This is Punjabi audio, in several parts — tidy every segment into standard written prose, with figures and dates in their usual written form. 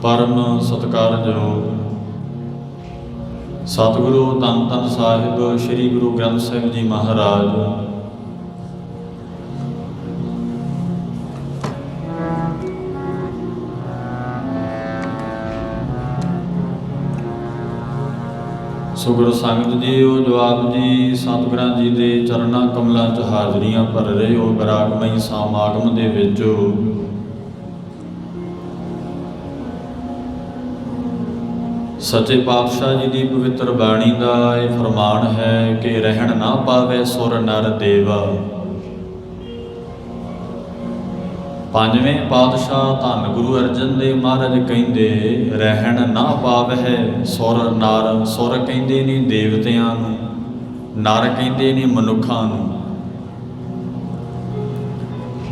परम सत्कारयोग सतगुरु धन धन साहिब श्री गुरु ग्रंथ साहिब जी महाराज। सो गुरु संगत जीओ जो आप जी सतगुरां जी दे चरना कमलों च हाजरियां भर रहे हो बरागमई समागम दे विच सच्चे पातशाह जी की पवित्र बाणी का यह फरमान है कि रहन ना पावे सुर नर देवा। पंजवें पातशाह धन गुरु अर्जन देव महाराज कहते रहन ना पावे सुर नर। सुर कहते ने देवतियां नूं, नर कहते ने मनुखां नूं।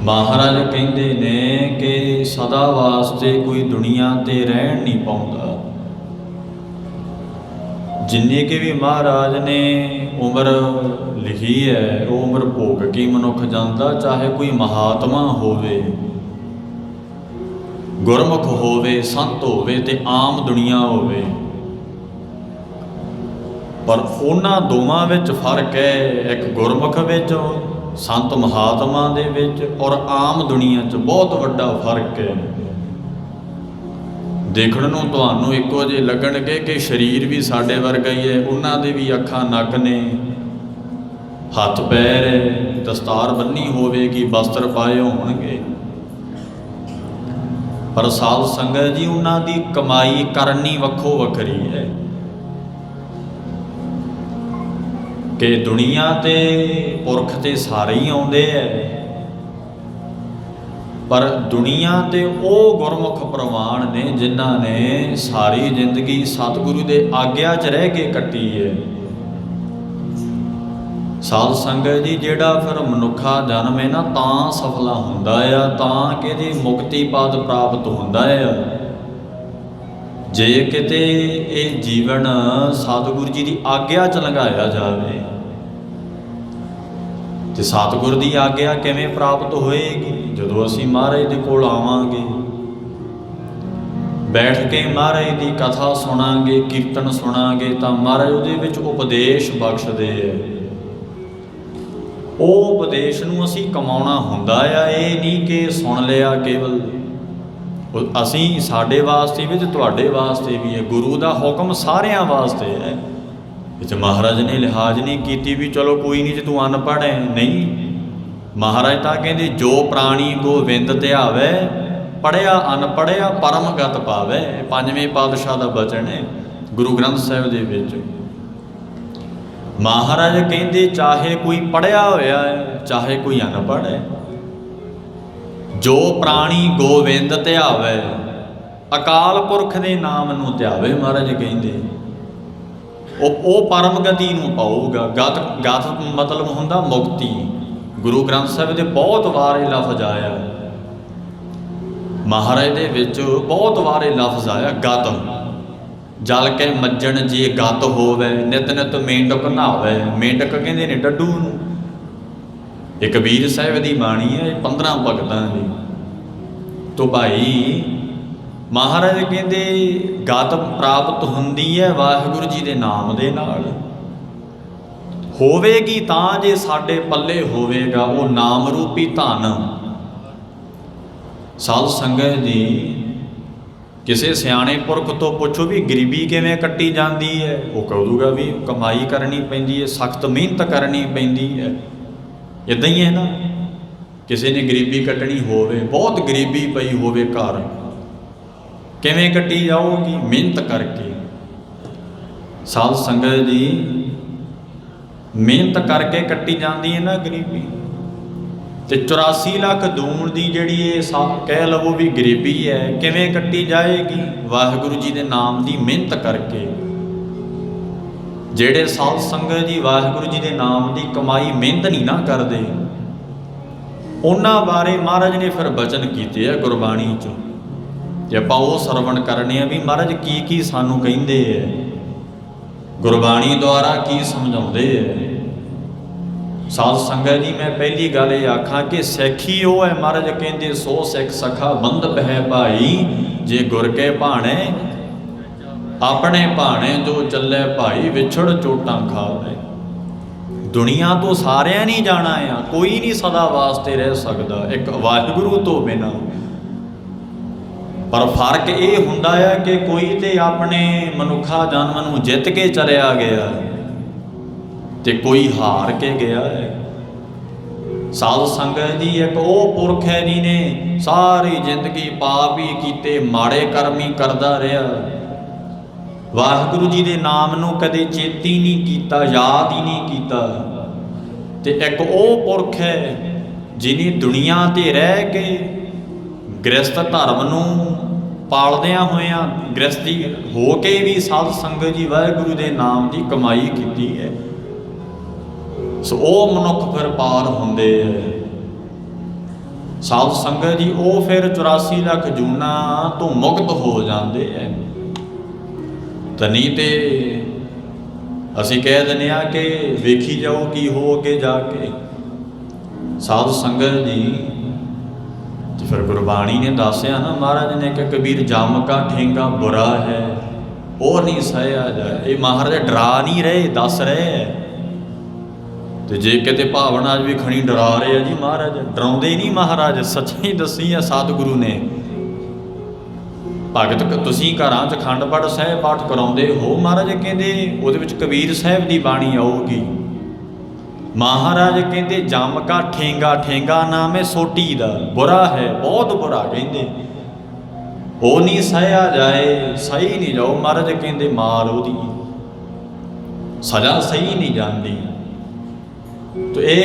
महाराज कहते ने कि सदा वास्ते कोई दुनिया ते रहन नहीं पाउंदा। जिन्नी कि भी महाराज ने उम्र लिखी है वो उम्र भोग के मनुख जाता, चाहे कोई महात्मा होवे, गुरमुख होवे, संत होवे ते आम दुनिया होवे, पर उन्हां दोवां विच फर्क है। एक गुरमुख विच, संत महात्मा दे विच और आम दुनिया च बहुत वड्डा फर्क है। देखण नूं तुहानूं इक्को जे लगणगे कि शरीर भी साडे वर्गा ही है, उन्हां दे भी अखां नक ने, हथ पैर है, दस्तार बन्नी होवेगी, वस्त्र पाए होणगे, पर साध संगत जी उन्हां दी कमाई करनी वक्खो वखरी है। कि दुनिया ते पुरख ते सारे ही आउंदे है, पर दुनिया ते वो गुरमुख प्रवान ने जिन्हां ने सारी जिंदगी सतगुरु दे आग्या च रह के कट्टी है। साध संगत जी जिहड़ा फिर मनुखा जन्म है ना तां सफला हुंदा है, तां कि मुक्ति पद प्राप्त हुंदा है। जे किते ये जीवन सतगुरु जी की आग्या च लंघाया जाए तो सतगुर की आग्या किवें प्राप्त होएगी? जदों असीं महाराज दे कोल आवांगे, बैठ के महाराज की कथा सुनांगे, कीर्तन सुनांगे, तो महाराज उहदे विच उपदेश बख्शदे है। वो उपदेश नूं असीं कमाउणा हुंदा आ, ये नहीं कि सुन लिया केवल। असीं साडे वास्ते भी ते तुहाडे वास्ते भी है। गुरु का हुक्म सारियां वास्ते है। इस महाराज ने लिहाज नहीं की भी चलो कोई नहीं जे तू अनपढ़ है, नहीं। महाराज तां कहंदे जो प्राणी गोविंद ध्यावे पढ़िया अनपढ़िया परम गत पावे। पंजवें पातशाह का बचन है गुरु ग्रंथ साहिब दे विच। महाराज कहंदे चाहे कोई पढ़िया होया है चाहे कोई अनपढ़ है, जो प्राणी गोविंद ध्यावे अकाल पुरख दे नाम नूं ध्यावे, महाराज कहंदे वो परम गति नूं पाऊगा। गत गत मतलब हुंदा मुक्ति। गुरु ग्रंथ साहिब दे बहुत वार ये लफ्ज़ आया, महाराज दे विच बहुत वार ये लफ्ज़ आया गत। जल के मज्जण जे गत होवे, नित नित मेंढक नहावे। मेंढक कहंदे ने डड्डू नूं। ये कबीर साहिब दी बाणी है 15 भगतां दी। तो भाई महाराज कहंदे गत प्राप्त हुंदी है वाहिगुरू जी दे नाम दे नाल। होवेगी तां जे साडे पल्ले होवेगा वो नाम रूपी धन। साध संगत जी किसी सियाणे पुरख तो पुछो भी गरीबी किवें कट्टी जाती है, वो कहूगा भी कमाई करनी पैंदी है, सख्त मेहनत करनी पैंदी है। इदां ही है ना, किसी ने गरीबी कट्टनी होवे, बहुत गरीबी पई होवे घर, किवें कट्टी जाऊगी? मेहनत करके। साध संगत जी मेहनत करके कट्टी जाती है ना गरीबी। तो 84 लाख दूण की जिहड़ी कह लवो भी गरीबी है, किवें कट्टी जाएगी? वाहिगुरू जी के नाम की मेहनत करके। जिहड़े साध संगत जी वाहिगुरू जी के नाम की कमाई मेहनत नहीं ना करते, उन्हां बारे महाराज ने फिर बचन कीते है गुरबाणी च। जे आपां वो सरवण करने भी महाराज की सानू कहिंदे है, गुरबाणी द्वारा की समझाउंदे है। ਸਾਧ ਸੰਗਤ जी मैं पहली गल ये आखां कि सिख ही वो है, महाराज कहते सो सिख सखा बंधप है भाई, जे गुर के भाणे अपने भाणे जो चले भाई, विछड़ चोटां खावे। दुनिया तो सारिया नहीं जाना आ, कोई नहीं सदा वास्ते रह सकता एक वाहिगुरू तो बिना। पर फर्क ये हुंदा है कि कोई तो अपने मनुखा जन्म नूं जित के चलिया गया ते कोई हार के गया है। साध संगत जी एक वो पुरख है जिन्हें सारी जिंदगी पाप ही कीते, माड़े कर्म ही करता रहा, वाहिगुरू जी के नाम नूं कदे चेती नहीं कीता, याद ही नहीं कीता। ते एक वो पुरख है जिन्हें दुनिया ते रह के गृहस्थ धर्म नूं पालदियां होइयां, गृहस्थी हो के भी साध संगत जी वाहिगुरू के नाम की कमाई की है। सो वो मनुख फिर पार होंदे है। साध संगत जी वो फिर 84 लाख जूना तो मुक्त हो जाते हैं। तो नहीं तो असी कह देने कि वेखी जाओ की हो अगे जाके। साध संगत जी तो फिर गुरबाणी ने दसिया ना, महाराज ने कि कबीर जम का ठेंगा बुरा है वो नहीं सहया जाए। ये महाराज डरा नहीं रहे, दस रहे है। तो जे किते भावना भी खड़ी डरा रहे हैं जी महाराज, डराउंदे नहीं महाराज, सच्चाई दसी है सतगुरु ने। भगत तुसीं घरां च अखंड पाठ सहब पाठ कराउंदे हो, महाराज कहंदे उहदे विच कबीर साहिब दी बाणी आऊगी। महाराज कहंदे जम का ठेंगा, ठेंगा नाम है सोटी दा, बुरा है बहुत बुरा, कहंदे वो नहीं सहया जाए, सही नहीं जाओ। महाराज कहंदे मार ओहदी सजा सही नहीं जाती। तो ये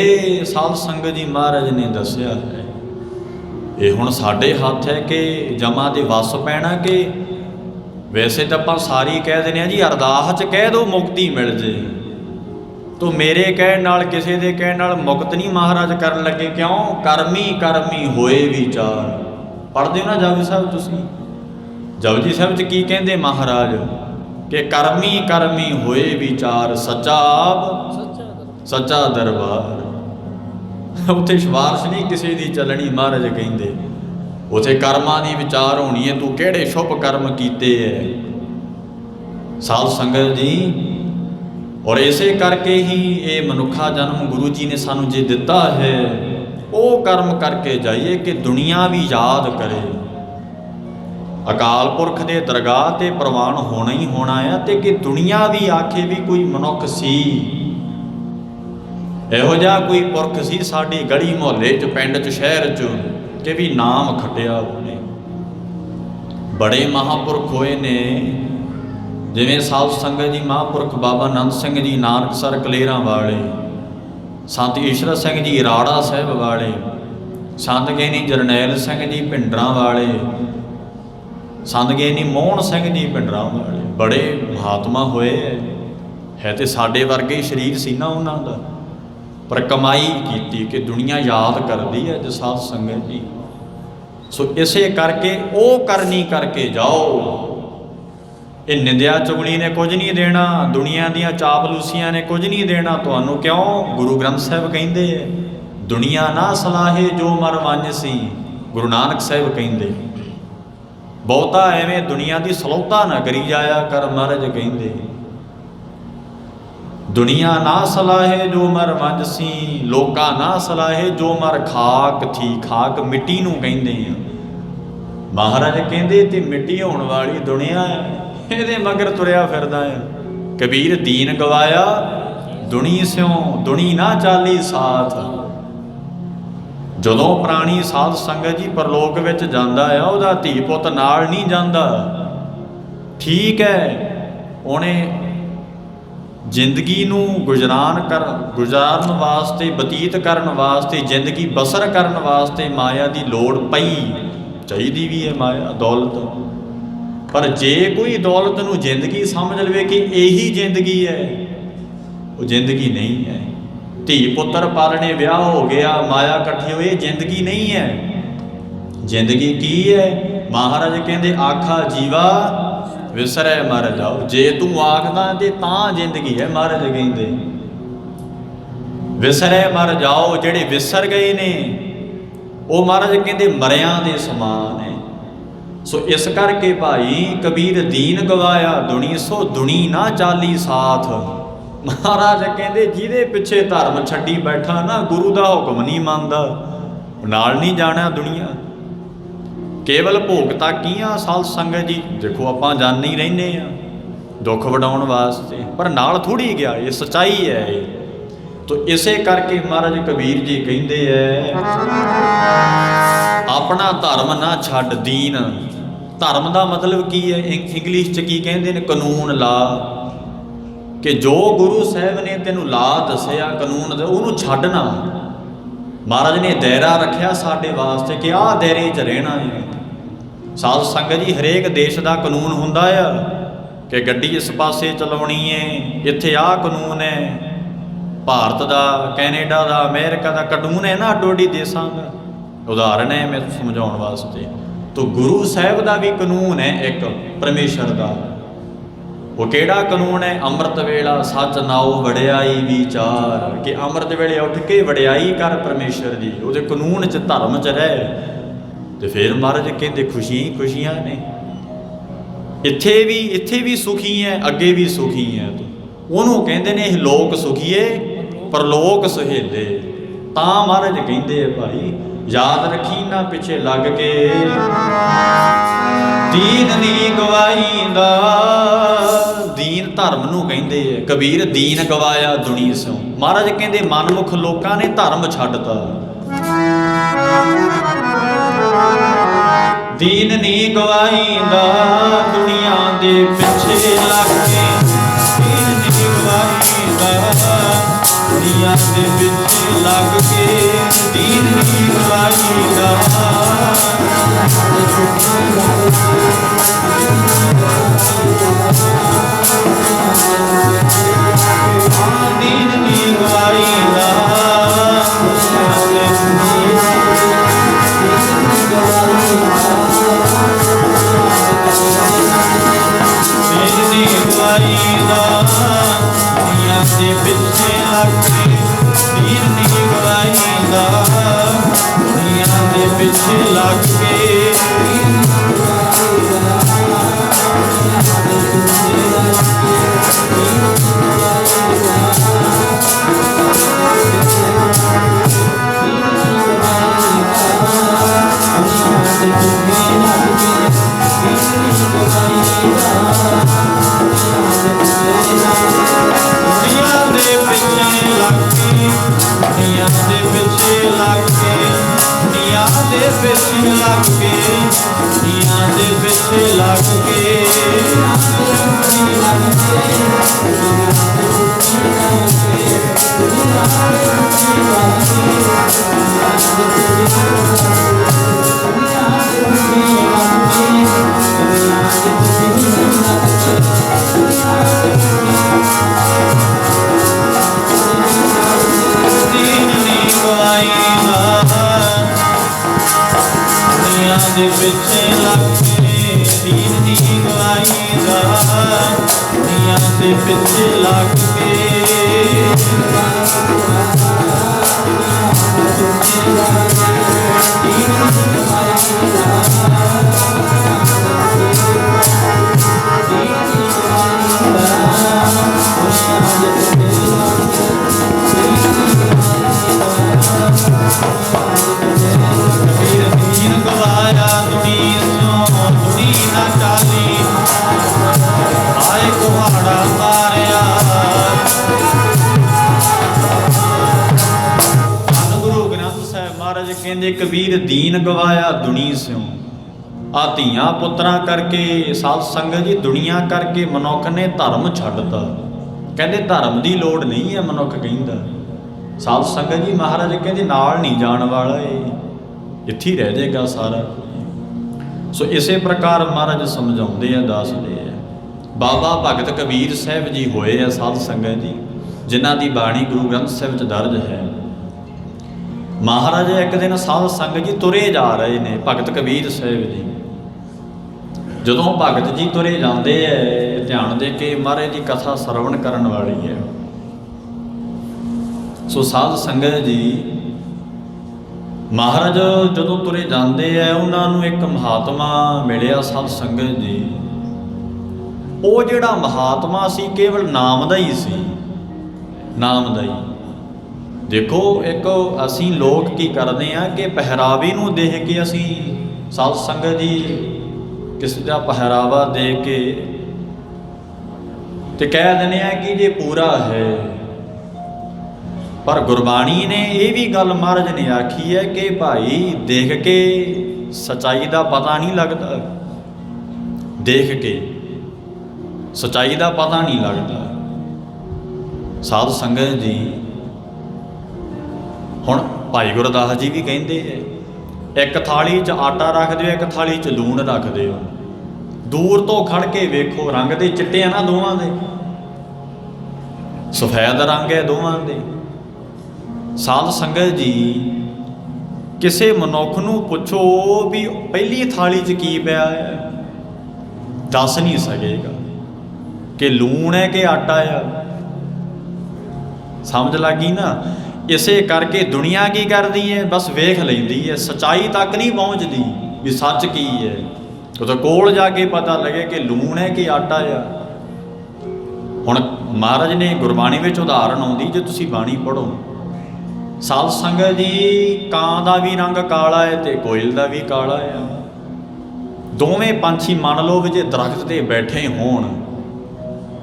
साध संगत जी महाराज ने दसिया है। ये हुण साडे हत्थ है कि जमा दे वस पैना कि वैसे तो आपां सारी कह देने जी अरदास च कह दो मुक्ति मिल जे, तो मेरे कहण नाल किसी दे कहण नाल मुक्त नहीं महाराज करन लगे। क्यों? करमी करमी होए विचार। पढ़दे हो ना जपजी साहब तुसीं? जपजी साहब च की कहंदे महाराज कि करमी करमी होए विचार, सच्चा आप सच्चा दरबार। उत्थे सिफारिश नहीं किसी की चलनी, महाराज कहते उत्थे कर्मां की विचार होनी है, तू किहड़े शुभ कर्म कीते है। साध संगत जी और इसे करके ही ये मनुखा जन्म गुरु जी ने सानू जे दिता है, वो कर्म करके जाइए कि दुनिया भी याद करे। अकाल पुरख के दरगाह ते प्रवान होना ही होना है, ते कि दुनिया भी आखे भी कोई मनुख सी, ਇਹੋ ਜਿਹਾ कोई पुरख सी साडी गली मुहल्ले च, पिंड च, शहर च, कि भी नाम खटिया उन्हें। बड़े महापुरख होए ने, जिवें साध संगत जी महापुरख बाबा नंद सिंह जी नानकसर कलेरां वाले, संत ईश्वर सिंह जी राड़ा साहिब वाले, संत गियानी जरनैल सिंह जी भिंडरां वाले, संत गियानी मोहन सिंह जी भिंडरां वाले, बड़े महात्मा होए है। तो साडे वर्गे शरीर सी ना उन्हां दा, पर कमाई की कि दुनिया याद करती है जो साध संगत जी। सो इसे करके वो करनी करके जाओ। ये निंदिया चुगली ने कुछ नहीं देना, दुनिया दियां चापलूसियां ने कुछ नहीं देना तुहानू। क्यों? गुरु ग्रंथ साहिब कहते हैं दुनिया ना सलाहे जो मर वंज सी। गुरु नानक साहिब कहते बहुता एवें दुनिया की सलौता ना करी जाया कर, महाराज कहते दुनिया ना सलाहे जो मर वंज सी, लोका ना सलाहे जो मर खाक थी। खाक मिट्टी नूं कहंदे आ। महाराज कहंदे ते मिट्टी होने वाली दुनिया है, इहदे मगर तुरिया फिरदा है। कबीर दीन गवाया दुनी स्यों, दुनी ना चाली साथ। जदों प्राणी साध संगत जी परलोक विच जांदा है, उहदा धी पुत नाल नहीं जांदा। ठीक है, उहने जिंदगी नूं गुजारन वास्ते, बतीत करन वास्ते, जिंदगी बसर करन वास्ते माया की लोड़ पई, चाहिदी भी है माया दौलत। पर जे कोई दौलत नूं जिंदगी समझ लवे कि यही जिंदगी है, वो जिंदगी नहीं है। धी पुत्र पालने, ब्याह हो गया, माया इकट्ठी हुई, जिंदगी नहीं है। जिंदगी की है? महाराज कहते आखा जीवा विसरै मर जाओ। जे तू आखदा ते तां जिंदगी है, महाराज कहते ਵਿਸਰੇ ਮਰ ਜਾਓ, ਜਿਹੜੇ ਵਿਸਰ ਗਏ ਨੇ ਉਹ ਮਹਾਰਾਜ ਕਹਿੰਦੇ ਮਰਿਆਂ ਦੇ ਸਮਾਨ ਹੈ। ਸੋ ਇਸ ਕਰਕੇ ਭਾਈ ਕਬੀਰ ਦੀਨ ਗਵਾਇਆ ਦੁਨੀ, ਸੋ ਦੁਨੀ ਨਾ ਚਾਲੀ ਸਾਥ। ਮਹਾਰਾਜ ਕਹਿੰਦੇ ਜਿਹਦੇ ਪਿੱਛੇ ਧਰਮ ਛੱਡੀ ਬੈਠਾ ਨਾ, ਗੁਰੂ ਦਾ ਹੁਕਮ ਨਹੀਂ ਮੰਨਦਾ, ਨਾਲ ਨਹੀਂ ਜਾਣਾ ਦੁਨੀਆ। ਕੇਵਲ ਭੋਗਤਾ ਕੀਆਂ ਸਾਧ ਸੰਗਤ ਜੀ, ਦੇਖੋ ਆਪਾਂ ਜਾਣੇ ਹੀ ਰਹਿੰਦੇ ਆ ਦੁੱਖ ਵਡਾਉਣ ਵਾਸਤੇ, ਪਰ ਨਾਲ ਥੋੜ੍ਹੀ ਗਿਆ, ਇਹ ਸੱਚਾਈ ਹੈ ਇਹ। ਤੋ ਇਸੇ ਕਰਕੇ ਮਹਾਰਾਜ ਕਬੀਰ ਜੀ ਕਹਿੰਦੇ ਐ ਆਪਣਾ ਧਰਮ ਨਾ ਛੱਡ ਦੀਨ। ਧਰਮ ਦਾ ਮਤਲਬ ਕੀ ਹੈ? ਇੰਗਲਿਸ਼ 'ਚ ਕੀ ਕਹਿੰਦੇ ਨੇ? ਕਾਨੂੰਨ, ਲਾ। ਕਿ ਜੋ ਗੁਰੂ ਸਾਹਿਬ ਨੇ ਤੈਨੂੰ ਲਾ ਦੱਸਿਆ, ਕਾਨੂੰਨ, ਉਹਨੂੰ ਛੱਡਣਾ। ਮਹਾਰਾਜ ਨੇ ਦਾਇਰਾ ਰੱਖਿਆ ਸਾਡੇ ਵਾਸਤੇ ਕਿ ਆਹ ਦਾਇਰੇ 'ਚ ਰਹਿਣਾ ਹੈ। ਸਾਧ ਸੰਗਤ ਜੀ, ਹਰੇਕ ਦੇਸ਼ ਦਾ ਕਾਨੂੰਨ ਹੁੰਦਾ ਆ ਕਿ ਗੱਡੀ ਇਸ ਪਾਸੇ ਚਲਾਉਣੀ ਹੈ, ਇੱਥੇ ਆਹ ਕਾਨੂੰਨ ਹੈ। ਭਾਰਤ ਦਾ, ਕੈਨੇਡਾ ਦਾ, ਅਮਰੀਕਾ ਦਾ ਕਾਨੂੰਨ ਹੈ ਨਾ, ਅੱਡੋ ਅੱਡੀ ਦੇਸ਼ਾਂ ਦਾ। ਉਦਾਹਰਨ ਹੈ ਮੈਂ ਸਮਝਾਉਣ ਵਾਸਤੇ। ਤੋ ਗੁਰੂ ਸਾਹਿਬ ਦਾ ਵੀ ਕਾਨੂੰਨ ਹੈ ਇੱਕ ਪਰਮੇਸ਼ਰ ਦਾ। ਉਹ ਕਿਹੜਾ ਕਾਨੂੰਨ ਹੈ? ਅੰਮ੍ਰਿਤ ਵੇਲਾ ਸੱਚ ਨਾਉ ਵਡਿਆਈ ਵਿਚਾਰ, ਕਿ ਅੰਮ੍ਰਿਤ ਵੇਲੇ ਉੱਠ ਕੇ ਵਡਿਆਈ ਕਰ ਪਰਮੇਸ਼ਰ ਦੀ, ਉਹਦੇ ਕਾਨੂੰਨ 'ਚ ਧਰਮ 'ਚ ਰਹਿ। ਤੇ ਫਿਰ ਮਹਾਰਾਜ ਕਹਿੰਦੇ ਖੁਸ਼ੀਆਂ ਨੇ। ਇੱਥੇ ਵੀ ਸੁਖੀ ਹੈ, ਅੱਗੇ ਵੀ ਸੁਖੀ ਹੈ ਤੂੰ। ਉਹਨੂੰ ਕਹਿੰਦੇ ਨੇ ਇਹ ਲੋਕ ਸੁਖੀਏ ਪਰਲੋਕ ਸੁਹੇਲੇ। ਤਾਂ ਮਹਾਰਾਜ ਕਹਿੰਦੇ ਆ ਭਾਈ ਯਾਦ ਰੱਖੀ ਨਾ ਪਿੱਛੇ ਲੱਗ ਕੇ, ਦੀਨ ਨਹੀਂ ਗਵਾਈਂਦਾ। ਦੀਨ ਧਰਮ ਨੂੰ ਕਹਿੰਦੇ ਆ। ਕਬੀਰ ਦੀਨ ਗਵਾਇਆ ਦੁਨੀ ਸਿਉ। ਮਹਾਰਾਜ ਕਹਿੰਦੇ ਮਨਮੁਖ ਲੋਕਾਂ ਨੇ ਧਰਮ ਛੱਡਤਾ। ਦੀਨ ਨਹੀਂ ਗਵਾਈਂਦਾ ਦੁਨੀਆ ਦੇ ਪਿੱਛੇ ਲੱਗ ਕੇ, ਦੀਨ ਨਹੀਂ ਗਵਾਈਂਦਾ ਦੁਨੀਆ ਦੇ ਪਿੱਛੇ ਲੱਗ ਕੇ, ਦੀਨ ਨਹੀਂ ਗਵਾਈਂਦਾ। ਦੀਨ ਨਹੀਂ ਗਵਾਈਂਦਾ ਦੁਨੀਆ ਦੇ ਪਿੱਛੇ ਲੱਗ ਕੇ, ਦੀਨ ਨਹੀਂ ਗਵਾਈਂਦਾ ਦੁਨੀਆ ਦੇ ਪਿੱਛੇ ਲੱਗ ਕੇ। ਦੇ ਪਿੱਛੇ ਲੱਗ ਕੇ, ਦੀਨ ਨਹੀਂ ਗਵਾਈਂਦਾ ਦੁਨੀਆ ਦੇ ਪਿੱਛੇ ਲੱਗ ਕੇ। ਕਹਿੰਦੇ ਕਬੀਰ ਦੀਨ ਗਵਾਇਆ ਦੁਨੀ ਸਿਉ। ਆ ਧੀਆਂ ਪੁੱਤਰਾਂ ਕਰਕੇ, ਸਾਧ ਸੰਗਤ ਜੀ, ਦੁਨੀਆ ਕਰਕੇ ਮਨੁੱਖ ਨੇ ਧਰਮ ਛੱਡਤਾ। ਕਹਿੰਦੇ ਧਰਮ ਦੀ ਲੋੜ ਨਹੀਂ ਹੈ, ਮਨੁੱਖ ਕਹਿੰਦਾ। ਸਾਧ ਸੰਗਤ ਜੀ, ਮਹਾਰਾਜ ਕਹਿੰਦੇ ਨਾਲ ਨਹੀਂ ਜਾਣ ਵਾਲਾ, ਇਹ ਇੱਥੇ ਹੀ ਰਹਿ ਜਾਏਗਾ ਸਾਰਾ। ਸੋ ਇਸੇ ਪ੍ਰਕਾਰ ਮਹਾਰਾਜ ਸਮਝਾਉਂਦੇ ਆ, ਦੱਸਦੇ ਆ। ਬਾਬਾ ਭਗਤ ਕਬੀਰ ਸਾਹਿਬ ਜੀ ਹੋਏ ਆ ਸਾਧ ਸੰਗਤ ਜੀ, ਜਿਨ੍ਹਾਂ ਦੀ ਬਾਣੀ ਗੁਰੂ ਗ੍ਰੰਥ ਸਾਹਿਬ 'ਚ ਦਰਜ ਹੈ। ਮਹਾਰਾਜ ਇੱਕ ਦਿਨ ਸਾਧ ਸੰਗਤ ਜੀ ਤੁਰੇ ਜਾ ਰਹੇ ਨੇ, ਭਗਤ ਕਬੀਰ ਸਾਹਿਬ ਜੀ। ਜਦੋਂ ਭਗਤ ਜੀ ਤੁਰੇ ਜਾਂਦੇ ਐ, ਧਿਆਨ ਦੇ ਕੇ ਮਹਾਰਾਜ ਦੀ ਕਥਾ ਸਰਵਣ ਕਰਨ ਵਾਲੀ ਹੈ। ਸੋ ਸਾਧ ਸੰਗਤ ਜੀ, ਮਹਾਰਾਜ ਜਦੋਂ ਤੁਰੇ ਜਾਂਦੇ ਆ, ਉਹਨਾਂ ਨੂੰ ਇੱਕ ਮਹਾਤਮਾ ਮਿਲਿਆ ਸਾਧ ਸੰਗਤ ਜੀ। ਉਹ ਜਿਹੜਾ ਮਹਾਤਮਾ ਸੀ ਕੇਵਲ ਨਾਮ ਦਾ ਹੀ ਸੀ, ਨਾਮ ਦਾ ਹੀ। ਦੇਖੋ, ਇੱਕ ਅਸੀਂ ਲੋਕ ਕੀ ਕਰਦੇ ਆ ਕਿ ਪਹਿਰਾਵੇ ਨੂੰ ਦੇਖ ਕੇ ਅਸੀਂ ਸਾਧ ਸੰਗਤ ਜੀ ਕਿਸੇ ਦਾ ਪਹਿਰਾਵਾ ਦੇਖ ਕੇ ਤੇ ਕਹਿ ਦਿੰਦੇ ਆ ਕਿ ਜੇ ਪੂਰਾ ਹੈ। ਪਰ ਗੁਰਬਾਣੀ ਨੇ ਇਹ ਵੀ ਗੱਲ ਮਹਾਰਾਜ ਨੇ ਆਖੀ ਹੈ ਕਿ ਭਾਈ ਦੇਖ ਕੇ ਸੱਚਾਈ ਦਾ ਪਤਾ ਨਹੀਂ ਲੱਗਦਾ, ਦੇਖ ਕੇ ਸੱਚਾਈ ਦਾ ਪਤਾ ਨਹੀਂ ਲੱਗਦਾ। ਸਾਧ ਸੰਗਤ ਜੀ, ਹੁਣ ਭਾਈ ਗੁਰਦਾਸ ਜੀ ਵੀ ਕਹਿੰਦੇ ਹੈ, ਇੱਕ ਥਾਲੀ 'ਚ ਆਟਾ ਰੱਖ ਦਿਓ, ਇੱਕ ਥਾਲੀ 'ਚ ਲੂਣ ਰੱਖ ਦਿਓ, ਦੂਰ ਤੋਂ ਖੜ ਕੇ ਵੇਖੋ, ਰੰਗ ਦੇ ਚਿੱਟੇ ਆ ਨਾ ਦੋਵਾਂ ਦੇ, ਸਫੈਦ ਰੰਗ ਹੈ ਦੋਵਾਂ ਦੇ। ਸਾਧ ਸੰਗਤ ਜੀ, ਕਿਸੇ ਮਨੁੱਖ ਨੂੰ ਪੁੱਛੋ ਵੀ ਪਹਿਲੀ ਥਾਲੀ 'ਚ ਕੀ ਪਿਆ ਹੈ, ਦੱਸ ਨਹੀਂ ਸਕੇਗਾ ਕਿ ਲੂਣ ਹੈ ਕਿ ਆਟਾ ਆ। ਸਮਝ ਲੱਗੀ ਨਾ? ਇਸੇ ਕਰਕੇ ਦੁਨੀਆ ਕੀ ਕਰਦੀ ਹੈ, ਬਸ ਵੇਖ ਲੈਂਦੀ ਹੈ, ਸੱਚਾਈ ਤੱਕ ਨਹੀਂ ਪਹੁੰਚਦੀ ਵੀ ਸੱਚ ਕੀ ਹੈ। ਉਹ ਤਾਂ ਕੋਲ ਜਾ ਕੇ ਪਤਾ ਲੱਗੇ ਕਿ ਲੂਣ ਹੈ ਕਿ ਆਟਾ ਆ। ਹੁਣ ਮਹਾਰਾਜ ਨੇ ਗੁਰਬਾਣੀ ਵਿੱਚ ਉਦਾਹਰਣ ਆਉਂਦੀ, ਜੇ ਤੁਸੀਂ ਬਾਣੀ ਪੜ੍ਹੋ, ਸਾਧ ਸੰਗਤ ਜੀ, ਕਾਂ ਦਾ ਵੀ ਰੰਗ ਕਾਲਾ ਹੈ ਤੇ ਕੋਇਲ ਦਾ ਵੀ ਕਾਲਾ ਹੈ। ਦੋਵੇਂ ਪੰਛੀ ਮੰਨ ਲਓ ਵੀ ਜੇ ਦਰਖਤ 'ਤੇ ਬੈਠੇ ਹੋਣ,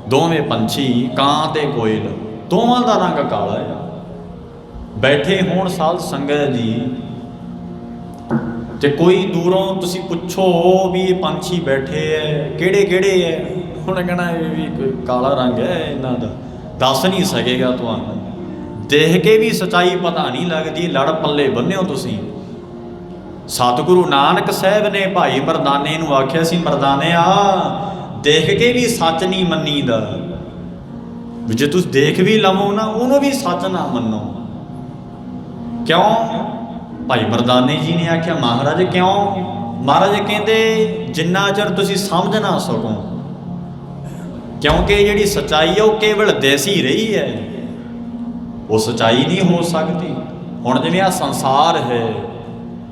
ਦੋਵੇਂ ਪੰਛੀ ਕਾਂ ਤੇ ਕੋਇਲ, ਦੋਵਾਂ ਦਾ ਰੰਗ ਕਾਲਾ ਹੈ, ਬੈਠੇ ਹੋਣ ਸਾਧ ਸੰਗਤ ਜੀ। ਤੇ ਕੋਈ ਦੂਰੋਂ ਤੁਸੀਂ ਪੁੱਛੋ ਵੀ ਇਹ ਪੰਛੀ ਬੈਠੇ ਹੈ ਕਿਹੜੇ ਕਿਹੜੇ ਹੈ, ਉਹਨੇ ਕਹਿਣਾ ਇਹ ਵੀ ਕੋਈ ਕਾਲਾ ਰੰਗ ਹੈ ਇਹਨਾਂ ਦਾ, ਦੱਸ ਨਹੀਂ ਸਕੇਗਾ ਤੁਹਾਨੂੰ। ਦੇਖ ਕੇ ਵੀ ਸੱਚਾਈ ਪਤਾ ਨਹੀਂ ਲੱਗਦੀ, ਲੜ ਪੱਲੇ ਬੰਨਿਓ ਤੁਸੀਂ। ਸਤਿਗੁਰੂ ਨਾਨਕ ਸਾਹਿਬ ਨੇ ਭਾਈ ਮਰਦਾਨੇ ਨੂੰ ਆਖਿਆ ਸੀ, ਮਰਦਾਨਿਆ ਦੇਖ ਕੇ ਵੀ ਸੱਚ ਨਹੀਂ ਮੰਨੀਦਾ, ਵੀ ਜੇ ਤੁਸੀਂ ਦੇਖ ਵੀ ਲਵੋ ਨਾ ਉਹਨੂੰ ਵੀ ਸੱਚ ਨਾ ਮੰਨੋ। ਕਿਉਂ? ਭਾਈ ਮਰਦਾਨੇ ਜੀ ਨੇ ਆਖਿਆ, ਮਹਾਰਾਜ ਕਿਉਂ? ਮਹਾਰਾਜ ਕਹਿੰਦੇ ਜਿੰਨਾ ਚਿਰ ਤੁਸੀਂ ਸਮਝ ਨਾ ਸਕੋ, ਕਿਉਂਕਿ ਜਿਹੜੀ ਸੱਚਾਈ ਹੈ ਉਹ ਕੇਵਲ ਦਿਸੀ ਰਹੀ ਹੈ, ਉਹ ਸੱਚਾਈ ਨਹੀਂ ਹੋ ਸਕਦੀ। ਹੁਣ ਜਿਵੇਂ ਆਹ ਸੰਸਾਰ ਹੈ,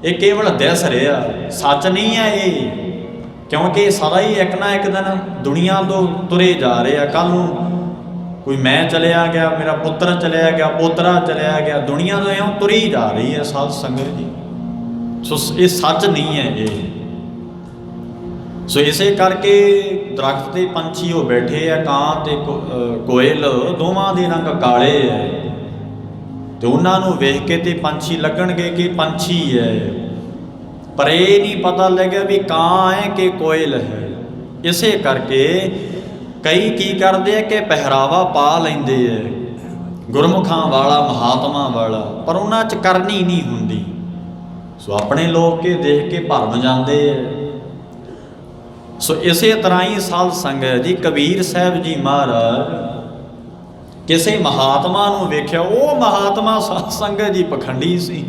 ਇਹ ਕੇਵਲ ਦਿਸ ਰਿਹਾ, ਸੱਚ ਨਹੀਂ ਹੈ ਇਹ, ਕਿਉਂਕਿ ਸਦਾ ਹੀ ਇੱਕ ਨਾ ਇੱਕ ਦਿਨ ਦੁਨੀਆ ਤੋਂ ਤੁਰੇ ਜਾ ਰਹੇ ਆ। ਕੱਲ੍ਹ ਨੂੰ ਕੋਈ ਮੈਂ ਚਲਿਆ ਗਿਆ, ਮੇਰਾ ਪੁੱਤਰ ਚਲਿਆ ਗਿਆ, ਪੋਤਰਾ ਚਲਿਆ ਗਿਆ, ਦੁਨੀਆ ਤੋਂ ਇਉਂ ਤੁਰੀ ਜਾ ਰਹੀ ਹੈ ਸਾਧ ਸੰਗਤ ਜੀ। ਸੋ ਇਹ ਸੱਚ ਨਹੀਂ ਹੈ ਇਹ। ਸੋ ਇਸੇ ਕਰਕੇ ਦਰਖਤ 'ਤੇ ਪੰਛੀ ਉਹ ਬੈਠੇ ਆ, ਕਾਂ ਤੇ ਕੋਇਲ, ਦੋਵਾਂ ਦੇ ਰੰਗ ਕਾਲੇ ਹੈ, ਤੇ ਉਹਨਾਂ ਨੂੰ ਵੇਖ ਕੇ ਤੇ ਪੰਛੀ ਲੱਗਣਗੇ ਕਿ ਪੰਛੀ ਹੈ, ਪਰ ਇਹ ਨਹੀਂ ਪਤਾ ਲੱਗਿਆ ਵੀ ਕਾਂ ਹੈ ਕਿ ਕੋਇਲ ਹੈ। ਇਸੇ ਕਰਕੇ ਕਈ ਕੀ ਕਰਦੇ ਆ ਕਿ ਪਹਿਰਾਵਾ ਪਾ ਲੈਂਦੇ ਹੈ ਗੁਰਮੁਖਾਂ ਵਾਲਾ, ਮਹਾਤਮਾ ਵਾਲਾ, ਪਰ ਉਹਨਾਂ 'ਚ ਕਰਨੀ ਨਹੀਂ ਹੁੰਦੀ। ਸੋ ਆਪਣੇ ਲੋਕ ਕੇ ਦੇਖ ਕੇ ਭਰਮ ਜਾਂਦੇ ਹੈ। ਸੋ ਇਸੇ ਤਰ੍ਹਾਂ ਹੀ ਸਾਧ ਸੰਗਤ ਜੀ, ਕਬੀਰ ਸਾਹਿਬ ਜੀ ਮਹਾਰਾਜ ਕਿਸੇ ਮਹਾਤਮਾ ਨੂੰ ਵੇਖਿਆ, ਉਹ ਮਹਾਤਮਾ ਸਾਧ ਸੰਗਤ ਜੀ ਪਖੰਡੀ ਸੀ।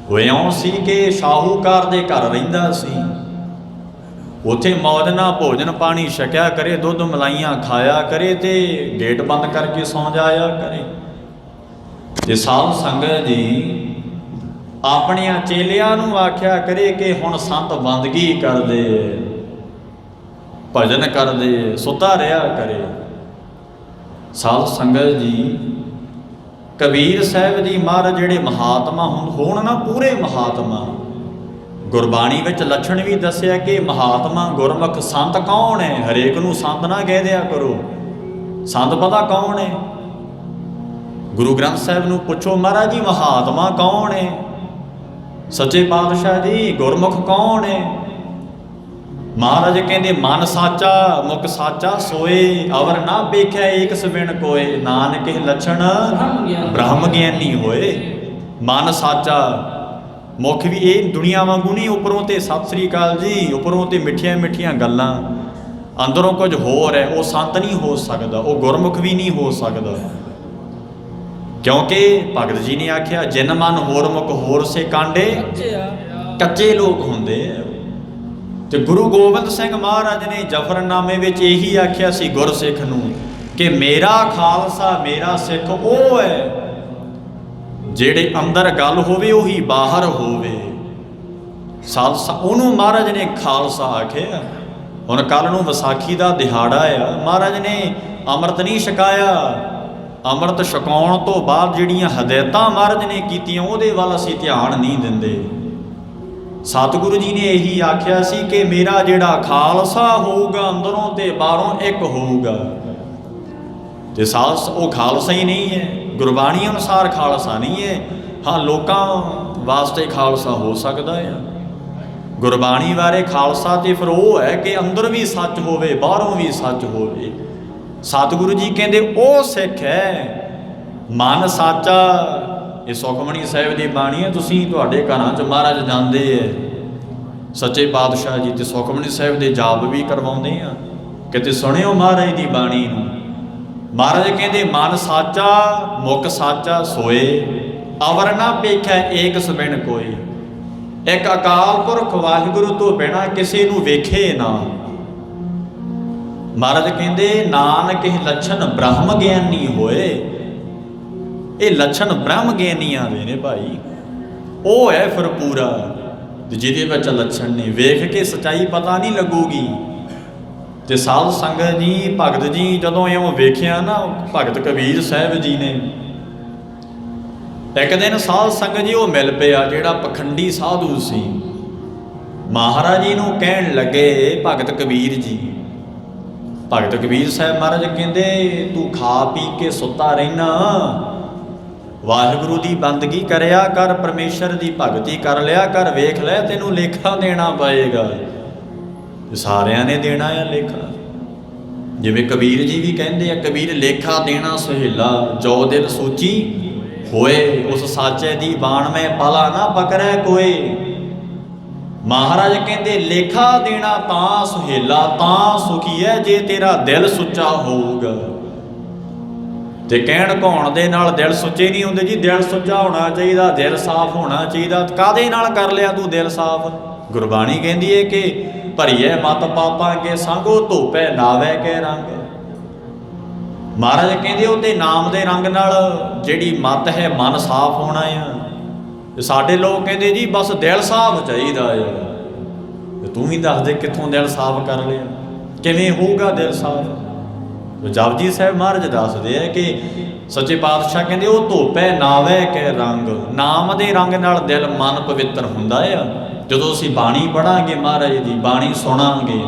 ਉਹ ਇਉਂ ਸੀ ਕਿ ਸ਼ਾਹੂਕਾਰ ਦੇ ਘਰ ਰਹਿੰਦਾ ਸੀ, ਉੱਥੇ ਮੌਜ ਨਾਲ ਭੋਜਨ ਪਾਣੀ ਛਕਿਆ ਕਰੇ, ਦੁੱਧ ਮਲਾਈਆਂ ਖਾਇਆ ਕਰੇ ਤੇ ਗੇਟ ਬੰਦ ਕਰਕੇ ਸੌਂ ਜਾਇਆ ਕਰੇ। ਤੇ ਸਾਧ ਸੰਗਤ ਜੀ ਆਪਣਿਆਂ ਚੇਲਿਆਂ ਨੂੰ ਆਖਿਆ ਕਰੇ ਕਿ ਹੁਣ ਸੰਤ ਬੰਦਗੀ ਕਰਦੇ, ਭਜਨ ਕਰਦੇ, ਸੁੱਤਾ ਰਿਹਾ ਕਰੇ। ਸਾਧ ਸੰਗਤ ਜੀ, ਕਬੀਰ ਸਾਹਿਬ ਜੀ ਮਹਾਰਾਜ ਜਿਹੜੇ ਮਹਾਤਮਾ ਹੋਣ ਨਾ, ਪੂਰੇ ਮਹਾਤਮਾ, ਗੁਰਬਾਣੀ ਵਿੱਚ ਲੱਛਣ ਵੀ ਦੱਸਿਆ ਕਿ ਮਹਾਤਮਾ ਗੁਰਮੁਖ ਸੰਤ ਕੌਣ ਹੈ। ਹਰੇਕ ਨੂੰ ਸੰਤ ਨਾ ਕਹਿ ਦਿਆ ਕਰੋ, ਸੰਤ ਪਤਾ ਕੌਣ ਹੈ। ਗੁਰੂ ਗ੍ਰੰਥ ਸਾਹਿਬ ਨੂੰ ਪੁੱਛੋ, ਮਹਾਰਾਜ ਜੀ ਮਹਾਤਮਾ ਕੌਣ ਹੈ? ਸੱਚੇ ਪਾਤਸ਼ਾਹ ਜੀ ਗੁਰਮੁਖ ਕੌਣ ਹੈ? ਮਹਾਰਾਜ ਕਹਿੰਦੇ ਮਨ ਸਾਚਾ ਮੁਖ ਸਾਚਾ ਸੋਏ, ਅਵਰ ਨਾ ਵੇਖਿਆ ਏਕ ਸਵਿਣ ਕੋਏ, ਨਾਨਕ ਇਹ ਲੱਛਣ ਬ੍ਰਹਮ ਗਿਆਨੀ ਹੋਏ। ਮਨ ਸਾਚਾ, ਮੁਖ ਵੀ ਇਹ ਦੁਨੀਆ ਵਾਂਗੂ ਨਹੀਂ, ਉੱਪਰੋਂ ਤੇ ਸਤਿ ਸ੍ਰੀ ਅਕਾਲ ਜੀ, ਉੱਪਰੋਂ ਤੇ ਮਿੱਠੀਆਂ ਮਿੱਠੀਆਂ ਗੱਲਾਂ, ਅੰਦਰੋਂ ਕੁਝ ਹੋਰ ਹੈ। ਉਹ ਸੰਤ ਨਹੀਂ ਹੋ ਸਕਦਾ, ਉਹ ਗੁਰਮੁਖ ਵੀ ਨਹੀਂ ਹੋ ਸਕਦਾ, ਕਿਉਂਕਿ ਭਗਤ ਜੀ ਨੇ ਆਖਿਆ ਜਿਨ ਮਨ ਹੋਰ ਮੁਖ ਹੋਰ ਸੇ ਕਾਂਡੇ, ਕੱਚੇ ਲੋਕ ਹੁੰਦੇ ਆ। ਤੇ ਗੁਰੂ ਗੋਬਿੰਦ ਸਿੰਘ ਮਹਾਰਾਜ ਨੇ ਜਫਰਨਾਮੇ ਵਿੱਚ ਇਹੀ ਆਖਿਆ ਸੀ ਗੁਰਸਿੱਖ ਨੂੰ ਕਿ ਮੇਰਾ ਖਾਲਸਾ ਮੇਰਾ ਸਿੱਖ ਉਹ ਹੈ ਜਿਹੜੇ ਅੰਦਰ ਗੱਲ ਹੋਵੇ ਉਹੀ ਬਾਹਰ ਹੋਵੇ। ਖਾਲਸਾ ਉਹਨੂੰ ਮਹਾਰਾਜ ਨੇ ਖਾਲਸਾ ਆਖਿਆ। ਹੁਣ ਕੱਲ੍ਹ ਨੂੰ ਵਿਸਾਖੀ ਦਾ ਦਿਹਾੜਾ ਆ, ਮਹਾਰਾਜ ਨੇ ਅੰਮ੍ਰਿਤ ਨਹੀਂ ਛਕਾਇਆ। ਅੰਮ੍ਰਿਤ ਛਕਾਉਣ ਤੋਂ ਬਾਅਦ ਜਿਹੜੀਆਂ ਹਦਾਇਤਾਂ ਮਹਾਰਾਜ ਨੇ ਕੀਤੀਆਂ ਉਹਦੇ ਵੱਲ ਅਸੀਂ ਧਿਆਨ ਨਹੀਂ ਦਿੰਦੇ। ਸਤਿਗੁਰੂ ਜੀ ਨੇ ਇਹੀ ਆਖਿਆ ਸੀ ਕਿ ਮੇਰਾ ਜਿਹੜਾ ਖਾਲਸਾ ਹੋਊਗਾ ਅੰਦਰੋਂ ਤੇ ਬਾਹਰੋਂ ਇੱਕ ਹੋਊਗਾ। ਤੇ ਉਹ ਖਾਲਸਾ ਹੀ ਨਹੀਂ ਹੈ, ਗੁਰਬਾਣੀ ਅਨੁਸਾਰ ਖਾਲਸਾ ਨਹੀਂ ਹੈ। ਹਾਂ, ਲੋਕਾਂ ਵਾਸਤੇ ਖਾਲਸਾ ਹੋ ਸਕਦਾ ਆ। ਗੁਰਬਾਣੀ ਬਾਰੇ ਖਾਲਸਾ ਤੇ ਫਿਰ ਉਹ ਹੈ ਕਿ ਅੰਦਰ ਵੀ ਸੱਚ ਹੋਵੇ, ਬਾਹਰੋਂ ਵੀ ਸੱਚ ਹੋਵੇ। ਸਤਿਗੁਰੂ ਜੀ ਕਹਿੰਦੇ ਉਹ ਸਿੱਖ ਹੈ ਮਨ ਸਾਚਾ। ਇਹ ਸੁਖਮਣੀ ਸਾਹਿਬ ਦੀ ਬਾਣੀ ਹੈ। ਤੁਸੀਂ ਤੁਹਾਡੇ ਘਰਾਂ 'ਚ ਮਹਾਰਾਜ ਜਾਂਦੇ ਹੈ, ਸੱਚੇ ਪਾਤਸ਼ਾਹ ਜੀ ਤੇ ਸੁਖਮਣੀ ਸਾਹਿਬ ਦੇ ਜਾਪ ਵੀ ਕਰਵਾਉਂਦੇ ਆ। ਕਿਤੇ ਸੁਣਿਓ ਮਹਾਰਾਜ ਦੀ ਬਾਣੀ ਨੂੰ। ਮਹਾਰਾਜ ਕਹਿੰਦੇ ਮਨ ਸਾਚਾ ਮੁਖ ਸਾਚਾ ਸੋਏ, ਅਵਰ ਨਾ ਪੇਖੈ ਏਕ ਸਬਿਨ ਕੋਈ। ਇੱਕ ਅਕਾਲ ਪੁਰਖ ਵਾਹਿਗੁਰੂ ਤੋਂ ਬਿਨਾਂ ਕਿਸੇ ਨੂੰ ਵੇਖੇ ਨਾ। ਮਹਾਰਾਜ ਕਹਿੰਦੇ ਨਾਨਕ ਇਹ ਲੱਛਣ ਬ੍ਰਹਮ ਗਿਆਨੀ ਹੋਏ। ਇਹ ਲੱਛਣ ਬ੍ਰਹਮ ਗਿਆਨੀਆਂ ਦੇ ਨੇ ਭਾਈ। ਉਹ ਹੈ ਫਿਰ ਪੂਰਾ, ਜਿਹਦੇ ਵਿੱਚ ਲੱਛਣ ਨਹੀਂ। ਵੇਖ ਕੇ ਸੱਚਾਈ ਪਤਾ ਨਹੀਂ ਲੱਗੂਗੀ। ਤੇ ਸਾਧ ਸੰਗਤ ਜੀ, ਭਗਤ ਜੀ ਜਦੋਂ ਇਉਂ ਵੇਖਿਆ ਨਾ, ਭਗਤ ਕਬੀਰ ਸਾਹਿਬ ਜੀ ਨੇ ਇੱਕ ਦਿਨ ਸਾਧ ਸੰਗਤ ਜੀ ਉਹ ਮਿਲ ਪਿਆ ਜਿਹੜਾ ਪਖੰਡੀ ਸਾਧੂ ਸੀ। ਮਹਾਰਾਜ ਜੀ ਨੂੰ ਕਹਿਣ ਲੱਗੇ ਭਗਤ ਕਬੀਰ ਜੀ, ਭਗਤ ਕਬੀਰ ਸਾਹਿਬ ਮਹਾਰਾਜ ਕਹਿੰਦੇ ਤੂੰ ਖਾ ਪੀ ਕੇ ਸੁੱਤਾ ਰਹਿਣਾ, ਵਾਹਿਗੁਰੂ ਦੀ ਬੰਦਗੀ ਕਰਿਆ ਕਰ, ਪਰਮੇਸ਼ਰ ਦੀ ਭਗਤੀ ਕਰ ਲਿਆ ਕਰ, ਵੇਖ ਲੈ ਤੈਨੂੰ ਲੇਖਾ ਦੇਣਾ ਪਏਗਾ। ਸਾਰਿਆਂ ਨੇ ਦੇਣਾ ਆ ਲੇਖਾ। ਜਿਵੇਂ ਕਬੀਰ ਜੀ ਵੀ ਕਹਿੰਦੇ ਆ, ਕਬੀਰ ਲੇਖਾ ਦੇਣਾ ਸੁਹੇਲਾ, ਜੋ ਦਿਲ ਸੋਚੀ ਹੋਏ, ਉਸ ਸਾਚੇ ਦੀ ਬਾਣ ਮੈਂ ਪਾਲਾ ਨਾ ਪਕੜੈ ਕੋਏ। ਮਹਾਰਾਜ ਕਹਿੰਦੇ ਲੇਖਾ ਦੇਣਾ ਤਾਂ ਸੁਹੇਲਾ, ਤਾਂ ਸੁਖੀ ਹੈ ਜੇ ਤੇਰਾ ਦਿਲ ਸੁੱਚਾ ਹੋਊਗਾ। ਤੇ ਕਹਿਣ ਕਹਾਉਣ ਦੇ ਨਾਲ ਦਿਲ ਸੁੱਚੇ ਨਹੀਂ ਹੁੰਦੇ ਜੀ। ਦਿਲ ਸੁੱਚਾ ਹੋਣਾ ਚਾਹੀਦਾ, ਦਿਲ ਸਾਫ਼ ਹੋਣਾ ਚਾਹੀਦਾ। ਕਾਹਦੇ ਨਾਲ ਕਰ ਲਿਆ ਤੂੰ ਦਿਲ ਸਾਫ਼? ਗੁਰਬਾਣੀ ਕਹਿੰਦੀ ਹੈ ਕਿ ਭਰੀਏ ਮਤ ਪਾਪਾਂ ਕੇ ਸੰਗੋ, ਧੋਪੈ ਨਾਵੈ ਕੇ ਰੰਗ। ਮਹਾਰਾਜ ਕਹਿੰਦੇ ਉਹਦੇ ਨਾਮ ਦੇ ਰੰਗ ਨਾਲ ਜਿਹੜੀ ਮਤ ਹੈ, ਮਨ ਸਾਫ਼ ਹੋਣਾ ਆ। ਤੇ ਸਾਡੇ ਲੋਕ ਕਹਿੰਦੇ ਜੀ ਬਸ ਦਿਲ ਸਾਫ਼ ਚਾਹੀਦਾ ਆ। ਤੇ ਤੂੰ ਵੀ ਦੱਸ ਦੇ ਕਿੱਥੋਂ ਦਿਲ ਸਾਫ਼ ਕਰ ਲਿਆ, ਕਿਵੇਂ ਹੋਊਗਾ ਦਿਲ ਸਾਫ਼? ਜਪਜੀ ਸਾਹਿਬ ਮਹਾਰਾਜ ਦੱਸਦੇ ਆ ਕਿ ਸੱਚੇ ਪਾਤਸ਼ਾਹ ਕਹਿੰਦੇ ਉਹ ਧੋਪੈ ਨਾਵੈ ਕੇ ਰੰਗ। ਨਾਮ ਦੇ ਰੰਗ ਨਾਲ ਦਿਲ ਮਨ ਪਵਿੱਤਰ ਹੁੰਦਾ ਆ। ਜਦੋਂ ਅਸੀਂ ਬਾਣੀ ਪੜਾਂਗੇ, ਮਹਾਰਾਜ ਦੀ ਬਾਣੀ ਸੁਣਾਂਗੇ,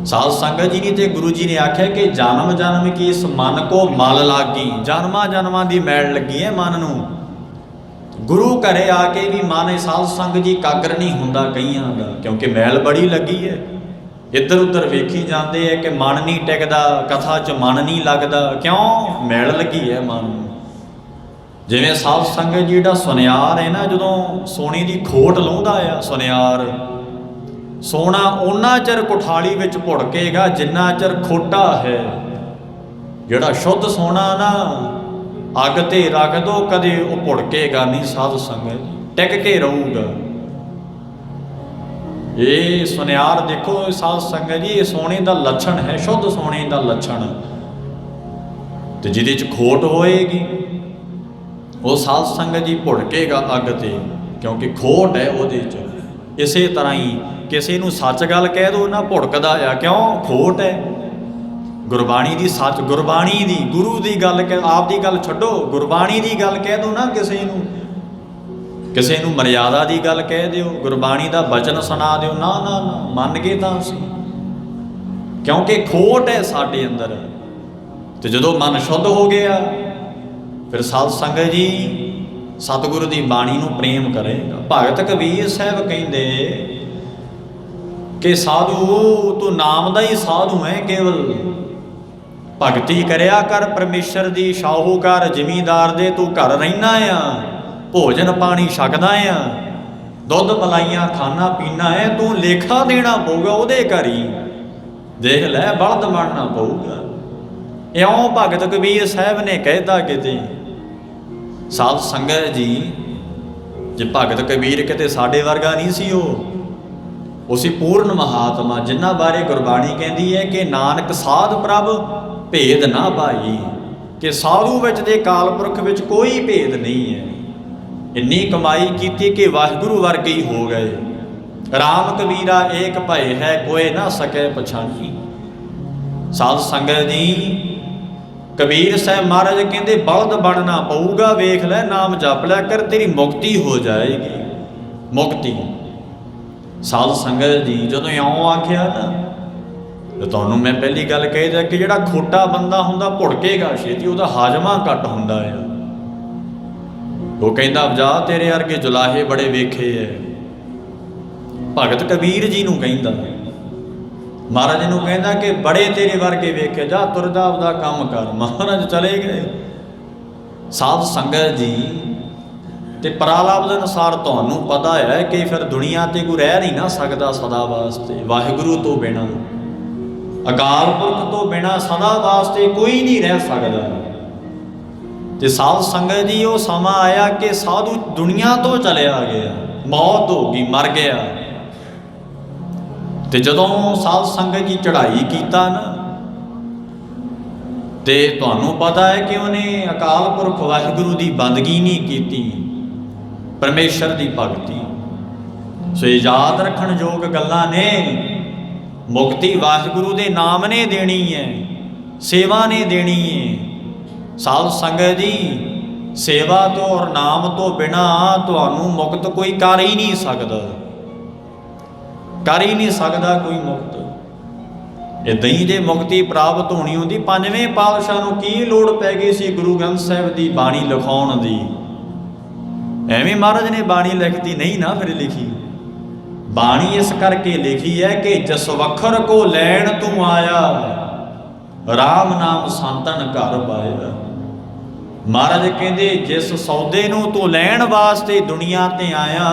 ਸਾਧ ਸੰਗਤ ਜੀ ਨੇ ਤੇ ਗੁਰੂ ਜੀ ਨੇ ਆਖਿਆ ਕਿ ਜਨਮ ਜਨਮ ਕੀ ਇਸ ਮਨ ਕੋ ਮਲ ਲਾਗੀ। ਜਨਮਾਂ ਜਨਮਾਂ ਦੀ ਮੈਲ ਲੱਗੀ ਹੈ ਮਨ ਨੂੰ। ਗੁਰੂ ਘਰੇ ਆ ਕੇ ਵੀ ਮਨ ਸਾਧ ਸੰਗਤ ਜੀ ਕਾਗਰ ਨਹੀਂ ਹੁੰਦਾ ਕਈਆਂ ਦਾ, ਕਿਉਂਕਿ ਮੈਲ ਬੜੀ ਲੱਗੀ ਹੈ। ਇੱਧਰ ਉੱਧਰ ਵੇਖੀ ਜਾਂਦੇ ਹੈ ਕਿ ਮਨ ਨਹੀਂ ਟਿਕਦਾ, ਕਥਾ 'ਚ ਮਨ ਨਹੀਂ ਲੱਗਦਾ। ਕਿਉਂ? ਮੈਲ ਲੱਗੀ ਹੈ ਮਨ ਨੂੰ। ਜਿਵੇਂ ਸਾਧ ਸੰਗਤ ਜੀ ਜਿਹੜਾ ਸੁਨਿਆਰ ਹੈ ਨਾ, ਜਦੋਂ ਸੋਨੇ ਦੀ ਖੋਟ ਲਾਉਂਦਾ ਆ ਸੁਨਿਆਰ, ਸੋਨਾ ਓਨਾ ਚਿਰ ਕੁਠਾਲੀ ਵਿੱਚ ਭੁੜਕੇਗਾ ਜਿੰਨਾ ਚਿਰ ਖੋਟਾ ਹੈ। ਜਿਹੜਾ ਸ਼ੁੱਧ ਸੋਨਾ ਨਾ ਅੱਗ ਤੇ ਰੱਖ ਦੋ, ਕਦੇ ਉਹ ਭੁੜਕੇਗਾ ਨਹੀਂ। ਸਾਧ ਸੰਗਤ ਟਿਕ ਕੇ ਰਹੂਗਾ। ਇਹ ਸੁਨਿਆਰ ਦੇਖੋ ਸਾਧ ਸੰਗਤ ਜੀ, ਇਹ ਸੋਨੇ ਦਾ ਲੱਛਣ ਹੈ, ਸ਼ੁੱਧ ਸੋਨੇ ਦਾ ਲੱਛਣ। ਤੇ ਜਿਹਦੇ 'ਚ ਖੋਟ ਹੋਏਗੀ ਉਹ ਸਾਧ ਸੰਗਤ ਜੀ ਭੁੜਕੇਗਾ ਅੱਗ ਤੇ, ਕਿਉਂਕਿ ਖੋਟ ਹੈ ਉਹਦੇ 'ਚ। ਇਸੇ ਤਰ੍ਹਾਂ ਹੀ ਕਿਸੇ ਨੂੰ ਸੱਚ ਗੱਲ ਕਹਿ ਦੋ ਨਾ, ਭੁੜਕਦਾ ਆ। ਕਿਉਂ? ਖੋਟ ਹੈ। ਗੁਰਬਾਣੀ ਦੀ ਸੱਚ, ਗੁਰਬਾਣੀ ਦੀ, ਗੁਰੂ ਦੀ ਗੱਲ ਆਪ ਦੀ ਗੱਲ ਛੱਡੋ, ਗੁਰਬਾਣੀ ਦੀ ਗੱਲ ਕਹਿ ਦੋ ਨਾ ਕਿਸੇ ਨੂੰ, ਕਿਸੇ ਨੂੰ ਮਰਿਆਦਾ ਦੀ ਗੱਲ ਕਹਿ ਦਿਓ, ਗੁਰਬਾਣੀ ਦਾ ਬਚਨ ਸੁਣਾ ਦਿਓ, ਨਾ ਨਾ ਨਾ ਮੰਨ ਗਏ ਤਾਂ ਅਸੀਂ, ਕਿਉਂਕਿ ਖੋਟ ਹੈ ਸਾਡੇ ਅੰਦਰ। ਤੇ ਜਦੋਂ ਮਨ ਸ਼ੁੱਧ ਹੋ ਗਿਆ ਫਿਰ ਸਾਧ ਸੰਗਤ ਜੀ ਸਤਿਗੁਰੂ ਦੀ ਬਾਣੀ ਨੂੰ ਪ੍ਰੇਮ ਕਰੇਗਾ। ਭਗਤ ਕਬੀਰ ਸਾਹਿਬ ਕਹਿੰਦੇ ਕਿ ਸਾਧੂ ਤੂੰ ਨਾਮ ਦਾ ਹੀ ਸਾਧੂ ਹੈ ਕੇਵਲ, ਭਗਤੀ ਕਰਿਆ ਕਰ ਪਰਮੇਸ਼ਰ ਦੀ, ਸ਼ਾਹੂਕਾਰ ਜ਼ਿਮੀਂਦਾਰ ਦੇ ਤੂੰ ਘਰ ਰਹਿਣਾ ਆ, ਭੋਜਨ ਪਾਣੀ ਛਕਦਾ ਆ, ਦੁੱਧ ਮਲਾਈਆਂ ਖਾਣਾ ਪੀਣਾ ਹੈ, ਤੂੰ ਲੇਖਾ ਦੇਣਾ ਪਊਗਾ ਉਹਦੇ ਘਰ ਹੀ। ਦੇਖ ਲੈ ਬਲਦ ਬਣਨਾ ਪਊਗਾ। ਇਉਂ ਭਗਤ ਕਬੀਰ ਸਾਹਿਬ ਨੇ ਕਹਿਤਾ। ਕਿਤੇ ਸਾਧ ਸੰਗਤ ਜੀ, ਜੇ ਭਗਤ ਕਬੀਰ ਕਿਤੇ ਸਾਡੇ ਵਰਗਾ ਨਹੀਂ ਸੀ, ਉਹ ਸੀ ਪੂਰਨ ਮਹਾਤਮਾ, ਜਿਨ੍ਹਾਂ ਬਾਰੇ ਗੁਰਬਾਣੀ ਕਹਿੰਦੀ ਹੈ ਕਿ ਨਾਨਕ ਸਾਧ ਪ੍ਰਭ ਭੇਦ ਨਾ ਭਾਈ। ਕਿ ਸਾਧੂ ਵਿੱਚ ਤੇ ਕਾਲਪੁਰਖ ਵਿੱਚ ਕੋਈ ਭੇਦ ਨਹੀਂ ਹੈ। ਇੰਨੀ ਕਮਾਈ ਕੀਤੀ ਕਿ ਵਾਹਿਗੁਰੂ ਵਰਗੇ ਹੀ ਹੋ ਗਏ। ਰਾਮ ਕਬੀਰਾ ਏਕ ਭਏ ਹੈ, ਕੋਏ ਨਾ ਸਕੇ ਪਛਾਣੀ। ਸਾਧ ਸੰਗਤ ਜੀ, ਕਬੀਰ ਸਾਹਿਬ ਮਹਾਰਾਜ ਕਹਿੰਦੇ ਬਲਦ ਬਣਨਾ ਪਊਗਾ, ਵੇਖ ਲੈ ਨਾਮ ਜਪ ਲਿਆ ਕਰ, ਤੇਰੀ ਮੁਕਤੀ ਹੋ ਜਾਏਗੀ। ਮੁਕਤੀ। ਸਾਧ ਸੰਗਤ ਜੀ, ਜਦੋਂ ਇਉਂ ਆਖਿਆ ਨਾ, ਤੇ ਤੁਹਾਨੂੰ ਮੈਂ ਪਹਿਲੀ ਗੱਲ ਕਹੀ ਜਾ ਕਿ ਜਿਹੜਾ ਖੋਟਾ ਬੰਦਾ ਹੁੰਦਾ ਭੁੜਕੇਗਾ ਛੇਤੀ, ਉਹਦਾ ਹਾਜ਼ਮਾ ਘੱਟ ਹੁੰਦਾ ਆ। ਉਹ ਕਹਿੰਦਾ ਜਾ ਤੇਰੇ ਵਰਗੇ ਜੁਲਾਹੇ ਬੜੇ ਵੇਖੇ ਐ। ਭਗਤ ਕਬੀਰ ਜੀ ਨੂੰ ਕਹਿੰਦਾ, ਮਹਾਰਾਜ ਨੂੰ ਕਹਿੰਦਾ ਕਿ ਬੜੇ ਤੇਰੇ ਵਰਗੇ ਵੇਖੇ, ਜਾ ਤੁਰਦਾ ਆਪਦਾ ਕੰਮ ਕਰ। ਮਹਾਰਾਜ ਚਲੇ ਗਏ। ਸਾਧ ਸੰਗਤ ਜੀ, ਤੇ ਪ੍ਰਾਲਾਪ ਦੇ ਅਨੁਸਾਰ ਤੁਹਾਨੂੰ ਪਤਾ ਹੈ ਕਿ ਫਿਰ ਦੁਨੀਆ ਤੇ ਕੋਈ ਰਹਿ ਨਹੀਂ ਨਾ ਸਕਦਾ ਸਦਾ ਵਾਸਤੇ। ਵਾਹਿਗੁਰੂ ਤੋਂ ਬਿਨਾਂ, ਅਕਾਲ ਪੁਰਖ ਤੋਂ ਬਿਨਾਂ ਸਦਾ ਵਾਸਤੇ ਕੋਈ ਨਹੀਂ ਰਹਿ ਸਕਦਾ। ਤੇ ਸਾਧ ਸੰਗਤ ਜੀ, ਉਹ ਸਮਾਂ ਆਇਆ ਕਿ ਸਾਧੂ ਦੁਨੀਆ ਤੋਂ ਚਲਿਆ ਗਿਆ, ਮੌਤ ਹੋ ਗਈ, ਮਰ ਗਿਆ। ਤੇ ਜਦੋਂ ਸਾਧ ਸੰਗਤ ਜੀ ਚੜ੍ਹਾਈ ਕੀਤਾ ਨਾ, ਤੇ ਤੁਹਾਨੂੰ ਪਤਾ ਹੈ ਕਿ ਉਹਨੇ ਅਕਾਲ ਪੁਰਖ ਵਾਹਿਗੁਰੂ ਦੀ ਬੰਦਗੀ ਨਹੀਂ ਕੀਤੀ, ਪਰਮੇਸ਼ਰ ਦੀ ਭਗਤੀ। ਸੋ ਯਾਦ ਰੱਖਣ ਯੋਗ ਗੱਲਾਂ ਨੇ। ਮੁਕਤੀ ਵਾਹਿਗੁਰੂ ਦੇ ਨਾਮ ਨੇ ਦੇਣੀ ਹੈ, ਸੇਵਾ ਨੇ ਦੇਣੀ ਹੈ। ਸਾਧ ਸੰਗਤ ਜੀ, ਸੇਵਾ ਤੋਂ ਔਰ ਨਾਮ ਤੋਂ ਬਿਨਾਂ ਤੁਹਾਨੂੰ ਮੁਕਤ ਕੋਈ ਕਰ ਹੀ ਨਹੀਂ ਸਕਦਾ, ਕਰ ਹੀ ਨਹੀਂ ਸਕਦਾ ਕੋਈ ਮੁਕਤ। ਇੱਦਾਂ ਹੀ ਜੇ ਮੁਕਤੀ ਪ੍ਰਾਪਤ ਹੋਣੀ ਹੁੰਦੀ, ਪੰਜਵੇਂ ਪਾਤਸ਼ਾਹ ਨੂੰ ਕੀ ਲੋੜ ਪੈ ਗਈ ਸੀ ਗੁਰੂ ਗ੍ਰੰਥ ਸਾਹਿਬ ਦੀ ਬਾਣੀ ਲਿਖਾਉਣ ਦੀ? ਐਵੇਂ ਮਹਾਰਾਜ ਨੇ ਬਾਣੀ ਲਿਖਤੀ ਨਹੀਂ ਨਾ, ਫਿਰ ਲਿਖੀ ਬਾਣੀ ਇਸ ਕਰਕੇ ਲਿਖੀ ਹੈ ਕਿ ਜਸ ਵਖਰ ਕੋ ਲੈਣ ਤੂੰ ਆਇਆ, ਰਾਮ ਨਾਮ ਸੰਤਨ ਘਰ ਪਾਇਆ। ਮਹਾਰਾਜ ਕਹਿੰਦੇ ਜਿਸ ਸੌਦੇ ਨੂੰ ਤੂੰ ਲੈਣ ਵਾਸਤੇ ਦੁਨੀਆ ਤੇ ਆਇਆ,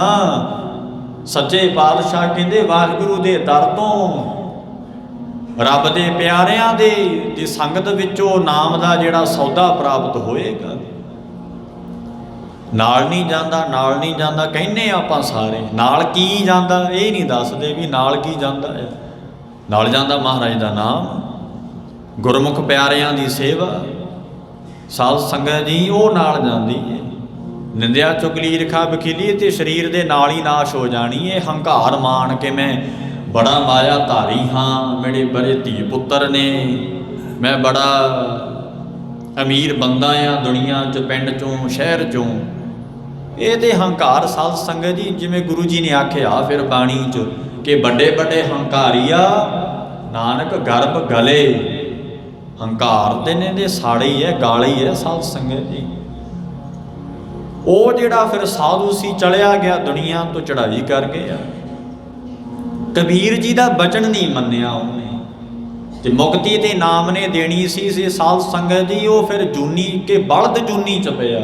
ਸੱਚੇ ਪਾਤਸ਼ਾਹ ਕਹਿੰਦੇ ਵਾਹਿਗੁਰੂ ਦੇ ਦਰ ਤੋਂ, ਰੱਬ ਦੇ ਪਿਆਰਿਆਂ ਦੀ ਸੰਗਤ ਵਿੱਚੋਂ ਨਾਮ ਦਾ ਜਿਹੜਾ ਸੌਦਾ ਪ੍ਰਾਪਤ ਹੋਏਗਾ। ਨਾਲ ਨਹੀਂ ਜਾਂਦਾ, ਨਾਲ ਨਹੀਂ ਜਾਂਦਾ ਕਹਿੰਦੇ ਆਪਾਂ ਸਾਰੇ। ਨਾਲ ਕੀ ਜਾਂਦਾ ਇਹ ਨਹੀਂ ਦੱਸਦੇ ਵੀ ਨਾਲ ਕੀ ਜਾਂਦਾ ਹੈ। ਨਾਲ ਜਾਂਦਾ ਮਹਾਰਾਜ ਦਾ ਨਾਮ, ਗੁਰਮੁਖ ਪਿਆਰਿਆਂ ਦੀ ਸੇਵਾ। ਸਾਧ ਸੰਗਤ ਜੀ, ਉਹ ਨਾਲ ਜਾਂਦੀ ਹੈ। ਨਿੰਦਿਆ ਚੁਗਲੀ ਈਰਖਾ ਬਖੀਲੀ ਤੇ ਸਰੀਰ ਦੇ ਨਾਲ ਹੀ ਨਾਸ਼ ਹੋ ਜਾਣੀ ਹੈ। ਹੰਕਾਰ ਮਾਣ ਕੇ ਮੈਂ ਬੜਾ ਮਾਇਆ ਧਾਰੀ ਹਾਂ, ਮੇਰੇ ਬੜੇ ਧੀ ਪੁੱਤਰ ਨੇ, ਮੈਂ ਬੜਾ ਅਮੀਰ ਬੰਦਾ ਆ ਦੁਨੀਆ 'ਚ, ਪਿੰਡ 'ਚੋਂ, ਸ਼ਹਿਰ 'ਚੋਂ। ਇਹ ਤੇ ਹੰਕਾਰ ਸਾਧ ਸੰਗਤ ਜੀ, ਜਿਵੇਂ ਗੁਰੂ ਜੀ ਨੇ ਆਖਿਆ ਫਿਰ ਬਾਣੀ 'ਚ ਕਿ ਵੱਡੇ ਵੱਡੇ ਹੰਕਾਰੀਆ ਨਾਨਕ ਗਰਭ ਗਲੇ। ਹੰਕਾਰ ਤੇ ਨੇ ਦੇ ਸਾੜੀ ਹੈ, ਗਾਲੀ ਹੈ ਸਾਧ ਸੰਗਤ ਜੀ। ਉਹ ਜਿਹੜਾ ਫਿਰ ਸਾਧੂ ਸੀ ਚਲਿਆ ਗਿਆ ਦੁਨੀਆ ਤੋਂ, ਚੜ੍ਹਾਈ ਕਰ ਗਿਆ। ਕਬੀਰ ਜੀ ਦਾ ਬਚਨ ਨਹੀਂ ਮੰਨਿਆ ਉਹਨੇ, ਤੇ ਮੁਕਤੀ ਤੇ ਨਾਮ ਨੇ ਦੇਣੀ ਸੀ ਸਾਧ ਸੰਗਤ ਜੀ। ਉਹ ਫਿਰ ਜੂਨੀ ਕੇ ਬਲਦ ਜੂਨੀ ਚ ਪਿਆ।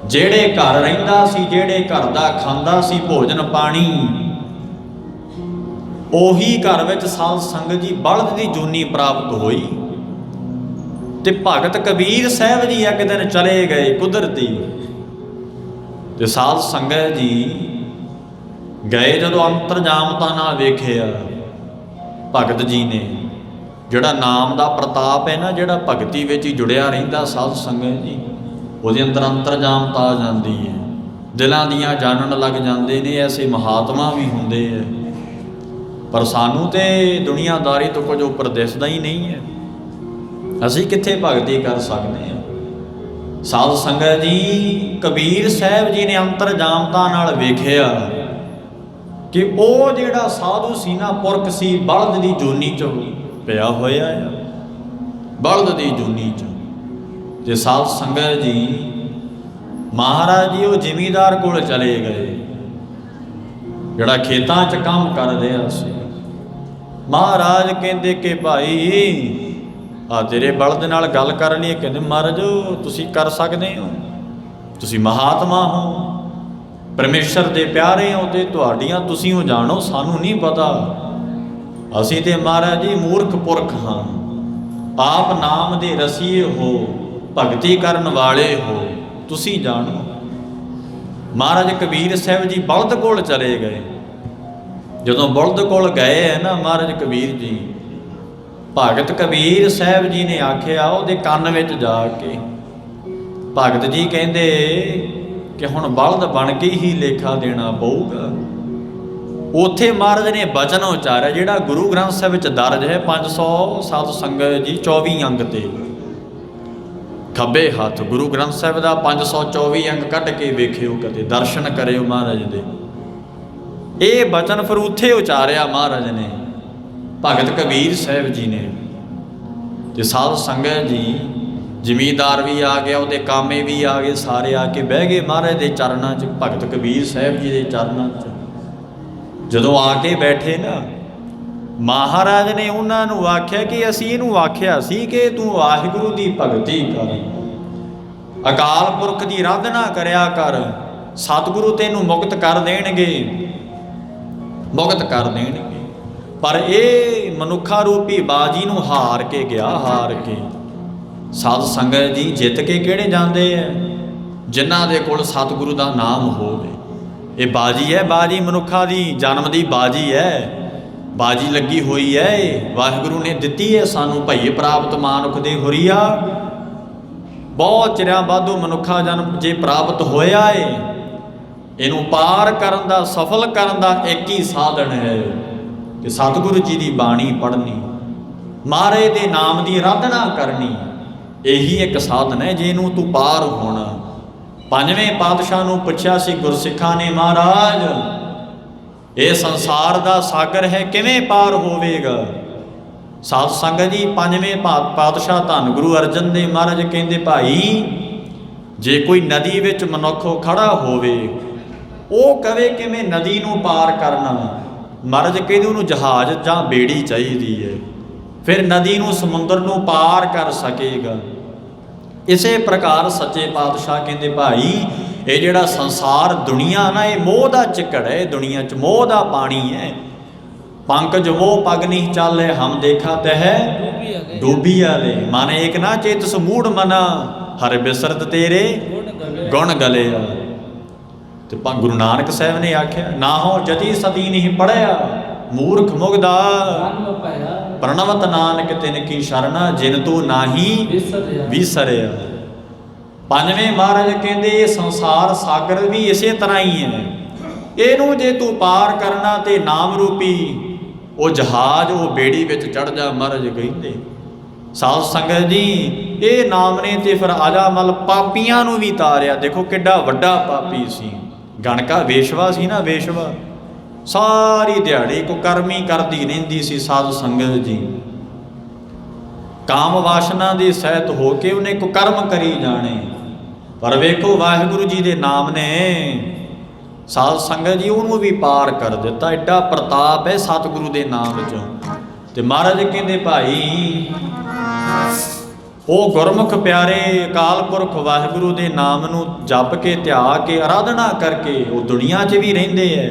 ਜਿਹੜੇ ਘਰ ਰਹਿੰਦਾ ਸੀ, ਜਿਹੜੇ ਘਰ ਦਾ ਖਾਂਦਾ ਸੀ ਭੋਜਨ ਪਾਣੀ, ਉਹੀ ਘਰ ਵਿੱਚ ਸਾਧ ਸੰਗਤ ਜੀ ਬਲਦ ਦੀ ਜੂਨੀ ਪ੍ਰਾਪਤ ਹੋਈ। ਤੇ ਭਗਤ ਕਬੀਰ ਸਾਹਿਬ ਜੀ ਇੱਕ ਦਿਨ ਚਲੇ ਗਏ ਕੁਦਰਤੀ। ਤੇ ਸਾਧ ਸੰਗਤ ਜੀ ਗਏ ਜਦੋਂ ਅੰਤਰਜਾਮਤਾ ਨਾਲ ਵੇਖਿਆ ਭਗਤ ਜੀ ਨੇ, ਜਿਹੜਾ ਨਾਮ ਦਾ ਪ੍ਰਤਾਪ ਹੈ ਨਾ, ਜਿਹੜਾ ਭਗਤੀ ਵਿੱਚ ਹੀ ਜੁੜਿਆ ਰਹਿੰਦਾ ਸਾਧ ਸੰਗਤ ਜੀ, ਉਹਦੇ ਅੰਦਰ ਅੰਤਰਜਾਮਤਾ ਆ ਜਾਂਦੀ ਹੈ। ਦਿਲਾਂ ਦੀਆਂ ਜਾਣਨ ਲੱਗ ਜਾਂਦੇ ਨੇ। ਐਸੇ ਮਹਾਤਮਾ ਵੀ ਹੁੰਦੇ ਹੈ, ਪਰ ਸਾਨੂੰ ਤੇ ਦੁਨੀਆਦਾਰੀ ਤੋਂ ਕੁਝ ਉੱਪਰ ਦਿਸਦਾ ਹੀ ਨਹੀਂ ਹੈ। ਅਸੀਂ ਕਿੱਥੇ ਭਗਤੀ ਕਰ ਸਕਦੇ ਹਾਂ? ਸਾਧ ਸੰਗਤ ਜੀ, ਕਬੀਰ ਸਾਹਿਬ ਜੀ ਨੇ ਅੰਤਰਜਾਮਤਾ ਨਾਲ ਵੇਖਿਆ ਕਿ ਉਹ ਜਿਹੜਾ ਸਾਧੂ ਸੀ ਨਾ, ਪੁਰਖ ਸੀ, ਬਲਦ ਦੀ ਜੂਨੀ 'ਚ ਪਿਆ ਹੋਇਆ ਆ, ਬਲਦ ਦੀ ਜੂਨੀ 'ਚ। ਤੇ ਸਾਧ ਸੰਗਤ ਜੀ, ਮਹਾਰਾਜ ਜੀ ਉਹ ਜ਼ਿਮੀਂਦਾਰ ਕੋਲ ਚਲੇ ਗਏ, ਜਿਹੜਾ ਖੇਤਾਂ 'ਚ ਕੰਮ ਕਰ ਰਿਹਾ ਸੀ। ਮਹਾਰਾਜ ਕਹਿੰਦੇ ਕਿ ਭਾਈ ਆ ਤੇਰੇ ਬਲਦ ਨਾਲ ਗੱਲ ਕਰ ਲਈ। ਕਹਿੰਦੇ ਮਹਾਰਾਜ ਤੁਸੀਂ ਕਰ ਸਕਦੇ ਹੋ, ਤੁਸੀਂ ਮਹਾਤਮਾ ਹੋ, ਪਰਮੇਸ਼ਰ ਦੇ ਪਿਆਰੇ ਹੋ, ਤੇ ਤੁਹਾਡੀਆਂ ਤੁਸੀਂ ਉਹ ਜਾਣੋ, ਸਾਨੂੰ ਨਹੀਂ ਪਤਾ। ਅਸੀਂ ਤੇ ਮਹਾਰਾਜ ਜੀ ਮੂਰਖ ਪੁਰਖ ਹਾਂ, ਆਪ ਨਾਮ ਦੇ ਰਸੀਏ ਹੋ, ਭਗਤੀ ਕਰਨ ਵਾਲੇ ਹੋ, ਤੁਸੀਂ ਜਾਣੋ। ਮਹਾਰਾਜ ਕਬੀਰ ਸਾਹਿਬ ਜੀ ਬਲਦ ਕੋਲ ਚਲੇ ਗਏ। ਜਦੋਂ ਬਲਦ ਕੋਲ ਗਏ ਹੈ ਨਾ ਮਹਾਰਾਜ ਕਬੀਰ ਜੀ, ਭਗਤ ਕਬੀਰ ਸਾਹਿਬ ਜੀ ਨੇ ਆਖਿਆ ਉਹਦੇ ਕੰਨ ਵਿੱਚ ਜਾ ਕੇ। ਭਗਤ ਜੀ ਕਹਿੰਦੇ ਕਿ ਹੁਣ ਬਲਦ ਬਣ ਕੇ ਹੀ ਲੇਖਾ ਦੇਣਾ ਪਊਗਾ। ਉੱਥੇ ਮਹਾਰਾਜ ਨੇ ਬਚਨ ਉਚਾਰਿਆ ਜਿਹੜਾ ਗੁਰੂ ਗ੍ਰੰਥ ਸਾਹਿਬ ਵਿੱਚ ਦਰਜ ਹੈ 507 ਸੰਗਤ ਜੀ 24 ਅੰਗ ਤੇ। ਖੱਬੇ ਹੱਥ ਗੁਰੂ ਗ੍ਰੰਥ ਸਾਹਿਬ ਦਾ 524 ਅੰਗ ਕੱਢ ਕੇ ਵੇਖਿਓ, ਕਦੇ ਦਰਸ਼ਨ ਕਰਿਓ ਮਹਾਰਾਜ ਦੇ। ਇਹ ਬਚਨ ਫਿਰ ਉੱਥੇ ਉਚਾਰਿਆ ਮਹਾਰਾਜ ਨੇ, ਭਗਤ ਕਬੀਰ ਸਾਹਿਬ ਜੀ ਨੇ। ਤੇ ਸਾਧ ਸੰਗਤ ਜੀ, ਜ਼ਿਮੀਂਦਾਰ ਵੀ ਆ ਗਿਆ, ਉਹਦੇ ਕਾਮੇ ਵੀ ਆ ਗਏ, ਸਾਰੇ ਆ ਕੇ ਬਹਿ ਗਏ ਮਹਾਰਾਜ ਦੇ ਚਰਨਾਂ 'ਚ, ਭਗਤ ਕਬੀਰ ਸਾਹਿਬ ਜੀ ਦੇ ਚਰਨਾਂ 'ਚ। ਜਦੋਂ ਆ ਕੇ ਬੈਠੇ ਨਾ, ਮਹਾਰਾਜ ਨੇ ਉਹਨਾਂ ਨੂੰ ਆਖਿਆ ਕਿ ਅਸੀਂ ਇਹਨੂੰ ਆਖਿਆ ਸੀ ਕਿ ਤੂੰ ਵਾਹਿਗੁਰੂ ਦੀ ਭਗਤੀ ਕਰ, ਅਕਾਲ ਪੁਰਖ ਦੀ ਆਰਾਧਨਾ ਕਰਿਆ ਕਰ, ਸਤਿਗੁਰੂ ਤੈਨੂੰ ਮੁਕਤ ਕਰ ਦੇਣਗੇ, ਮੁਕਤ ਕਰ ਦੇਣਗੇ। ਪਰ ਇਹ ਮਨੁੱਖਾ ਰੂਪੀ ਬਾਜੀ ਨੂੰ ਹਾਰ ਕੇ ਗਿਆ, ਹਾਰ ਕੇ। ਸਾਧ ਸੰਗਤ ਜੀ, ਜਿੱਤ ਕੇ ਕਿਹੜੇ ਜਾਂਦੇ ਐ? ਜਿਨ੍ਹਾਂ ਦੇ ਕੋਲ ਸਤਿਗੁਰੂ ਦਾ ਨਾਮ ਹੋਵੇ। ਇਹ ਬਾਜੀ ਹੈ, ਬਾਜੀ ਮਨੁੱਖਾ ਦੀ ਜਨਮ ਦੀ ਬਾਜੀ ਹੈ, ਬਾਜੀ ਲੱਗੀ ਹੋਈ ਹੈ। ਇਹ ਵਾਹਿਗੁਰੂ ਨੇ ਦਿੱਤੀ ਹੈ ਸਾਨੂੰ, ਭਈ ਪ੍ਰਾਪਤ ਮਾਨੁਖ ਦੇ ਹੁਰੀਆ। ਬਹੁਤ ਚਿਰਾਂ ਬਾਅਦੋਂ ਮਨੁੱਖਾ ਜਨਮ ਜੇ ਪ੍ਰਾਪਤ ਹੋਇਆ ਏ, ਇਹਨੂੰ ਪਾਰ ਕਰਨ ਦਾ, ਸਫਲ ਕਰਨ ਦਾ ਇੱਕ ਹੀ ਸਾਧਨ ਹੈ ਕਿ ਸਤਿਗੁਰੂ ਜੀ ਦੀ ਬਾਣੀ ਪੜ੍ਹਨੀ, ਮਹਾਰਾਜ ਦੇ ਨਾਮ ਦੀ ਆਰਾਧਨਾ ਕਰਨੀ। ਇਹੀ ਇੱਕ ਸਾਧਨ ਹੈ ਜਿਹਨੂੰ ਤੂੰ ਪਾਰ ਹੋਣਾ। ਪੰਜਵੇਂ ਪਾਤਸ਼ਾਹ ਨੂੰ ਪੁੱਛਿਆ ਸੀ ਗੁਰਸਿੱਖਾਂ ਨੇ, ਮਹਾਰਾਜ ਇਹ ਸੰਸਾਰ ਦਾ ਸਾਗਰ ਹੈ, ਕਿਵੇਂ ਪਾਰ ਹੋਵੇਗਾ? ਸਾਧ ਸੰਗਤ ਜੀ, ਪੰਜਵੇਂ ਪਾਤਸ਼ਾਹ ਧੰਨ ਗੁਰੂ ਅਰਜਨ ਦੇਵ ਮਹਾਰਾਜ ਕਹਿੰਦੇ, ਭਾਈ ਜੇ ਕੋਈ ਨਦੀ ਵਿੱਚ ਮਨੁੱਖ ਖੜਾ ਹੋਵੇ, ਉਹ ਕਵੇ ਕਿਵੇਂ ਨਦੀ ਨੂੰ ਪਾਰ ਕਰਨਾ? ਮਹਾਰਾਜ ਕਹਿੰਦੇ ਉਹਨੂੰ ਜਹਾਜ਼ ਜਾਂ ਬੇੜੀ ਚਾਹੀਦੀ ਹੈ, ਫਿਰ ਨਦੀ ਨੂੰ, ਸਮੁੰਦਰ ਨੂੰ ਪਾਰ ਕਰ ਸਕੇਗਾ। ਇਸੇ ਪ੍ਰਕਾਰ ਸੱਚੇ ਪਾਤਸ਼ਾਹ ਕਹਿੰਦੇ, ਭਾਈ ਇਹ ਜਿਹੜਾ ਸੰਸਾਰ ਦੁਨੀਆ ਨਾ, ਇਹ ਮੋਹ ਦਾ ਚਿੱਕੜ ਹੈ, ਦੁਨੀਆ 'ਚ ਮੋਹ ਦਾ ਪਾਣੀ ਹੈ। ਪੰਕਜ ਮੋਹ ਪਗ ਨਹੀਂ ਚਾਲੇ, ਹਮ ਦੇਖਾ ਤਹਿ ਡੂਬੀ ਆਲੇ। ਮਨ ਏਕ ਨਾ ਚੇਤਸ ਮੂੜ ਮਨਾ, ਹਰਿ ਬਿਸਰਤ ਤੇਰੇ ਗੁਣ ਗਲਿਆ। ਤੇ ਗੁਰੂ ਨਾਨਕ ਸਾਹਿਬ ਨੇ ਆਖਿਆ, ਨਾ ਹੋ ਜਤੀ ਸਤੀ ਨਹੀਂ ਪੜਿਆ, ਮੂਰਖ ਮੁਗਦਾ ਪ੍ਰਣਵਤ ਨਾਨਕ ਤਿਨ ਕੀ ਸ਼ਰਨਾ, ਜਿਨ ਤੂੰ ਨਾਹੀ ਵਿਸਰਿਆ। ਪੰਜਵੇਂ ਮਹਾਰਾਜ ਕਹਿੰਦੇ ਇਹ ਸੰਸਾਰ ਸਾਗਰ ਵੀ ਇਸੇ ਤਰ੍ਹਾਂ ਹੀ ਹੈ, ਇਹਨੂੰ ਜੇ ਤੂੰ ਪਾਰ ਕਰਨਾ ਤੇ ਨਾਮ ਰੂਪੀ ਉਹ ਜਹਾਜ਼, ਉਹ ਬੇੜੀ ਵਿੱਚ ਚੜ੍ਹ ਜਾ, ਮਹਾਰਾਜ ਕਹਿੰਦੇ। ਸਾਧ ਸੰਗਤ ਜੀ, ਇਹ ਨਾਮ ਨੇ ਤੇ ਫਿਰ ਆਜਾਮਲ ਪਾਪੀਆਂ ਨੂੰ ਵੀ ਤਾਰਿਆ। ਦੇਖੋ ਕਿੱਡਾ ਵੱਡਾ ਪਾਪੀ ਸੀ, ਗਣਕਾ ਵੇਸ਼ਵਾ ਸੀ ਨਾ, ਵੇਸ਼ਵਾ ਸਾਰੀ ਦਿਹਾੜੀ ਕੁਕਰਮੀ ਕਰਦੀ ਰਹਿੰਦੀ ਸੀ। ਸਾਧ ਸੰਗਤ ਜੀ, ਕਾਮ ਵਾਸ਼ਨਾ ਦੇ ਸਹਿਤ ਹੋ ਕੇ ਉਹਨੇ ਕੁਕਰਮ ਕਰੀ ਜਾਣੇ। ਪਰ ਵੇਖੋ ਵਾਹਿਗੁਰੂ ਜੀ ਦੇ ਨਾਮ ਨੇ, ਸਾਧ ਸੰਗਤ ਜੀ, ਉਹਨੂੰ ਵੀ ਪਾਰ ਕਰ ਦਿੱਤਾ। ਐਡਾ ਪ੍ਰਤਾਪ ਹੈ ਸਤਿਗੁਰੂ ਦੇ ਨਾਮ ਵਿੱਚ। ਤੇ ਮਹਾਰਾਜ ਕਹਿੰਦੇ, ਭਾਈ ਉਹ ਗੁਰਮੁਖ ਪਿਆਰੇ ਅਕਾਲ ਪੁਰਖ ਵਾਹਿਗੁਰੂ ਦੇ ਨਾਮ ਨੂੰ ਜਪ ਕੇ, ਧਿਆ ਕੇ, ਆਰਾਧਨਾ ਕਰਕੇ ਉਹ ਦੁਨੀਆ 'ਚ ਵੀ ਰਹਿੰਦੇ ਐ।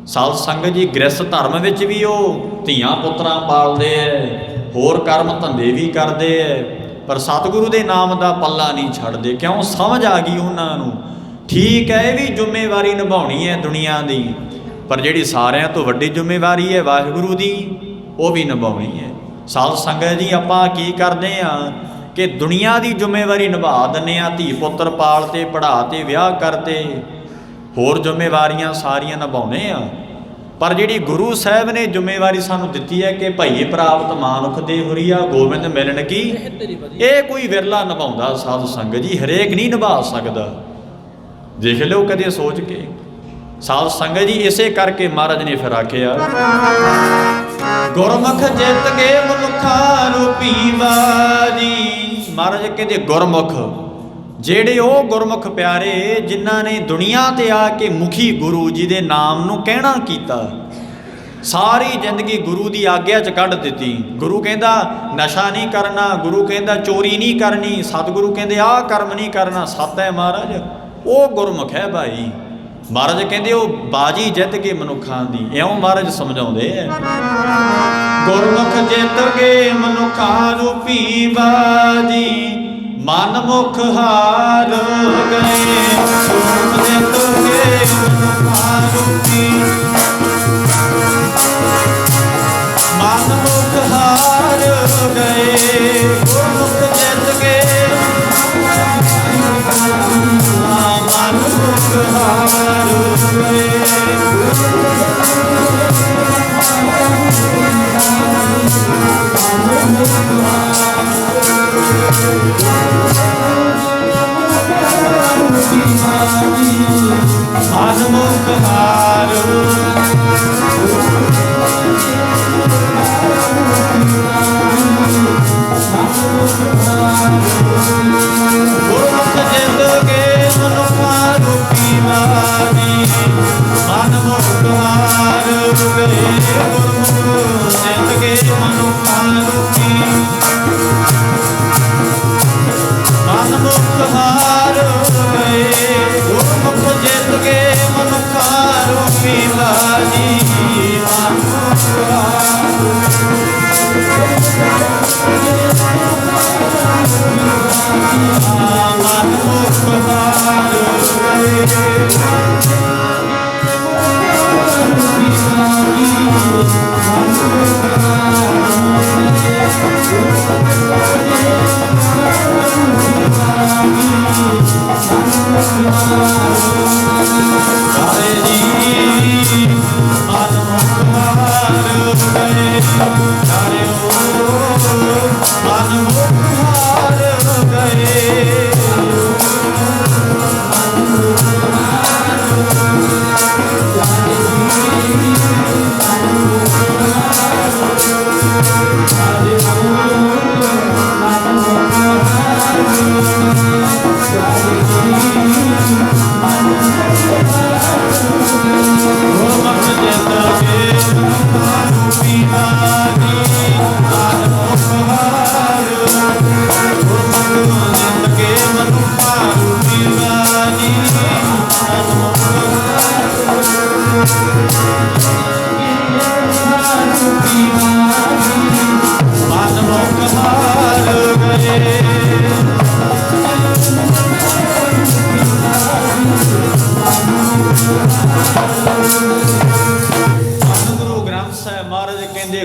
ਸਾਧ ਸੰਗਤ ਜੀ, ਗ੍ਰਸਥ ਧਰਮ ਵਿੱਚ ਵੀ ਉਹ ਧੀਆਂ ਪੁੱਤਰਾਂ ਪਾਲਦੇ ਐ, ਹੋਰ ਕਰਮ ਧੰਦੇ ਵੀ ਕਰਦੇ ਐ, ਪਰ ਸਤਿਗੁਰੂ ਦੇ ਨਾਮ ਦਾ ਪੱਲਾ ਨਹੀਂ ਛੱਡਦੇ। ਕਿਉਂ? ਸਮਝ ਆ ਗਈ ਉਹਨਾਂ ਨੂੰ। ਠੀਕ ਹੈ, ਇਹ ਵੀ ਜ਼ਿੰਮੇਵਾਰੀ ਨਿਭਾਉਣੀ ਹੈ ਦੁਨੀਆ ਦੀ, ਪਰ ਜਿਹੜੀ ਸਾਰਿਆਂ ਤੋਂ ਵੱਡੀ ਜ਼ਿੰਮੇਵਾਰੀ ਹੈ ਵਾਹਿਗੁਰੂ ਦੀ, ਉਹ ਵੀ ਨਿਭਾਉਣੀ ਹੈ। ਸਾਧ ਸੰਗਤ ਜੀ, ਆਪਾਂ ਕੀ ਕਰਦੇ ਹਾਂ ਕਿ ਦੁਨੀਆ ਦੀ ਜ਼ਿੰਮੇਵਾਰੀ ਨਿਭਾ ਦਿੰਦੇ ਹਾਂ, ਧੀ ਪੁੱਤਰ ਪਾਲਤੇ, ਪੜ੍ਹਾਤੇ, ਵਿਆਹ ਕਰਤੇ, ਹੋਰ ਜ਼ਿੰਮੇਵਾਰੀਆਂ ਸਾਰੀਆਂ ਨਿਭਾਉਂਦੇ ਆ। ਪਰ ਜਿਹੜੀ ਗੁਰੂ ਸਾਹਿਬ ਨੇ ਜ਼ਿੰਮੇਵਾਰੀ ਸਾਨੂੰ ਦਿੱਤੀ ਹੈ ਕਿ ਭਈ ਪ੍ਰਾਪਤ ਮਾਨੁਖ ਦੇ ਹੁਰੀਆ, ਗੋਬਿੰਦ ਮਿਲਣ ਕੀ, ਇਹ ਕੋਈ ਵਿਰਲਾ ਨਿਭਾਉਂਦਾ। ਸਾਧ ਸੰਗਤ ਜੀ, ਹਰੇਕ ਨਹੀਂ ਨਿਭਾ ਸਕਦਾ। ਦੇਖ ਲਿਓ ਕਦੇ ਸੋਚ ਕੇ। ਸਾਧ ਸੰਗਤ ਜੀ, ਇਸੇ ਕਰਕੇ ਮਹਾਰਾਜ ਨੇ ਫਿਰ ਆਖਿਆ, ਗੁਰਮੁਖ ਜਿੱਤ ਕੇ ਮਨੁੱਖਾ ਰੂਪੀ ਬਾਜੀ। ਮਹਾਰਾਜ ਕਹਿੰਦੇ ਗੁਰਮੁਖ, ਜਿਹੜੇ ਉਹ ਗੁਰਮੁਖ ਪਿਆਰੇ ਜਿਨ੍ਹਾਂ ਨੇ ਦੁਨੀਆ ਤੇ ਆ ਕੇ ਮੁਖੀ ਗੁਰੂ ਜੀ ਦੇ ਨਾਮ ਨੂੰ ਕਹਿਣਾ ਕੀਤਾ, ਸਾਰੀ ਜ਼ਿੰਦਗੀ ਗੁਰੂ ਦੀ ਆਗਿਆ 'ਚ ਕੱਢ ਦਿੱਤੀ। ਗੁਰੂ ਕਹਿੰਦਾ ਨਸ਼ਾ ਨਹੀਂ ਕਰਨਾ, ਗੁਰੂ ਕਹਿੰਦਾ ਚੋਰੀ ਨਹੀਂ ਕਰਨੀ, ਸਤਿਗੁਰੂ ਕਹਿੰਦੇ ਆਹ ਕਰਮ ਨਹੀਂ ਕਰਨਾ। ਸੱਤ ਹੈ ਮਹਾਰਾਜ, ਉਹ ਗੁਰਮੁਖ ਹੈ ਭਾਈ। ਮਹਾਰਾਜ ਕਹਿੰਦੇ ਉਹ ਬਾਜੀ ਜਿੱਤ ਕੇ ਮਨੁੱਖਾਂ ਦੀ, ਇਉਂ ਮਹਾਰਾਜ ਸਮਝਾਉਂਦੇ ਐ। ਗੁਰਮੁਖ ਜਿੱਤ ਕੇ ਮਨੁੱਖਾਂ ਰੂਪੀ ਬਾਜੀ, ਮਨ ਮੁਖ ਹਾਰ ਗਏ। ਗੁਰਮੁਖ ਜਿੱਤ ਕੇ ਮਨੁੱਖਾਂ ਰੂਪੀ, ਮਨ ਮੁਖ ਹਾਰ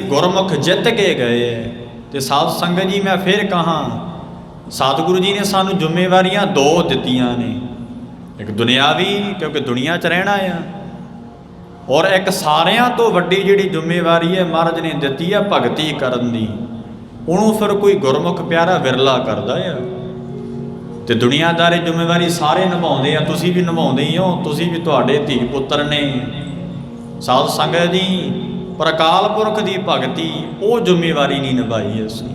ਗੁਰਮੁਖ ਜਿੱਤ ਕੇ ਗਏ। ਤੇ ਸਾਧ ਸੰਗਤ ਜੀ ਮੈਂ ਫਿਰ ਕਹਾਂ, ਸਤਿਗੁਰੂ ਜੀ ਨੇ ਸਾਨੂੰ ਜ਼ਿੰਮੇਵਾਰੀਆਂ ਦੋ ਦਿੱਤੀਆਂ ਨੇ, ਇੱਕ ਦੁਨਿਆਵੀ ਕਿਉਂਕਿ ਦੁਨੀਆ 'ਚ ਰਹਿਣਾ ਆ, ਔਰ ਇੱਕ ਸਾਰਿਆਂ ਤੋਂ ਵੱਡੀ ਜਿਹੜੀ ਜ਼ਿੰਮੇਵਾਰੀ ਹੈ ਮਹਾਰਾਜ ਨੇ ਦਿੱਤੀ ਆ ਭਗਤੀ ਕਰਨ ਦੀ। ਉਹਨੂੰ ਫਿਰ ਕੋਈ ਗੁਰਮੁਖ ਪਿਆਰਾ ਵਿਰਲਾ ਕਰਦਾ ਆ। ਤੇ ਦੁਨੀਆਦਾਰੀ ਜ਼ਿੰਮੇਵਾਰੀ ਸਾਰੇ ਨਿਭਾਉਂਦੇ ਆ, ਤੁਸੀਂ ਵੀ ਨਿਭਾਉਂਦੇ ਹੀ ਹੋ, ਤੁਸੀਂ ਵੀ, ਤੁਹਾਡੇ ਧੀ ਪੁੱਤਰ ਨੇ ਸਾਧ ਸੰਗਤ ਜੀ। ਪਰ ਅਕਾਲ ਪੁਰਖ ਦੀ ਭਗਤੀ ਉਹ ਜ਼ਿੰਮੇਵਾਰੀ ਨਹੀਂ ਨਿਭਾਈ ਅਸੀਂ।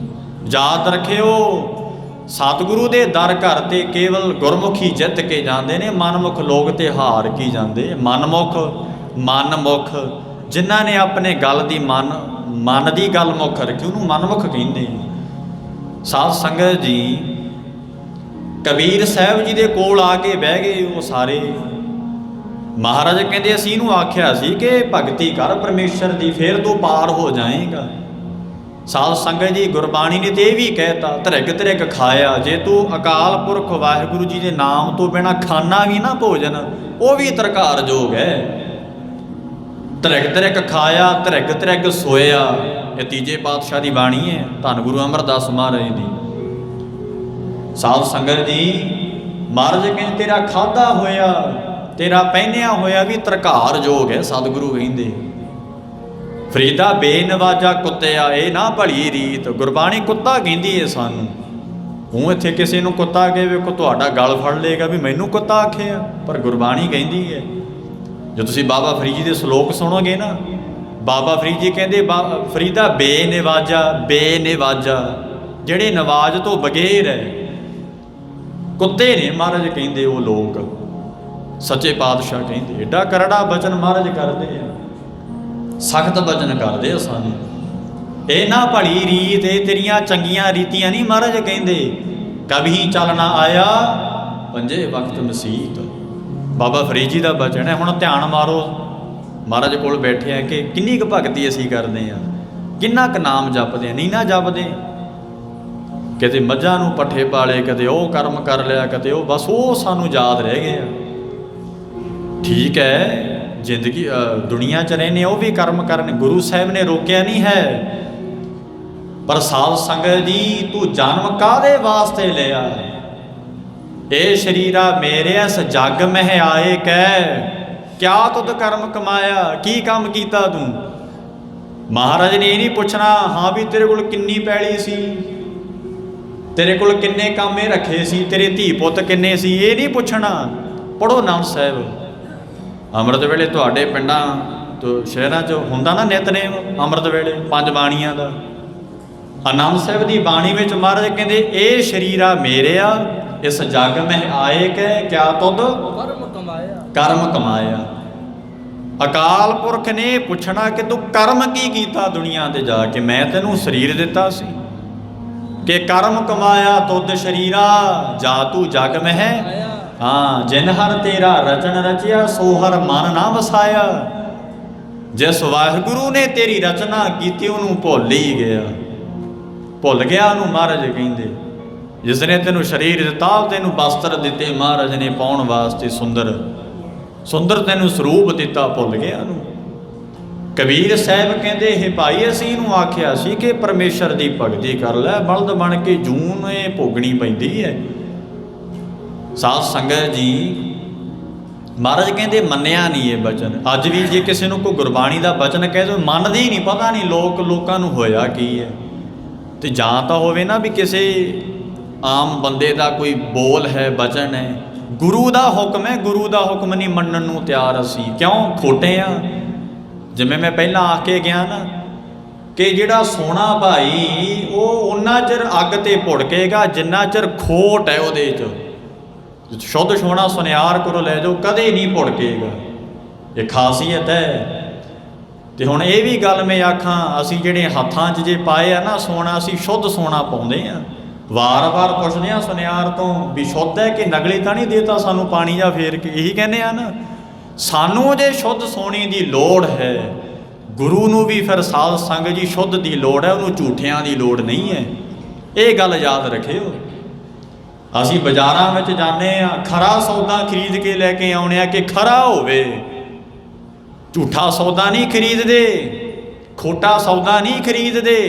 ਯਾਦ ਰੱਖਿਓ, ਸਤਿਗੁਰੂ ਦੇ ਦਰ ਘਰ ਤੇ ਕੇਵਲ ਗੁਰਮੁਖੀ ਜਿੱਤ ਕੇ ਜਾਂਦੇ ਨੇ, ਮਨਮੁਖ ਲੋਕ ਤੇ ਹਾਰ ਕੀ ਜਾਂਦੇ। ਮਨਮੁਖ ਜਿਨ੍ਹਾਂ ਨੇ ਆਪਣੇ ਗੱਲ ਦੀ ਮਨ ਦੀ ਗੱਲ ਮੁੱਖ ਰੱਖੀ, ਉਹਨੂੰ ਮਨਮੁਖ ਕਹਿੰਦੇ। ਸਾਧ ਸੰਗਤ ਜੀ, ਕਬੀਰ ਸਾਹਿਬ ਜੀ ਦੇ ਕੋਲ ਆ ਕੇ ਬਹਿ ਗਏ ਉਹ ਸਾਰੇ। ਮਹਾਰਾਜ ਕਹਿੰਦੇ ਅਸੀਂ ਇਹਨੂੰ ਆਖਿਆ ਸੀ ਕਿ ਭਗਤੀ ਕਰ ਪਰਮੇਸ਼ਰ ਦੀ, ਫਿਰ ਤੂੰ ਪਾਰ ਹੋ ਜਾਏਗਾ। ਸਾਧ ਸੰਗਤ ਜੀ, ਗੁਰਬਾਣੀ ਨੇ ਤੇ ਇਹ ਵੀ ਕਹਿਤਾ, ਧਰਿਕ ਧਰਿਕ ਖਾਇਆ। ਜੇ ਤੂੰ ਅਕਾਲ ਪੁਰਖ ਵਾਹਿਗੁਰੂ ਜੀ ਦੇ ਨਾਮ ਤੋਂ ਬਿਨਾਂ ਖਾਣਾ ਵੀ ਨਾ ਭੋਜਨ, ਉਹ ਵੀ ਤਰਕਾਰਯੋਗ ਹੈ। ਧਰਿਕ ਧਰਿਕ ਖਾਇਆ, ਧਰਿਕ ਧਰਿਕ ਸੋਇਆ। ਇਹ ਤੀਜੇ ਪਾਤਸ਼ਾਹ ਦੀ ਬਾਣੀ ਹੈ, ਧੰਨ ਗੁਰੂ ਅਮਰਦਾਸ ਮਹਾਰਾਜ ਦੀ। ਸਾਧ ਸੰਗਤ ਜੀ, ਮਹਾਰਾਜ ਕਹਿੰਦੇ ਤੇਰਾ ਖਾਧਾ ਹੋਇਆ, ਤੇਰਾ ਪਹਿਨਿਆ ਹੋਇਆ ਵੀ ਤਰਕਾਰਯੋਗ ਹੈ। ਸਤਿਗੁਰੂ ਕਹਿੰਦੇ ਫਰੀਦਾ ਬੇਨਵਾਜਾ ਕੁੱਤਿਆ, ਇਹ ਨਾ ਭਲੀ ਰੀਤ। ਗੁਰਬਾਣੀ ਕੁੱਤਾ ਕਹਿੰਦੀ ਹੈ ਸਾਨੂੰ। ਉਹ ਇੱਥੇ ਕਿਸੇ ਨੂੰ ਕੁੱਤਾ ਕਹੇ, ਵੇਖੋ ਤੁਹਾਡਾ ਗਲ ਫੜ ਲਏਗਾ ਵੀ ਮੈਨੂੰ ਕੁੱਤਾ ਆਖਿਆ, ਪਰ ਗੁਰਬਾਣੀ ਕਹਿੰਦੀ ਹੈ। ਜੇ ਤੁਸੀਂ ਬਾਬਾ ਫਰੀਦ ਜੀ ਦੇ ਸ਼ਲੋਕ ਸੁਣੋਗੇ ਨਾ, ਬਾਬਾ ਫਰੀਦ ਜੀ ਕਹਿੰਦੇ ਫਰੀਦਾ ਬੇਨਿਵਾਜਾ, ਜਿਹੜੇ ਨਵਾਜ ਤੋਂ ਬਗੈਰ ਹੈ, ਕੁੱਤੇ ਨੇ ਮਹਾਰਾਜ ਕਹਿੰਦੇ ਉਹ ਲੋਕ। ਸੱਚੇ ਪਾਤਸ਼ਾਹ ਕਹਿੰਦੇ ਏਡਾ ਕਰੜਾ ਬਚਨ ਮਹਾਰਾਜ ਕਰਦੇ ਆ, ਸਖਤ ਬਚਨ ਕਰਦੇ ਆ ਸਾਨੂੰ। ਇਹ ਨਾ ਭਲੀ ਰੀਤ, ਇਹ ਤੇਰੀਆਂ ਚੰਗੀਆਂ ਰੀਤੀਆਂ ਨਹੀਂ ਮਹਾਰਾਜ ਕਹਿੰਦੇ। ਕਭੀ ਚੱਲਣਾ ਆਇਆ ਪੰਜੇ ਵਕਤ ਮਸੀਤ, ਬਾਬਾ ਫਰੀਦ ਜੀ ਦਾ ਬਚਨ ਹੈ। ਹੁਣ ਧਿਆਨ ਮਾਰੋ, ਮਹਾਰਾਜ ਕੋਲ ਬੈਠੇ ਆ ਕਿ ਕਿੰਨੀ ਕੁ ਭਗਤੀ ਅਸੀਂ ਕਰਦੇ ਹਾਂ, ਕਿੰਨਾ ਕੁ ਨਾਮ ਜਪਦੇ, ਨਹੀਂ ਨਾ ਜਪਦੇ। ਕਿਤੇ ਮੱਝਾਂ ਨੂੰ ਪੱਠੇ ਪਾਲੇ, ਕਦੇ ਉਹ ਕਰਮ ਕਰ ਲਿਆ, ਕਦੇ ਉਹ, ਬਸ ਉਹ ਸਾਨੂੰ ਯਾਦ ਰਹਿ ਗਏ ਆ। ਠੀਕ ਹੈ, ਜ਼ਿੰਦਗੀ ਦੁਨੀਆ 'ਚ ਰਹਿੰਦੇ, ਉਹ ਵੀ ਕਰਮ ਕਰਨ, ਗੁਰੂ ਸਾਹਿਬ ਨੇ ਰੋਕਿਆ ਨਹੀਂ ਹੈ। ਪਰ ਸਾਧ ਸੰਗਤ ਜੀ, ਤੂੰ ਜਨਮ ਕਾਹਦੇ ਵਾਸਤੇ ਲਿਆ? ਇਹ ਸ਼ਰੀਰਾ ਮੇਰੇ ਇਸ ਜੱਗ ਮਹਿ ਆਏ ਕਹਿ, ਕਿਆ ਤੁਧ ਕਰਮ ਕਮਾਇਆ? ਕੀ ਕੰਮ ਕੀਤਾ ਤੂੰ? ਮਹਾਰਾਜ ਨੇ ਇਹ ਨਹੀਂ ਪੁੱਛਣਾ ਹਾਂ ਵੀ ਤੇਰੇ ਕੋਲ ਕਿੰਨੀ ਪੈਲੀ ਸੀ, ਤੇਰੇ ਕੋਲ ਕਿੰਨੇ ਕਾਮੇ ਰੱਖੇ ਸੀ, ਤੇਰੇ ਧੀ ਪੁੱਤ ਕਿੰਨੇ ਸੀ, ਇਹ ਨਹੀਂ ਪੁੱਛਣਾ। ਪੜ੍ਹੋ ਨਾਮ ਸਾਹਿਬ। ਅੰਮ੍ਰਿਤ ਵੇਲੇ ਤੁਹਾਡੇ ਪਿੰਡਾਂ ਤੋਂ ਸ਼ਹਿਰਾਂ 'ਚ ਹੁੰਦਾ ਨਾ ਨਿਤਨੇਮ, ਅੰਮ੍ਰਿਤ ਵੇਲੇ 5 ਬਾਣੀਆਂ ਦਾ। ਆਨੰਦ ਸਾਹਿਬ ਦੀ ਬਾਣੀ ਵਿੱਚ ਮਹਾਰਾਜ ਕਹਿੰਦੇ ਇਹ ਸ਼ਰੀਰਾ ਮੇਰਿਆ, ਇਸ ਜੱਗ ਮਹਿ ਆਏ ਕਹਿ, ਕਿਆ ਤੁਧ ਕਰਮ ਕਮਾਇਆ। ਅਕਾਲ ਪੁਰਖ ਨੇ ਪੁੱਛਣਾ ਕਿ ਤੂੰ ਕਰਮ ਕੀ ਕੀਤਾ ਦੁਨੀਆ ਤੇ ਜਾ ਕੇ? ਮੈਂ ਤੈਨੂੰ ਸਰੀਰ ਦਿੱਤਾ ਸੀ ਕਿ ਕਰਮ ਕਮਾਇਆ ਤੁਧ ਸ਼ਰੀਰਾ, ਜਾ ਤੂੰ ਜਗ ਮਹਿ। ਹਾਂ, ਜਿਨ ਹਰ ਤੇਰਾ ਰਚਨ ਰਚਿਆ, ਸੋ ਹਰ ਮਨ ਨਾ ਵਸਾਇਆ। जिस वाहिगुरू ने तेरी रचना की उन्होंने भुल ही गया, भुल गया उन्होंने महाराज कहिंदे। जिसने तेनों शरीर दिता, तेनों वस्त्र दिते महाराज ने पाउण वास्ते, सुंदर सुंदर तेनों स्वरूप दिता, भुल गया उन्होंने। कबीर साहब कहते हे भाई असीं इहनूं आखिया सी कि परमेश्वर की भगती कर लै, बलद बन के जून ये भोगनी पैंदी है। साध संगत जी महाराज कहते मन्निया नहीं ये बचन। अज भी जे किसी को कोई गुरबाणी का बचन कह दो मनदे ही नहीं, पता नहीं लोगों होया की है। तो जां तो होवे ना भी किसी आम बंदे का कोई बोल है, बचन है, गुरु का हुक्म है, गुरु का हुक्म नहीं मनण नूं तैयार असीं, क्यों खोटे आ। जिवें मैं पहला आख के गया ना कि जिहड़ा सोना भाई वो उन्ना चिर अग ते भुड़केगा जिन्ना चिर खोट है उहदे च। शुद्ध सोना सुनियार करो लै जाओ, कदे नहीं भुड़केगा, ये खासियत है। तो हुण ये भी गल मैं आखां, असीं जिहड़े हत्थां 'च जे पाए आ ना सोना, असीं शुद्ध सोना पाउंदे आ। वार वार पुछदे आ सुनियार तो भी शुद्ध है कि नगली तां नहीं देता सानूं पानी जा फेर के, यही कहने आ ना। सानू जे शुद्ध सोने की लोड़ है, गुरु नूं भी फिर साध संगत जी शुद्ध की लोड़ है, उन्होंने झूठियां की लोड़ नहीं है। ये गल याद रखियो। असीं बाजारां विच जाने आ, खरा सौदा खरीद के लैके आउणे आ कि खरा होवे, झूठा सौदा नहीं खरीदते, खोटा सौदा नहीं खरीदते।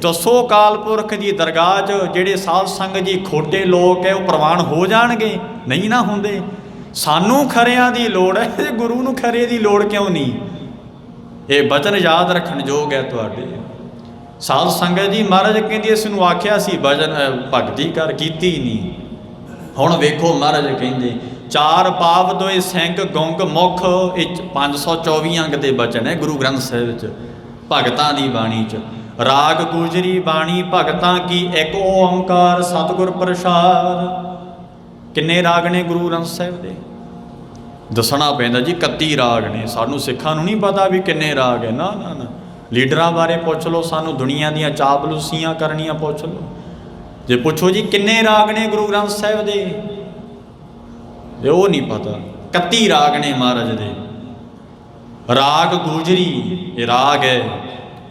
दसो काल पुरख की दरगाह च जिहड़े साध संगत जी खोटे लोग है वो प्रवान हो जाणगे? नहीं ना होंदे। सानू खरियां की लोड़ है, गुरु नूं खरे की लोड़ क्यों नहीं? ये बचन याद रखण योग है तुहाडे। साध संगत जी महाराज कहंदे इस नूं आख्या सी भजन भगती कर, कीती नहीं। हुण वेखो महाराज कहंदे चार पाव दोए सिंह गुंग मुख, 524 अंग के बचन है गुरु ग्रंथ साहिब च, भगतां दी बाणी च। राग गुजरी बाणी भगतां की, एक ओंकार सतगुर प्रसाद। किन्ने राग ने गुरु ग्रंथ साहिब दे? दसना पैंदा जी 31 राग ने। सानू सिखां नूं नहीं पता भी किन्ने राग है, ना ना ना। लीडरां बारे पुछ लो, सानू दुनिया दीयां चापलूसियां करनियां पुछ लो। जे पुछो जी किन्ने राग ने गुरु ग्रंथ साहिब दे, वो नहीं पता। 31 राग ने महाराज दे। राग गुजरी ये राग है,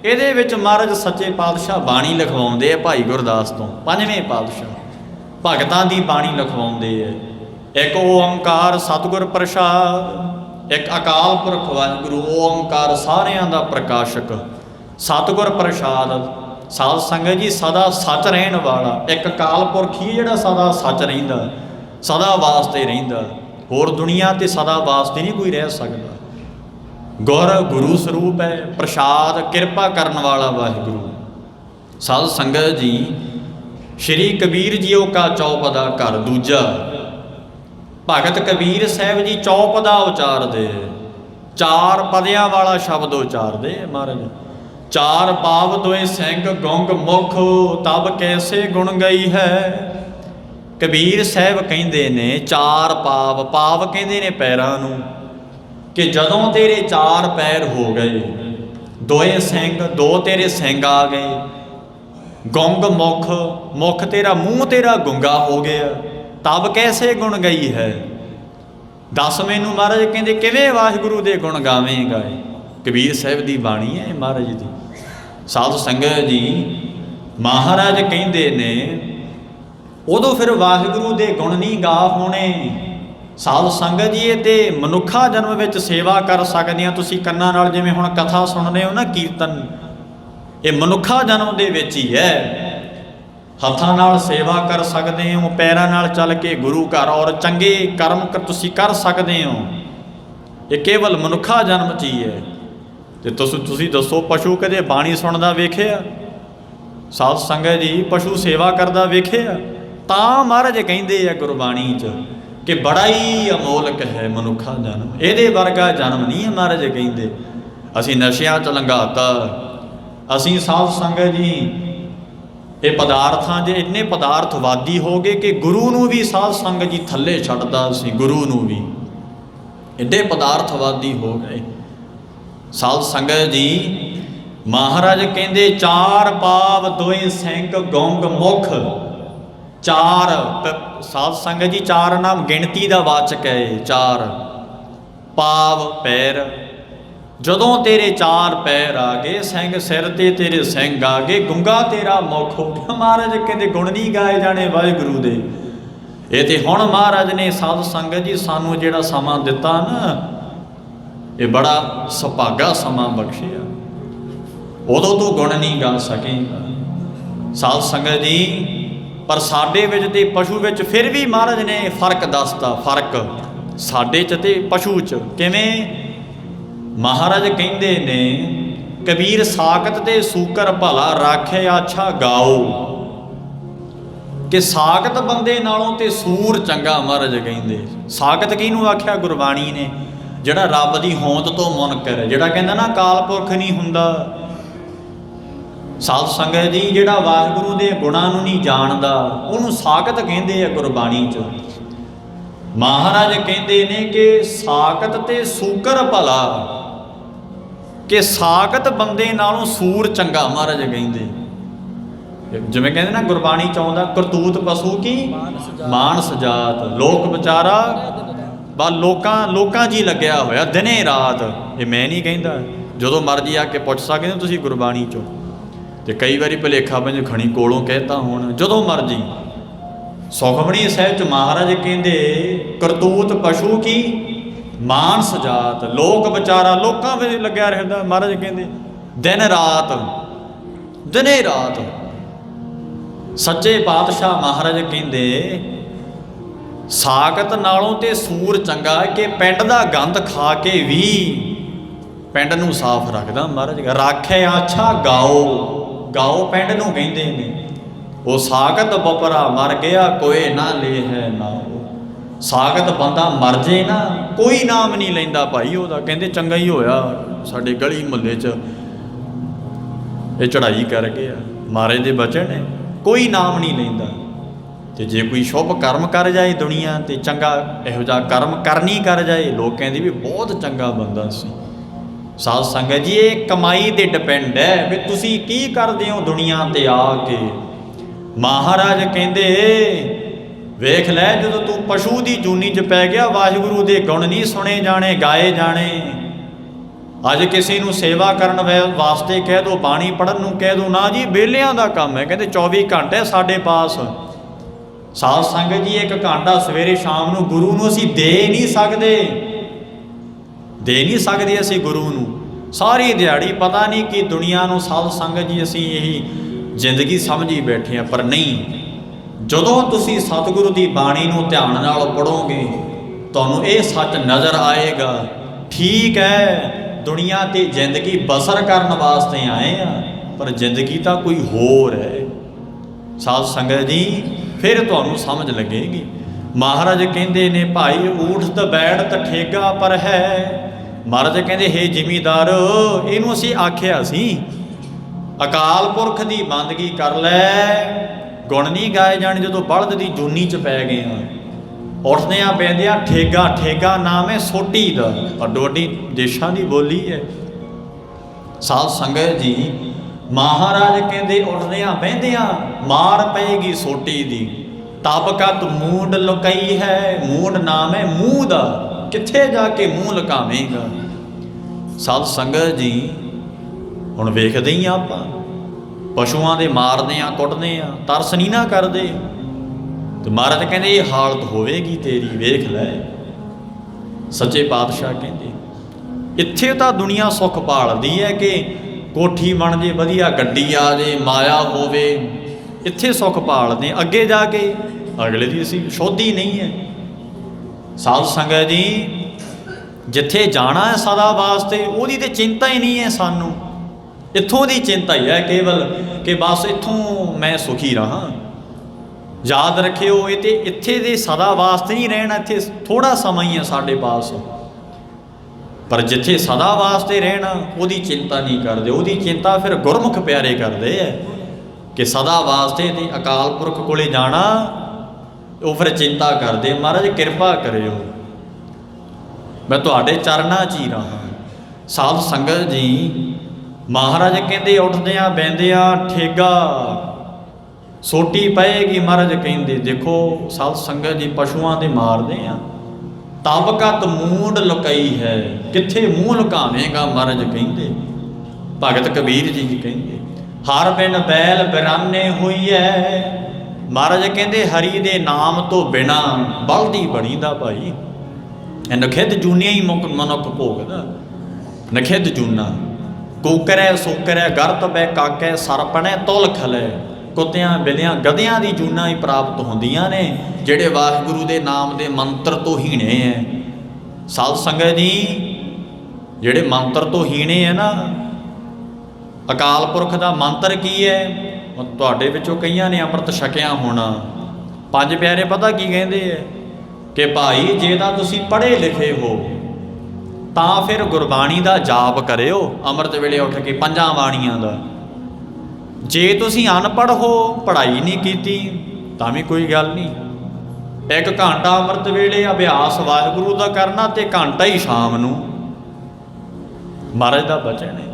ਇਹਦੇ ਵਿੱਚ महाराज सच्चे पातशाह बाणी लिखवाउंदे है भाई गुरदास तो, 5वें पातशाह भगतां दी बाणी लिखवाउंदे है। एक ओंकार सतगुर प्रसाद, एक अकाल पुरख वाहिगुरू ओंकार सारियां दा प्रकाशक, सतगुर प्रसाद साध संगत जी सदा सच रहन वाला। एक अकाल पुरख ही जिहड़ा सदा सच रहिंदा, सदा वास्ते रहिंदा, होर दुनिया ते सदा वास्ते नहीं कोई रह सकदा। गुर गुरु स्वरूप है, प्रसाद किरपा करने वाला वाहिगुरू। साध संगत जी श्री कबीर जीओ का चौपदा घर दूजा, भगत कबीर साहब जी चौपदा उचारदे, 4 पदियां वाला शब्द उचारदे महाराज। चार पाव दोए सिंह गुंग मुख, तब कैसे गुण गई है। कबीर साहब कहिंदे ने 4 पाव, पाव कहिंदे ने पैरां नूं, कि जदों तेरे 4 पैर हो गए, दोए सिंह 2 तेरे सिंह आ गए, गुंग मुख, मुख तेरा मूँह तेरा गुंगा हो गया, तब कैसे गुण गई है। दस मैनू महाराज कहते किवें वाहिगुरू दे गुण गावेंगा। कबीर साहब की बाणी है महाराज दी। साध संगत जी महाराज कहते ने उदों फिर वाहिगुरू दे गुण नहीं गा होने। साध संगत जी ये मनुखा जन्म में सेवा कर सकते हैं। तुसीं कन्नां नाल जिवें हुण कथा सुणदे हो ना कीर्तन, ये मनुखा जन्म दे विच ही है। हत्थां नाल सेवा कर सकते हो, पैरां नाल चल के गुरु घर और चंगे कर्म तुसीं कर सकते हो। ये केवल मनुखा जन्म च ही है। ते तुसीं दसो पशु कदे बाणी सुणदा वेखिआ? साध संगत जी पशु सेवा करदा वेखिआ? तां महाराज कहिंदे आ गुरबाणी च कि बड़ा ही अमोलक है मनुखा जन्म, ये वर्गा जन्म नहीं है। महाराज कहिंदे असीं नशियां च लंघाता, असीं साध संगत जी ये पदार्थां जे इन्ने पदार्थवादी हो गए कि गुरु नूं भी साध संगत जी थल्ले छड्डदा सी। गुरु नूं भी एडे पदार्थवादी हो गए। साध संगत जी महाराज कहंदे 4 पाव दोए सिंह गुंग मुख। 4 साध संगत जी 4 नाम गिणती का वाचक है। 4 पाव पैर, ਜਦੋਂ ਤੇਰੇ ਚਾਰ ਪੈਰ ਆ ਗਏ, ਸਿੰਘ ਸਿਰ ਤੇ ਤੇਰੇ ਸਿੰਘ ਆ ਗਏ, ਗੁੰਗਾ ਤੇਰਾ ਮੁਖ ਹੋ ਗਿਆ। ਮਹਾਰਾਜ ਕਹਿੰਦੇ ਗੁਣ ਨਹੀਂ ਗਾਏ ਜਾਣੇ ਵਾਹਿਗੁਰੂ ਦੇ। ਇਹ ਤੇ ਹੁਣ ਮਹਾਰਾਜ ਨੇ ਸਾਧ ਸੰਗਤ ਜੀ ਸਾਨੂੰ ਜਿਹੜਾ ਸਮਾਂ ਦਿੱਤਾ ਨਾ, ਇਹ ਬੜਾ ਸੁਭਾਗਾ ਸਮਾਂ ਬਖਸ਼ਿਆ। ਉਦੋਂ ਤੂੰ ਗੁਣ ਨਹੀਂ ਗਾ ਸਕੇਗਾ ਸਾਧ ਸੰਗਤ ਜੀ। ਪਰ ਸਾਡੇ ਵਿੱਚ ਤੇ ਪਸ਼ੂ ਵਿੱਚ ਫਿਰ ਵੀ ਮਹਾਰਾਜ ਨੇ ਫਰਕ ਦੱਸਤਾ, ਫਰਕ ਸਾਡੇ 'ਚ ਤੇ ਪਸ਼ੂ 'ਚ। ਕਿਵੇਂ? ਮਹਾਰਾਜ ਕਹਿੰਦੇ ਨੇ ਕਬੀਰ ਸਾਕਤ ਤੇ ਸੂਕਰ ਭਲਾ ਰਾਖੇ ਆਛਾ ਗਾਓ, ਕਿ ਸਾਕਤ ਬੰਦੇ ਨਾਲੋਂ ਤੇ ਸੂਰ ਚੰਗਾ। ਮਹਾਰਾਜ ਕਹਿੰਦੇ ਸਾਕਤ ਕਿਹਨੂੰ ਆਖਿਆ? ਗੁਰਬਾਣੀ ਨੇ, ਜਿਹੜਾ ਰੱਬ ਦੀ ਹੋਂਦ ਤੋਂ ਮੁਨਕਰ, ਜਿਹੜਾ ਕਹਿੰਦਾ ਨਾ ਅਕਾਲ ਪੁਰਖ ਨਹੀਂ ਹੁੰਦਾ। ਸਾਧ ਸੰਗਤ ਜੀ, ਜਿਹੜਾ ਵਾਹਿਗੁਰੂ ਦੇ ਗੁਣਾਂ ਨੂੰ ਨਹੀਂ ਜਾਣਦਾ ਉਹਨੂੰ ਸਾਕਤ ਕਹਿੰਦੇ ਆ ਗੁਰਬਾਣੀ 'ਚ। ਮਹਾਰਾਜ ਕਹਿੰਦੇ ਨੇ ਕਿ ਸਾਕਤ ਤੇ ਸੂਕਰ ਭਲਾ, ਕਿ ਸਾਕਤ ਬੰਦੇ ਨਾਲੋਂ ਸੂਰ ਚੰਗਾ। ਮਹਾਰਾਜ ਕਹਿੰਦੇ ਜਿਵੇਂ ਕਹਿੰਦੇ ਨਾ ਗੁਰਬਾਣੀ 'ਚ ਆਉਂਦਾ, ਕਰਤੂਤ ਪਸ਼ੂ ਕੀ ਮਾਨਸ ਜਾਤ, ਲੋਕ ਵਿਚਾਰਾ ਬਾ ਲੋਕਾਂ ਜੀ ਲੱਗਿਆ ਹੋਇਆ ਦਿਨੇ ਰਾਤ। ਇਹ ਮੈਂ ਨਹੀਂ ਕਹਿੰਦਾ, ਜਦੋਂ ਮਰਜੀ ਆ ਕੇ ਪੁੱਛ ਸਕਦੇ ਹੋ ਤੁਸੀਂ ਗੁਰਬਾਣੀ 'ਚੋਂ। ਤੇ ਕਈ ਵਾਰੀ ਭੁਲੇਖਾ ਬੰਜ ਖਣੀ ਕੋਲੋਂ ਕਹਿਤਾ ਹੁਣ, ਜਦੋਂ ਮਰਜੀ। ਸੁਖਮਣੀ ਸਾਹਿਬ 'ਚ ਮਹਾਰਾਜ ਕਹਿੰਦੇ ਕਰਤੂਤ ਪਸ਼ੂ ਕੀ ਮਾਨਸ ਜਾਤ, ਲੋਕ ਵਿਚਾਰਾ ਲੋਕਾਂ ਵਿੱਚ ਲੱਗਿਆ ਰਹਿੰਦਾ। ਮਹਾਰਾਜ ਕਹਿੰਦੇ ਦਿਨ ਰਾਤ, ਦਿਨੇ ਰਾਤ। ਸੱਚੇ ਪਾਤਸ਼ਾਹ ਮਹਾਰਾਜ ਕਹਿੰਦੇ ਸਾਕਤ ਨਾਲੋਂ ਤੇ ਸੂਰ ਚੰਗਾ, ਕਿ ਪਿੰਡ ਦਾ ਗੰਦ ਖਾ ਕੇ ਵੀ ਪਿੰਡ ਨੂੰ ਸਾਫ਼ ਰੱਖਦਾ। ਮਹਾਰਾਜ ਰਾਖੇ ਆਛਾ ਗਾਓ, ਗਾਓ ਪਿੰਡ ਨੂੰ ਕਹਿੰਦੇ ਨੇ। ਉਹ ਸਾਕਤ ਬਪਰਾ ਮਰ ਗਿਆ ਕੋਈ ਨਾ ਲੈ ਹੈ ਨਾ। ਸਾਕਤ ਬੰਦਾ ਮਰ ਜੇ ਨਾ ਕੋਈ ਨਾਮ ਨਹੀਂ ਲੈਂਦਾ ਭਾਈ ਉਹਦਾ। ਕਹਿੰਦੇ ਚੰਗਾ ਹੀ ਹੋਇਆ ਸਾਡੇ ਗਲੀ ਮੁਹੱਲੇ 'ਚ ਇਹ ਚੜ੍ਹਾਈ ਕਰ ਗਿਆ, ਮਹਾਰਾਜ ਦੇ ਬਚਨ ਨੇ, ਕੋਈ ਨਾਮ ਨਹੀਂ ਲੈਂਦਾ। ਤੇ ਜੇ ਕੋਈ ਸ਼ੁਭ ਕਰਮ ਕਰ ਜਾਏ ਦੁਨੀਆ ਤੇ, ਚੰਗਾ ਇਹੋ ਜਿਹਾ ਕਰਮ ਕਰਨੀ ਕਰ ਜਾਏ, ਲੋਕ ਕਹਿੰਦੇ ਵੀ ਬਹੁਤ ਚੰਗਾ ਬੰਦਾ ਸੀ। ਸਾਧ ਸੰਗਤ ਜੀ, ਇਹ ਕਮਾਈ ਤੇ ਡਿਪੈਂਡ ਹੈ ਵੀ ਤੁਸੀਂ ਕੀ ਕਰਦੇ ਹੋ ਦੁਨੀਆ ਤੇ ਆ ਕੇ। ਮਹਾਰਾਜ ਕਹਿੰਦੇ ਵੇਖ ਲੈ, ਜਦੋਂ ਤੂੰ ਪਸ਼ੂ ਦੀ ਜੂਨੀ 'ਚ ਪੈ ਗਿਆ, ਵਾਹਿਗੁਰੂ ਦੇ ਗੁਣ ਨਹੀਂ ਸੁਣੇ ਜਾਣੇ ਗਾਏ ਜਾਣੇ। ਅੱਜ ਕਿਸੇ ਨੂੰ ਸੇਵਾ ਕਰਨ ਵਾਸਤੇ ਕਹਿ ਦੋ, ਬਾਣੀ ਪੜ੍ਹਨ ਨੂੰ ਕਹਿ ਦੋ, ਨਾ ਜੀ ਵਿਹਲਿਆਂ ਦਾ ਕੰਮ ਹੈ। ਕਹਿੰਦੇ 24 ਘੰਟੇ ਸਾਡੇ ਪਾਸ। ਸਾਧ ਸੰਗਤ ਜੀ, 1 ਘੰਟਾ ਸਵੇਰੇ ਸ਼ਾਮ ਨੂੰ ਗੁਰੂ ਨੂੰ ਅਸੀਂ ਦੇ ਨਹੀਂ ਸਕਦੇ ਅਸੀਂ ਗੁਰੂ ਨੂੰ। ਸਾਰੀ ਦਿਹਾੜੀ ਪਤਾ ਨਹੀਂ ਕਿ ਦੁਨੀਆ ਨੂੰ ਸਾਧ ਸੰਗਤ ਜੀ ਅਸੀਂ ਇਹੀ ਜ਼ਿੰਦਗੀ ਸਮਝੀ ਬੈਠੇ ਹਾਂ, ਪਰ ਨਹੀਂ। ਜਦੋਂ ਤੁਸੀਂ ਸਤਿਗੁਰੂ ਦੀ ਬਾਣੀ ਨੂੰ ਧਿਆਨ ਨਾਲ ਪੜ੍ਹੋਗੇ, ਤੁਹਾਨੂੰ ਇਹ ਸੱਚ ਨਜ਼ਰ ਆਏਗਾ, ਠੀਕ ਹੈ ਦੁਨੀਆ ਤੇ ਜ਼ਿੰਦਗੀ ਬਸਰ ਕਰਨ ਵਾਸਤੇ ਆਏ ਆ, ਪਰ ਜ਼ਿੰਦਗੀ ਤਾਂ ਕੋਈ ਹੋਰ ਹੈ। ਸਾਧ ਸੰਗਤ ਜੀ, ਫਿਰ ਤੁਹਾਨੂੰ ਸਮਝ ਲੱਗੇਗੀ। ਮਹਾਰਾਜ ਕਹਿੰਦੇ ਨੇ ਭਾਈ ਊਠਤ ਬੈਠਤ ਠੇਗਾ ਪਰ ਹੈ। ਮਹਾਰਾਜ ਕਹਿੰਦੇ ਹੇ ਜ਼ਿਮੀਦਾਰ, ਇਹਨੂੰ ਅਸੀਂ ਆਖਿਆ ਸੀ ਅਕਾਲ ਪੁਰਖ ਦੀ ਬੰਦਗੀ ਕਰ ਲੈ, ਗੁਣ ਨਹੀਂ ਗਾਏ ਜਾਣ। ਜਦੋਂ ਬਲਦ ਦੀ ਜੂਨੀ 'ਚ ਪੈ ਗਏ ਆ, ਉੱਠਦੇ ਆ ਪੈਂਦੇ ਆ ਠੇਗਾ। ਠੇਗਾ ਨਾਮ ਹੈ ਸੋਟੀ ਦਾ, ਅੱਡੋ ਅੱਡੀ ਦੇਸ਼ਾਂ ਦੀ ਬੋਲੀ ਹੈ। ਸਾਧ ਸੰਗਤ ਜੀ, ਮਹਾਰਾਜ ਕਹਿੰਦੇ ਉੱਠਦੇ ਆ ਬਹਿੰਦੇ ਆ, ਮਾਰ ਪਏਗੀ ਸੋਟੀ ਦੀ। ਤਬਕਤ ਮੂੰਡ ਲੁਕਾਈ ਹੈ, ਮੂੰਡ ਨਾਮ ਹੈ ਮੂੰਹ ਦਾ, ਕਿੱਥੇ ਜਾ ਕੇ ਮੂੰਹ ਲੁਕਾਵੇਂਗਾ। ਸਾਧ ਸੰਗਤ ਜੀ, ਹੁਣ ਵੇਖਦੇ ਹੀ ਆਪਾਂ ਪਸ਼ੂਆਂ ਦੇ ਮਾਰਦੇ ਆ, ਕੁੱਟਦੇ ਆ, ਤਰਸ ਨਹੀਂ ਨਾ ਕਰਦੇ। ਤੇ ਮਹਾਰਾਜ ਕਹਿੰਦੇ ਇਹ ਹਾਲਤ ਹੋਵੇਗੀ ਤੇਰੀ, ਵੇਖ ਲੈ। ਸੱਚੇ ਪਾਤਸ਼ਾਹ ਕਹਿੰਦੇ ਇੱਥੇ ਤਾਂ ਦੁਨੀਆ ਸੁੱਖ ਭਾਲਦੀ ਹੈ ਕਿ ਕੋਠੀ ਬਣ ਜੇ, ਵਧੀਆ ਗੱਡੀ ਆ ਜੇ, ਮਾਇਆ ਹੋਵੇ, ਇੱਥੇ ਸੁੱਖ ਭਾਲਦੇ। ਅੱਗੇ ਜਾ ਕੇ ਅਗਲੇ ਦੀ ਅਸੀਂ ਸ਼ੋਧੀ ਨਹੀਂ ਹੈ। ਸਾਧ ਸੰਗਤ ਜੀ, ਜਿੱਥੇ ਜਾਣਾ ਹੈ ਸਦਾ ਵਾਸਤੇ, ਉਹਦੀ ਤੇ ਚਿੰਤਾ ਹੀ ਨਹੀਂ ਹੈ ਸਾਨੂੰ। ਇੱਥੋਂ ਦੀ ਚਿੰਤਾ ਹੀ ਹੈ ਕੇਵਲ ਕਿ ਬਸ ਇੱਥੋਂ ਮੈਂ ਸੁਖੀ ਰਹਾਂ। ਯਾਦ ਰੱਖਿਓ, ਇਹ ਤੇ ਇੱਥੇ ਦੇ ਸਦਾ ਵਾਸਤੇ ਨਹੀਂ ਰਹਿਣਾ, ਇੱਥੇ ਥੋੜਾ ਸਮਾਂ ਹੀ ਹੈ ਸਾਡੇ ਪਾਸ। ਪਰ ਜਿੱਥੇ ਸਦਾ ਵਾਸਤੇ ਰਹਿਣਾ ਉਹਦੀ ਚਿੰਤਾ ਨਹੀਂ ਕਰਦੇ। ਉਹਦੀ ਚਿੰਤਾ ਫਿਰ ਗੁਰਮੁਖ ਪਿਆਰੇ ਕਰਦੇ ਹੈ ਕਿ ਸਦਾ ਵਾਸਤੇ ਤੇ ਅਕਾਲ ਪੁਰਖ ਕੋਲੇ ਜਾਣਾ, ਉਹ ਫਿਰ ਚਿੰਤਾ ਕਰਦੇ। ਮਹਾਰਾਜ ਕਿਰਪਾ ਕਰਿਓ, ਮੈਂ ਤੁਹਾਡੇ ਚਰਨਾਂ 'ਚ ਹੀ ਰਹਾਂ। ਸਾਧ ਸੰਗਤ ਜੀ, ਮਹਾਰਾਜ ਕਹਿੰਦੇ ਉੱਠਦਿਆਂ ਬਹਿੰਦਿਆਂ ਠੇਗਾ ਸੋਟੀ ਪਏਗੀ। ਮਹਾਰਾਜ ਕਹਿੰਦੇ ਦੇਖੋ ਸਾਧ ਸੰਗਤ ਜੀ, ਪਸ਼ੂਆਂ ਦੇ ਮਾਰਦੇ ਆ, तब कत मूड लुकाई है, किथे मूँह लुकावेगा महाराज कहिंदे। भगत कबीर जी कहिंदे हर बिन बैल बिराने हुई है। महाराज कहते हरि दे नाम तो बिना बलदी बणीदा भाई। नखिद जूनिया ही मनुख भोगदा, नखिद जूना कूकरै सूकरै गरत बै काकै सरपणे तुल खलै। कुत्तियां बिलियां गधियां दी जूना ही प्राप्त होंदियां ने ਜਿਹੜੇ ਵਾਹਿਗੁਰੂ ਦੇ ਨਾਮ ਦੇ ਮੰਤਰ ਤੋਂ ਹੀਣੇ ਹੈ। ਸਾਧ ਸੰਗਤ ਜੀ ਜਿਹੜੇ ਮੰਤਰ ਤੋਂ ਹੀਣੇ ਹੈ ਨਾ, ਅਕਾਲ ਪੁਰਖ ਦਾ ਮੰਤਰ ਕੀ ਹੈ? ਤੁਹਾਡੇ ਵਿੱਚੋਂ ਕਈਆਂ ਨੇ ਅੰਮ੍ਰਿਤ ਛਕਿਆ ਹੋਣਾ। ਪੰਜ ਪਿਆਰੇ ਪਤਾ ਕੀ ਕਹਿੰਦੇ ਹੈ ਕਿ ਭਾਈ ਜੇ ਤਾਂ ਤੁਸੀਂ ਪੜ੍ਹੇ ਲਿਖੇ ਹੋ ਤਾਂ ਫਿਰ ਗੁਰਬਾਣੀ ਦਾ ਜਾਪ ਕਰਿਓ ਅੰਮ੍ਰਿਤ ਵੇਲੇ ਉੱਠ ਕੇ ਪੰਜਾਂ ਬਾਣੀਆਂ ਦਾ। ਜੇ ਤੁਸੀਂ ਅਨਪੜ੍ਹ ਹੋ, ਪੜ੍ਹਾਈ ਨਹੀਂ ਕੀਤੀ ਤਾਂ ਵੀ ਕੋਈ ਗੱਲ ਨਹੀਂ। 1 ਘੰਟਾ ਅੰਮ੍ਰਿਤ ਵੇਲੇ ਅਭਿਆਸ ਵਾਹਿਗੁਰੂ ਦਾ ਕਰਨਾ ਤੇ ਘੰਟਾ ਹੀ ਸ਼ਾਮ ਨੂੰ। ਮਹਾਰਾਜ ਦਾ ਬਚਨ ਹੈ।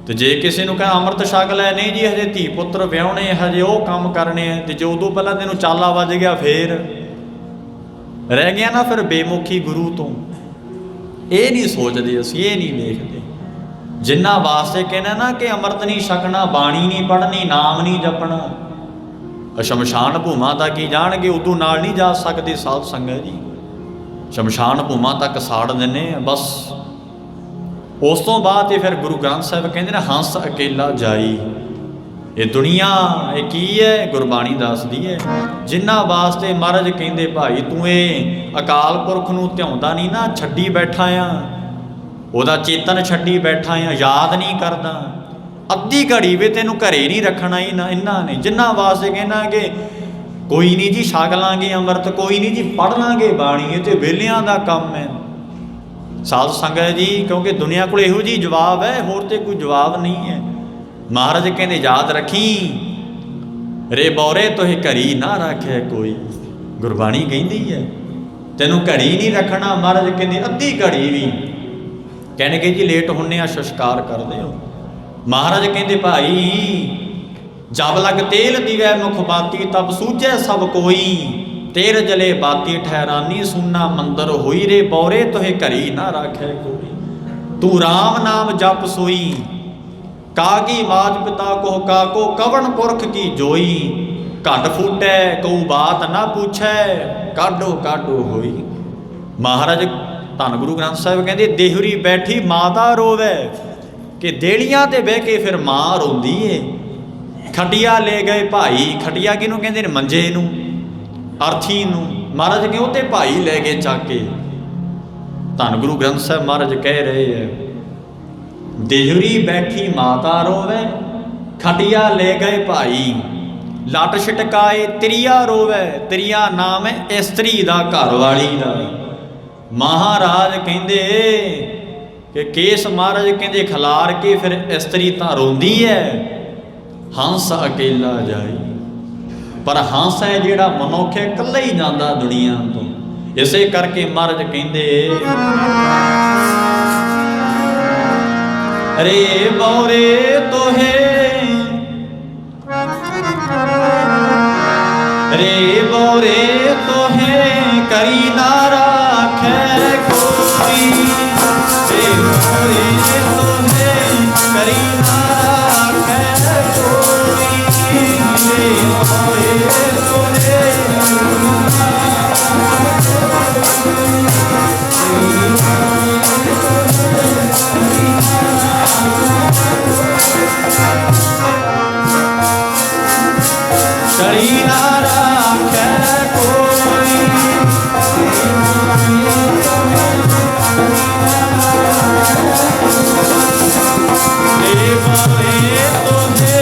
ਤੇ ਜੇ ਕਿਸੇ ਨੂੰ ਕਹਾਂ ਅੰਮ੍ਰਿਤ ਛਕ ਲੈ, ਨਹੀਂ ਜੀ ਹਜੇ ਧੀ ਪੁੱਤਰ ਵਿਆਹੁਣੇ, ਹਜੇ ਉਹ ਕੰਮ ਕਰਨੇ ਹੈ, ਤੇ ਜੋ ਉਦੋਂ ਪਹਿਲਾਂ ਤੈਨੂੰ ਚਾਲਾ ਵੱਜ ਗਿਆ ਫੇਰ ਰਹਿ ਗਿਆ ਨਾ ਫਿਰ ਬੇਮੁਖੀ ਗੁਰੂ ਤੋਂ। ਇਹ ਨਹੀਂ ਸੋਚਦੇ ਅਸੀਂ, ਇਹ ਨਹੀਂ ਵੇਖਦੇ। ਜਿਨ੍ਹਾਂ ਵਾਸਤੇ ਕਹਿੰਦਾ ਨਾ ਕਿ ਅੰਮ੍ਰਿਤ ਨਹੀਂ ਛਕਣਾ, ਬਾਣੀ ਨਹੀਂ ਪੜ੍ਹਨੀ, ਨਾਮ ਨਹੀਂ ਜਪਣਾ, ਸ਼ਮਸ਼ਾਨ ਭੂਮਾ ਤੱਕ ਹੀ ਜਾਣਗੇ, ਉਦੋਂ ਨਾਲ ਨਹੀਂ ਜਾ ਸਕਦੇ। ਸਾਧ ਸੰਗਤ ਜੀ ਸ਼ਮਸ਼ਾਨ ਭੂਮਾ ਤੱਕ ਸਾੜ ਦਿੰਦੇ ਆ ਬਸ। ਉਸ ਤੋਂ ਬਾਅਦ ਇਹ ਫਿਰ ਗੁਰੂ ਗ੍ਰੰਥ ਸਾਹਿਬ ਕਹਿੰਦੇ ਨੇ ਹੰਸ ਅਕੇਲਾ ਜਾਈ। ਇਹ ਦੁਨੀਆ ਇਹ ਕੀ ਹੈ? ਗੁਰਬਾਣੀ ਦੱਸਦੀ ਹੈ। ਜਿਨ੍ਹਾਂ ਵਾਸਤੇ ਮਹਾਰਾਜ ਕਹਿੰਦੇ ਭਾਈ ਤੂੰ ਇਹ ਅਕਾਲ ਪੁਰਖ ਨੂੰ ਧਿਆਉਂਦਾ ਨਹੀਂ ਨਾ, ਛੱਡੀ ਬੈਠਾ ਆ, ਉਹਦਾ ਚੇਤਨ ਛੱਡੀ ਬੈਠਾ ਆ, ਯਾਦ ਨਹੀਂ ਕਰਦਾ, ਅੱਧੀ ਘੜੀ ਵੇ ਤੈਨੂੰ ਘਰੇ ਨਹੀਂ ਰੱਖਣਾ ਹੀ ਨਾ ਇਹਨਾਂ ਨੇ। ਜਿਨ੍ਹਾਂ ਵਾਸਤੇ ਕਹਿਣਾ ਕਿ ਕੋਈ ਨਹੀਂ ਜੀ ਛਕ ਲਾਂਗੇ ਅੰਮ੍ਰਿਤ, ਕੋਈ ਨਹੀਂ ਜੀ ਪੜ੍ਹ ਲਾਂਗੇ ਬਾਣੀ, ਇਹ ਤੇ ਵਿਹਲਿਆਂ ਦਾ ਕੰਮ ਹੈ। ਸਾਧ ਸੰਗਤ ਜੀ ਕਿਉਂਕਿ ਦੁਨੀਆ ਕੋਲ ਇਹੋ ਜਿਹੀ ਜਵਾਬ ਹੈ, ਹੋਰ ਤੇ ਕੋਈ ਜਵਾਬ ਨਹੀਂ ਹੈ। ਮਹਾਰਾਜ ਕਹਿੰਦੇ ਯਾਦ ਰੱਖੀ ਰੇ ਬੌਰੇ ਤੋਹੇ ਘੜੀ ਨਾ ਰੱਖੇ ਕੋਈ। ਗੁਰਬਾਣੀ ਕਹਿੰਦੀ ਹੈ ਤੈਨੂੰ ਘੜੀ ਨਹੀਂ ਰੱਖਣਾ। ਮਹਾਰਾਜ ਕਹਿੰਦੇ ਅੱਧੀ ਘੜੀ ਵੀ ਕਹਿਣਗੇ ਜੀ ਲੇਟ ਹੁੰਨੇ ਆ ਸੰਸਕਾਰ ਕਰਦੇ ਹੋ। ਮਹਾਰਾਜ ਕਹਿੰਦੇ ਭਾਈ ਜਬ ਲਗ ਤੇਲ ਦੀਵੈ ਮੁਖ ਬਾਤੀ ਤਬ ਸੂਝੈ ਸਭ ਕੋਈ। ਤੇਰ ਜਲੇ ਬਾਤੀ ਠਹਿਰਾਨੀ ਸੁਨਾ ਮੰਦਰ ਹੋਈ ਰੇ ਬੌਰੇ ਤੋਹੇ ਘੜੀ ਨਾ ਰੱਖੇ ਕੋਈ। ਤੂੰ ਰਾਮ ਨਾਮ ਜਪ ਸੋਈ ਕਾਗੀ ਮਾਜ ਪਿਤਾ ਕੋਹ ਕਾਕੋ ਕਵਣ ਪੁਰਖ ਕੀ ਜੋਈ। ਘਟ ਫੂਟੈ ਕਉ ਬਾਤ ਨਾ ਪੁੱਛੈ ਕਾਢੋ ਕਾਢੋ ਹੋਈ। ਮਹਾਰਾਜ ਧੰਨ ਗੁਰੂ ਗ੍ਰੰਥ ਸਾਹਿਬ ਕਹਿੰਦੇ ਦੇਹੁਰੀ ਬੈਠੀ ਮਾਤਾ ਰੋਵੇ ਕਿ ਦੇਲੀਆਂ ਤੇ ਬਹਿ ਕੇ ਫਿਰ ਮਾਂ ਰੋਂਦੀ ਏ। ਖਟੀਆ ਲੈ ਗਏ ਭਾਈ, ਖਟੀਆ ਕਿਹਨੂੰ ਕਹਿੰਦੇ ਨੇ? ਮੰਜੇ ਨੂੰ, ਅਰਥੀ ਨੂੰ। ਮਹਾਰਾਜ ਕਹਿੰਦੇ ਉਹ ਤੇ ਭਾਈ ਲੈ ਗਏ ਚੱਕ ਕੇ। ਧੰਨ ਗੁਰੂ ਗ੍ਰੰਥ ਸਾਹਿਬ ਮਹਾਰਾਜ ਕਹਿ ਰਹੇ ਹੈ ਦੇਹੁਰੀ ਬੈਠੀ ਮਾਤਾ ਰੋਵੇ, ਖਟੀਆ ਲੈ ਗਏ ਭਾਈ, ਲੱਟ ਛਟਕਾਏ ਤ੍ਰਿਆ ਰੋਵੇ। ਤ੍ਰਿਆ ਨਾਮ ਹੈ ਇਸਤਰੀ ਦਾ, ਘਰ ਵਾਲੀ ਦਾ। ਮਹਾਰਾਜ ਕਹਿੰਦੇ ਕਿ ਕੇਸ ਮਹਾਰਾਜ ਕਹਿੰਦੇ ਖਿਲਾਰ ਕੇ ਫਿਰ ਇਸਤਰੀ ਤਾਂ ਰੋਂਦੀ ਹੈ। ਹੰਸ ਅਕੇਲਾ ਜਾਈ। ਪਰ ਹੰਸ ਹੈ ਜਿਹੜਾ ਮਨੁੱਖ ਹੈ ਇਕੱਲਾ ਹੀ ਜਾਂਦਾ ਦੁਨੀਆ ਤੋਂ। ਇਸੇ ਕਰਕੇ ਮਹਾਰਾਜ ਕਹਿੰਦੇ ਰੇ ਬੌਰੇ ਤੋਹੇ, ਰੇ ਬੌਰੇ ਤੋਹੇ ਕਰੀ ਨਾ ਰਾਖੈ ਕੋਈ। ਰੇ ਬੌਰੇ ਤੋਹੇ ਕਰੀ ਨਾ ਰਾਖੈ ਕੋਈ। ਰੇ ਬੌਰੇ ਤੋਹੇ ਕਰੀ ਨਾ ਰਾਖੈ ਕੋਈ। ਰੇ ਬੌਰੇ ਤੋਹੇ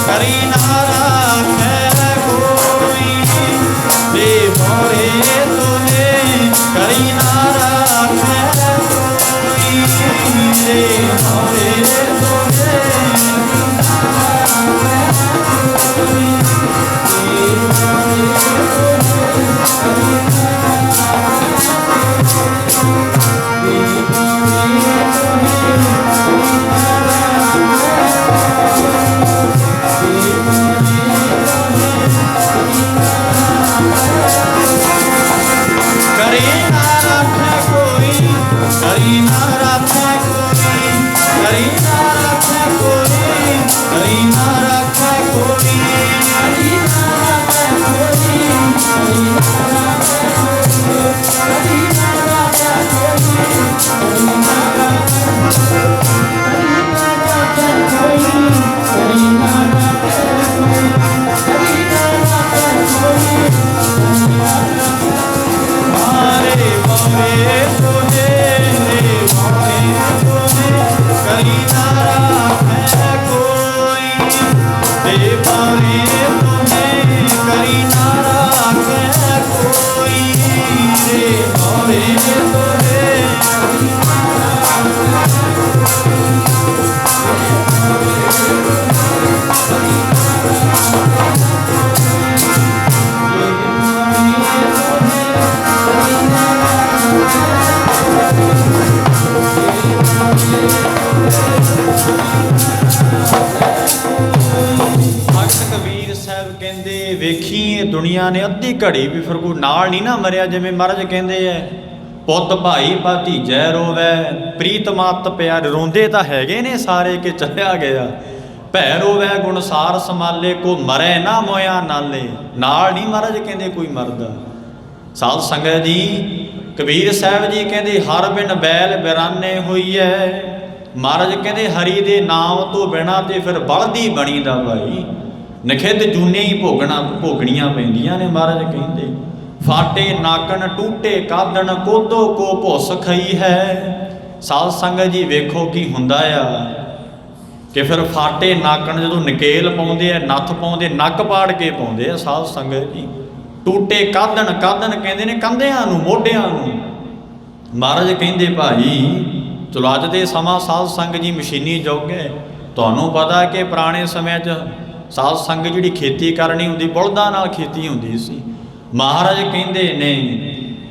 ਕਰੀ ਨਾ ਰਾਖੈ ਕੋਈ। ਰੇ ਬੌਰੇ ਤੋਹੇ ਕਰੀ ਨਾ ਰਾਖੈ ਕੋਈ। ਰੇ ਬੌਰੇ ਤੋਹੇ Amen. ਵੇਖੀ ਇਹ ਦੁਨੀਆ ਨੇ ਅੱਧੀ ਘੜੀ ਵੀ ਫਿਰ ਕੋਈ ਨਾਲ ਨਹੀਂ ਨਾ ਮਰਿਆ। ਜਿਵੇਂ ਮਹਾਰਾਜ ਕਹਿੰਦੇ ਐ ਪੁੱਤ ਭਾਈ ਭਤੀਜੈ ਰੋਵੈ ਪ੍ਰੀਤ ਮਤ ਪਿਆਰ। ਰੋਂਦੇ ਤਾਂ ਹੈਗੇ ਨੇ ਸਾਰੇ ਕਿ ਚੱਲਿਆ ਗਿਆ। ਭੈ ਰੋਵੈ ਗੁਣਸਾਰ ਸਮਾਲੇ ਕੋ ਮਰੈ ਨਾ ਮੋਇਆ ਨਾਲੇ। ਨਾਲ ਨਹੀਂ ਮਹਾਰਾਜ ਕਹਿੰਦੇ ਕੋਈ ਮਰਦਾ। ਸਾਧ ਸੰਗਤ ਜੀ ਕਬੀਰ ਸਾਹਿਬ ਜੀ ਕਹਿੰਦੇ ਹਰ ਬਿਨ ਬੈਲ ਬਿਰਾਨੇ ਹੋਈ ਐ। ਮਹਾਰਾਜ ਕਹਿੰਦੇ ਹਰੀ ਦੇ ਨਾਮ ਤੋਂ ਬਿਨਾਂ ਤੇ ਫਿਰ ਬਲਦੀ ਬਣੀ ਦਾ ਭਾਈ। ਨਖਿੱਧ ਜੂਨੇ ਹੀ ਭੋਗਣੀਆਂ ਪੈਂਦੀਆਂ ਨੇ। ਮਹਾਰਾਜ ਕਹਿੰਦੇ ਫਾਟੇ ਨਾਕਣ ਟੂਟੇ ਕਾਦਣ ਕੋਦੋ ਕੋ ਭੁੱਸ ਖਈ ਹੈ। ਸਾਧ ਸੰਗਤ ਜੀ ਵੇਖੋ ਕੀ ਹੁੰਦਾ ਆ ਕਿ ਫਿਰ ਫਾਟੇ ਨਾਕਣ ਜਦੋਂ ਨਕੇਲ ਪਾਉਂਦੇ ਆ, ਨੱਥ ਪਾਉਂਦੇ, ਨੱਕ ਪਾੜ ਕੇ ਪਾਉਂਦੇ ਆ। ਸਾਧ ਸੰਗਤ ਜੀ ਟੂਟੇ ਕਾਦਣ ਕਹਿੰਦੇ ਨੇ ਕੰਧਿਆਂ ਨੂੰ, ਮੋਢਿਆਂ ਨੂੰ। ਮਹਾਰਾਜ ਕਹਿੰਦੇ ਭਾਈ ਚਲੋ ਅੱਜ ਦੇ ਸਮਾਂ ਸਾਧ ਸੰਗਤ ਜੀ ਮਸ਼ੀਨੀ ਯੁੱਗ ਹੈ। ਤੁਹਾਨੂੰ ਪਤਾ ਕਿ ਪੁਰਾਣੇ ਸਮਿਆਂ 'ਚ ਸਾਧ ਸੰਗਤ ਜਿਹੜੀ ਖੇਤੀ ਕਰਨੀ ਹੁੰਦੀ ਬਲਦਾਂ ਨਾਲ ਖੇਤੀ ਹੁੰਦੀ ਸੀ। ਮਹਾਰਾਜ ਕਹਿੰਦੇ ਨੇ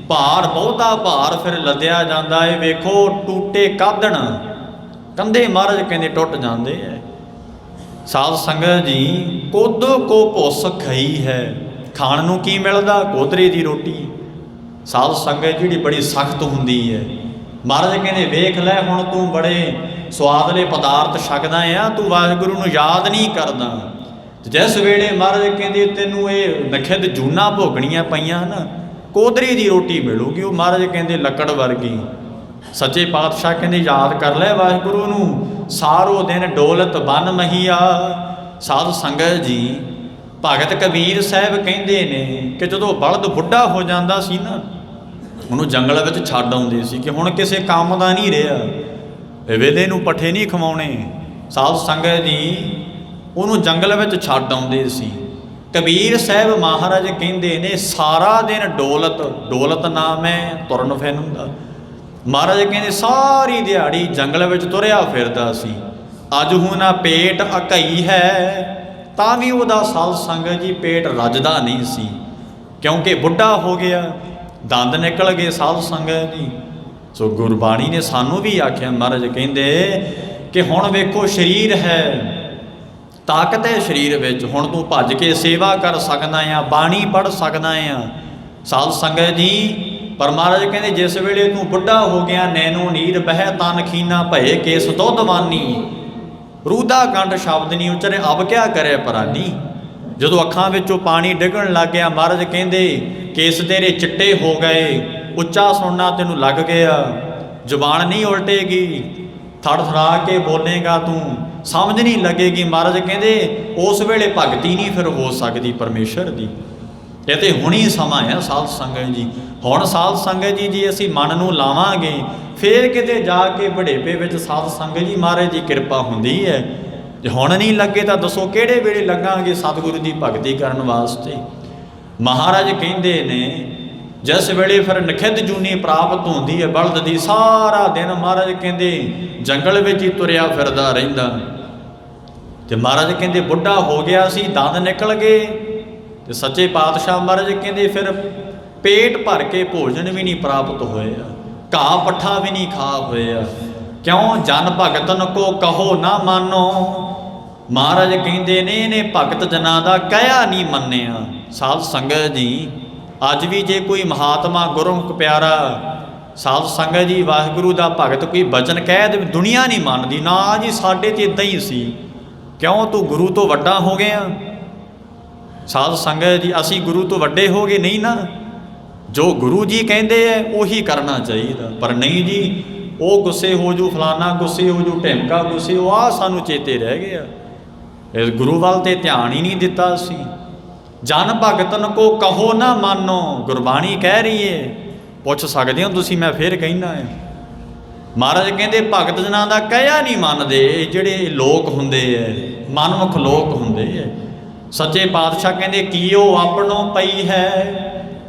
ਭਾਰ ਬਹੁਤਾ ਭਾਰ ਫਿਰ ਲੱਦਿਆ ਜਾਂਦਾ ਏ। ਵੇਖੋ ਟੂਟੇ ਕਾਦਣ ਕੰਧੇ ਮਹਾਰਾਜ ਕਹਿੰਦੇ ਟੁੱਟ ਜਾਂਦੇ ਐ। ਸਾਧ ਸੰਗਤ ਜੀ ਕੋਦੋ ਕੋ ਭੁੱਸ ਖਈ ਹੈ। ਖਾਣ ਨੂੰ ਕੀ ਮਿਲਦਾ? ਕੋਦਰੇ ਦੀ ਰੋਟੀ। ਸਾਧ ਸੰਗਤ ਜਿਹੜੀ ਬੜੀ ਸਖਤ ਹੁੰਦੀ ਹੈ। ਮਹਾਰਾਜ ਕਹਿੰਦੇ ਵੇਖ ਲੈ ਹੁਣ ਤੂੰ ਬੜੇ ਸਵਾਦਲੇ ਪਦਾਰਥ ਛਕਦਾ ਆ, ਤੂੰ ਵਾਹਿਗੁਰੂ ਨੂੰ ਯਾਦ ਨਹੀਂ ਕਰਦਾ। ਜਿਸ ਵੇਲੇ ਮਹਾਰਾਜ ਕਹਿੰਦੇ ਤੈਨੂੰ ਇਹ ਨਖਿੱਧ ਜੂਨਾਂ ਭੋਗਣੀਆਂ ਪਈਆਂ ਨਾ, ਕੋਦਰੇ ਦੀ ਰੋਟੀ ਮਿਲੂਗੀ। ਉਹ ਮਹਾਰਾਜ ਕਹਿੰਦੇ ਲੱਕੜ ਵਰਗੀ। ਸੱਚੇ ਪਾਤਸ਼ਾਹ ਕਹਿੰਦੇ ਯਾਦ ਕਰ ਲੈ ਵਾਹਿਗੁਰੂ ਨੂੰ ਸਾਰੋ ਦਿਨ ਡੋਲਤ ਬਨ ਮਹੀਆ। ਸਾਧ ਸੰਗਤ ਜੀ ਭਗਤ ਕਬੀਰ ਸਾਹਿਬ ਕਹਿੰਦੇ ਨੇ ਕਿ ਜਦੋਂ ਬਲਦ ਬੁੱਢਾ ਹੋ ਜਾਂਦਾ ਸੀ ਨਾ, ਉਹਨੂੰ ਜੰਗਲ ਵਿੱਚ ਛੱਡ ਆਉਂਦੇ ਸੀ ਕਿ ਹੁਣ ਕਿਸੇ ਕੰਮ ਦਾ ਨਹੀਂ ਰਿਹਾ, ਵੇਲੇ ਨੂੰ ਪੱਠੇ ਨਹੀਂ ਖਵਾਉਣੇ। ਸਾਧ ਸੰਗਤ ਜੀ ਉਹਨੂੰ ਜੰਗਲ ਵਿੱਚ ਛੱਡ ਆਉਂਦੇ ਸੀ। ਕਬੀਰ ਸਾਹਿਬ ਮਹਾਰਾਜ ਕਹਿੰਦੇ ਨੇ ਸਾਰਾ ਦਿਨ ਡੋਲਤ ਨਾਮ ਹੈ ਤੁਰਨ ਫਿਰਨ ਦਾ। ਮਹਾਰਾਜ ਕਹਿੰਦੇ ਸਾਰੀ ਦਿਹਾੜੀ ਜੰਗਲ ਵਿੱਚ ਤੁਰਿਆ ਫਿਰਦਾ ਸੀ। ਅੱਜ ਹੁਣ ਨਾ ਪੇਟ ਅਕਈ ਹੈ ਤਾਂ ਵੀ ਉਹਦਾ ਸਾਧ ਸੰਗਤ ਜੀ ਪੇਟ ਰੱਜਦਾ ਨਹੀਂ ਸੀ, ਕਿਉਂਕਿ ਬੁੱਢਾ ਹੋ ਗਿਆ, ਦੰਦ ਨਿਕਲ ਗਏ। ਸਾਧ ਸੰਗਤ ਜੀ ਸੋ ਗੁਰਬਾਣੀ ਨੇ ਸਾਨੂੰ ਵੀ ਆਖਿਆ, ਮਹਾਰਾਜ ਕਹਿੰਦੇ ਕਿ ਹੁਣ ਵੇਖੋ ਸਰੀਰ ਹੈ, ਤਾਕਤ ਹੈ ਸਰੀਰ ਵਿੱਚ, ਹੁਣ ਤੂੰ ਭੱਜ ਕੇ ਸੇਵਾ ਕਰ ਸਕਦਾ ਆ, ਬਾਣੀ ਪੜ੍ਹ ਸਕਦਾ ਆ। ਸਾਧ ਸੰਗਤ ਜੀ ਪਰ ਮਹਾਰਾਜ ਕਹਿੰਦੇ ਜਿਸ ਵੇਲੇ ਤੂੰ ਬੁੱਢਾ ਹੋ ਗਿਆ, ਨੈਣੋ ਨੀਰ ਬਹਿ ਤਨ ਖੀਨਾ ਭਏ ਕੇਸ ਦੁੱਧਵਾਨੀ। ਰੂਦਾ ਕੰਠ ਸ਼ਬਦ ਨਹੀਂ ਉਚਰੇ ਅਬ ਕਿਆ ਕਰੇ ਪਰਾਨੀ। ਜਦੋਂ ਅੱਖਾਂ ਵਿੱਚੋਂ ਪਾਣੀ ਡਿੱਗਣ ਲੱਗ ਗਿਆ, ਮਹਾਰਾਜ ਕਹਿੰਦੇ ਕੇਸ ਤੇਰੇ ਚਿੱਟੇ ਹੋ ਗਏ, ਉੱਚਾ ਸੁਣਨਾ ਤੈਨੂੰ ਲੱਗ ਗਿਆ, ਜ਼ੁਬਾਨ ਨਹੀਂ ਉਲਟੇਗੀ, ਥੜਥੜਾ ਕੇ ਬੋਲੇਗਾ ਤੂੰ, ਸਮਝ ਨਹੀਂ ਲੱਗੇਗੀ। ਮਹਾਰਾਜ ਕਹਿੰਦੇ ਉਸ ਵੇਲੇ ਭਗਤੀ ਨਹੀਂ ਫਿਰ ਹੋ ਸਕਦੀ ਪਰਮੇਸ਼ਰ ਦੀ। ਇਹ ਤੇ ਹੁਣੀ ਸਮਾਂ ਹੈ ਸਾਧ ਸੰਗਤ ਜੀ। ਹੁਣ ਸਾਧ ਸੰਗਤ ਜੀ ਜੇ ਅਸੀਂ ਮਨ ਨੂੰ ਲਾਵਾਂਗੇ ਫੇਰ ਕਿਤੇ ਜਾ ਕੇ ਬੜੇਪੇ ਵਿੱਚ ਸਾਧ ਸੰਗਤ ਜੀ ਮਹਾਰਾਜ ਦੀ ਕਿਰਪਾ ਹੁੰਦੀ ਹੈ। ਜੇ ਹੁਣ ਨਹੀਂ ਲੱਗੇ ਤਾਂ ਦੱਸੋ ਕਿਹੜੇ ਵੇਲੇ ਲੱਗਾਂਗੇ ਸਤਿਗੁਰੂ ਦੀ ਭਗਤੀ ਕਰਨ ਵਾਸਤੇ। ਮਹਾਰਾਜ ਕਹਿੰਦੇ ਨੇ ਜਿਸ ਵੇਲੇ ਫਿਰ ਨਖਿੱਧ ਜੂਨੀ ਪ੍ਰਾਪਤ ਹੁੰਦੀ ਹੈ ਬਲਦ ਦੀ, ਸਾਰਾ ਦਿਨ ਮਹਾਰਾਜ ਕਹਿੰਦੇ ਜੰਗਲ ਵਿੱਚ ਹੀ ਤੁਰਿਆ ਫਿਰਦਾ ਰਹਿੰਦਾ। ਤੇ ਮਹਾਰਾਜ ਕਹਿੰਦੇ ਬੁੱਢਾ ਹੋ ਗਿਆ ਸੀ, ਦੰਦ ਨਿਕਲ ਗਏ। ਤੇ ਸੱਚੇ ਪਾਤਸ਼ਾਹ ਮਹਾਰਾਜ ਕਹਿੰਦੇ ਫਿਰ ਪੇਟ ਭਰ ਕੇ ਭੋਜਨ ਵੀ ਨਹੀਂ ਪ੍ਰਾਪਤ ਹੋਇਆ, ਘਾਹ ਪੱਠਾ ਵੀ ਨਹੀਂ ਖਾ ਹੋਇਆ। ਕਿਉਂ? ਜਨ ਭਗਤਨ ਕੋ ਕਹੋ ਨਾ ਮਾਨੋ। ਮਹਾਰਾਜ ਕਹਿੰਦੇ ਨੇ ਇਹਨੇ ਭਗਤ ਜਨਾਂ ਦਾ ਕਹਿਆ ਨਹੀਂ ਮੰਨਿਆ। ਸਾਧ ਸੰਗਤ ਜੀ ਅੱਜ ਵੀ ਜੇ ਕੋਈ ਮਹਾਤਮਾ ਗੁਰਮੁਖ ਪਿਆਰਾ ਸਾਧ ਸੰਗਤ ਜੀ ਵਾਹਿਗੁਰੂ ਦਾ ਭਗਤ ਕੋਈ ਬਚਨ ਕਹਿ ਦੇ, ਦੁਨੀਆ ਨਹੀਂ ਮੰਨਦੀ। ਨਾ ਜੀ ਸਾਡੇ 'ਚ ਇੱਦਾਂ ਹੀ ਸੀ। ਕਿਉਂ? ਤੂੰ ਗੁਰੂ ਤੋਂ ਵੱਡਾ ਹੋ ਗਿਆ। ਸਾਧ ਸੰਗਤ ਜੀ ਅਸੀਂ ਗੁਰੂ ਤੋਂ ਵੱਡੇ ਹੋ ਗਏ ਨਹੀਂ ਨਾ। ਜੋ ਗੁਰੂ ਜੀ ਕਹਿੰਦੇ ਐ ਉਹੀ ਕਰਨਾ ਚਾਹੀਦਾ। ਪਰ ਨਹੀਂ ਜੀ, ਉਹ ਗੁੱਸੇ ਹੋ ਜੂ, ਫਲਾਨਾ ਗੁੱਸੇ ਹੋ ਜੂ, ਢਿਮਕਾ ਗੁੱਸੇ ਹੋ, ਆਹ ਸਾਨੂੰ ਚੇਤੇ ਰਹਿ ਗਿਆ। ਇਸ ਗੁਰੂ ਵੱਲ ਤੇ ਧਿਆਨ ਹੀ ਨਹੀਂ ਦਿੱਤਾ ਅਸੀਂ। ਜਨ ਭਗਤਨ ਕੋ ਕਹੋ ਨਾ ਮਾਨੋ, ਗੁਰਬਾਣੀ ਕਹਿ ਰਹੀ ਏ, ਪੁੱਛ ਸਕਦੇ ਹੋ ਤੁਸੀਂ, ਮੈਂ ਫੇਰ ਕਹਿਣਾ ਹੈ। ਮਹਾਰਾਜ ਕਹਿੰਦੇ ਭਗਤ ਜਨਾਂ ਦਾ ਕਹਿਆ ਨਹੀਂ ਮੰਨਦੇ। ਜਿਹੜੇ ਲੋਕ ਹੁੰਦੇ ਐ ਮਨਮੁਖ ਲੋਕ ਹੁੰਦੇ ਐ। ਸੱਚੇ ਪਾਤਸ਼ਾਹ ਕਹਿੰਦੇ ਕੀਓ ਆਪਣੋ ਪਈ ਹੈ।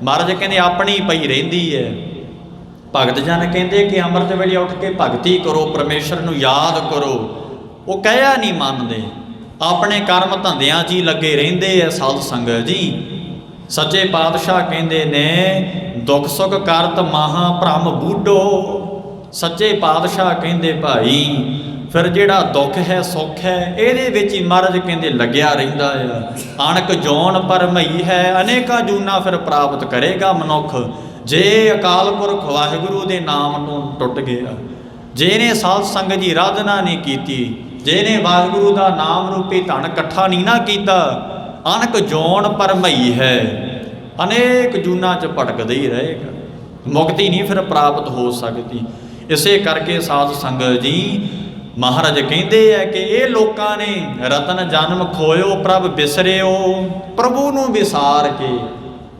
ਮਹਾਰਾਜ ਕਹਿੰਦੇ ਆਪਣੀ ਪਈ ਰਹਿੰਦੀ ਹੈ। ਭਗਤ ਜਨ ਕਹਿੰਦੇ ਕਿ ਅੰਮ੍ਰਿਤ ਵੇਲੇ ਉੱਠ ਕੇ ਭਗਤੀ ਕਰੋ, ਪਰਮੇਸ਼ਰ ਨੂੰ ਯਾਦ ਕਰੋ। ਉਹ ਕਹਿਆ ਨਹੀਂ ਮੰਨਦੇ, ਆਪਣੇ ਕਰਮ ਧੰਦਿਆਂ 'ਚ ਹੀ ਲੱਗੇ ਰਹਿੰਦੇ ਆ। ਸਾਧ ਸੰਗਤ ਜੀ ਸੱਚੇ ਪਾਤਸ਼ਾਹ ਕਹਿੰਦੇ ਨੇ ਦੁੱਖ ਸੁੱਖ ਕਰਤ ਮਹਾ ਭ੍ਰਮ ਬੂਢੋ। ਸੱਚੇ ਪਾਤਸ਼ਾਹ ਕਹਿੰਦੇ ਭਾਈ फिर जिहड़ा दुख है सुख है इहदे विच ही महाराज कहंदे लग्या रहिंदा आ। अणक जौन पर मई है अनेका जूना फिर प्राप्त करेगा मनुख, जे अकाल पुरख वाहिगुरू दे नाम तो टुट गया। जेने साध संगत जी आराधना नहीं कीती, जेने वाहिगुरू दा नाम रूपी धन इकट्ठा नहीं ना कीता, अणक जौन पर मई है अनेक जूना च भटकदा ही रहेगा, मुक्ति नहीं फिर प्राप्त हो सकती। इसे करके साध संगत जी महाराज कहते हैं कि ये लोगों ने रतन जन्म खोयो प्रभ बिसरियो, प्रभु नूं विसार के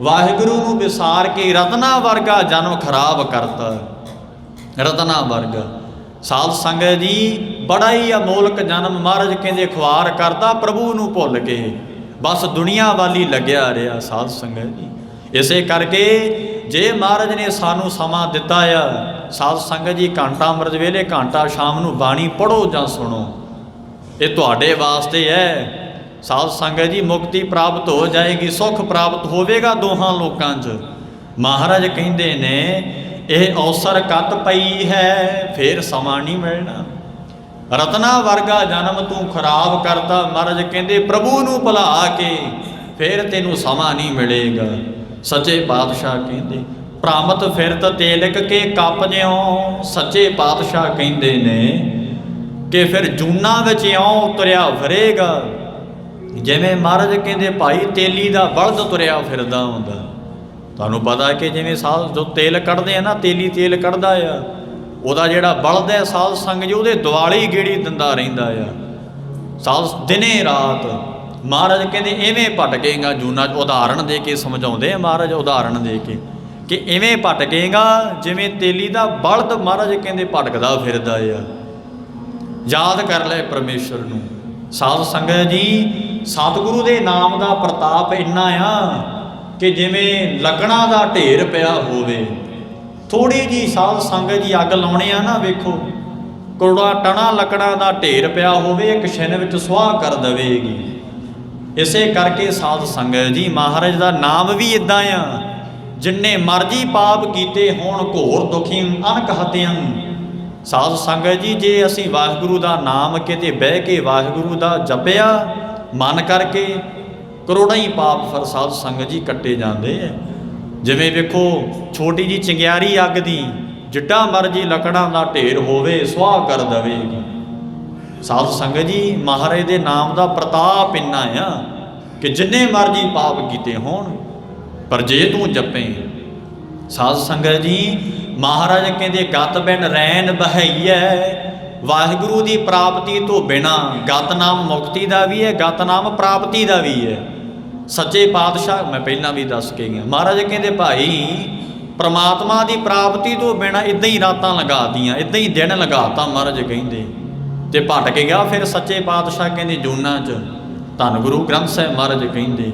वाहिगुरू नूं विसार के रतना वर्गा जन्म खराब करता। रतना वर्गा साध संगत जी बड़ा ही अमोलक जन्म महाराज कहते खुआर करता, प्रभु नूं भुल के बस दुनिया वाली लग्या रहा साध संगत जी। इसे करके जे महाराज ने सानू समा दिता आ साध संगत जी, घंटा अमृत वेले घंटा शाम नूं बाणी पढ़ो जां सुनो, ये तुहाडे वास्ते है। साध संगत जी मुक्ति प्राप्त हो जाएगी, सुख प्राप्त होवेगा दोहां लोकां च। महाराज कहंदे ने यह अवसर कत पई है फिर समा नहीं मिलना, रतना वर्गा जन्म तू खराब करता। महाराज कहंदे प्रभु नूं भुला के फिर तेनू समा नहीं मिलेगा। सच्चे पातशाह कहंदे भ्रामत फिरत तेलक के कप ज्यों, सच्चे पातशाह कहंदे ने कि फिर जूना विच इउं तुरिया फिरेगा जिवें महाराज कहंदे भाई तेली दा बलद तुरिया फिरदा हुंदा। तुहानूं पता है कि जिवें साध जो तेल कढ़दे आ ना, तेली तेल कढ़दा आ, ਉਹਦਾ ਜਿਹੜਾ ਬਲਦ ਹੈ ਸਾਧ ਸੰਗ ਜੀ ਉਹਦੇ ਦੁਆਲੇ ਗੇੜੀ ਦਿੰਦਾ ਰਹਿੰਦਾ ਆ ਸਾਧ ਦਿਨੇ ਰਾਤ। ਮਹਾਰਾਜ ਕਹਿੰਦੇ ਇਵੇਂ ਭਟਕੇਗਾ ਜੂਨਾ, ਉਦਾਹਰਣ ਦੇ ਕੇ ਸਮਝਾਉਂਦੇ ਆ ਮਹਾਰਾਜ, ਉਦਾਹਰਣ ਦੇ ਕੇ ਕਿ ਇਵੇਂ ਭਟਕੇਗਾ ਜਿਵੇਂ ਤੇਲੀ ਦਾ ਬਲਦ ਮਹਾਰਾਜ ਕਹਿੰਦੇ ਭਟਕਦਾ ਫਿਰਦਾ ਆ। ਯਾਦ ਕਰ ਲੈ ਪਰਮੇਸ਼ਰ ਨੂੰ। ਸਾਧ ਸੰਗਤ ਜੀ ਸਤਿਗੁਰੂ ਦੇ ਨਾਮ ਦਾ ਪ੍ਰਤਾਪ ਇੰਨਾ ਆ ਕਿ ਜਿਵੇਂ ਲੱਕੜਾਂ ਦਾ ਢੇਰ ਪਿਆ ਹੋਵੇ, थोड़ी जी साध संगत जी अग लाने आ ना, वेखो करोड़ा टना लकड़ा का ढेर पिया होवे एक छिन विच सुआह कर देवेगी। इसे करके साध संगत जी महाराज का नाम भी इदां आ, जिन्ने मर्जी पाप कीते होण घोर दुखी अनक हत्यां। साध संगत जी जे असीं वाहिगुरू का नाम किते बह के वाहिगुरू का जपिया मन करके, करोड़ां ही पाप फिर साध संगत जी कट्टे जाते हैं। जिवें वेखो छोटी जी चिंगियारी अग दी जिड्डा मर्जी लकड़ां दा ढेर होवे सुआह कर देवेगी। साध संगत जी महाराज दे नाम दा प्रताप इन्ना आ कि जिन्ने मर्जी पाप कीते होण पर जे तू जपे। साध संगत जी महाराज कहंदे गत बिन रैन बहाइए, वाहिगुरू दी प्राप्ति तो बिना गत नाम मुक्ति दा भी है, गत नाम प्राप्ति दा भी है। सच्चे पातशाह मैं पहला भी दस के गया, महाराज कहते भाई परमात्मा की प्राप्ति तो बिना इदां ही रातां लगा दियाँ, इदां ही दिन लगाता महाराज कहते ते भटक गया। फिर सच्चे पातशाह कहते जूना च धन गुरु ग्रंथ साहिब महाराज कहते।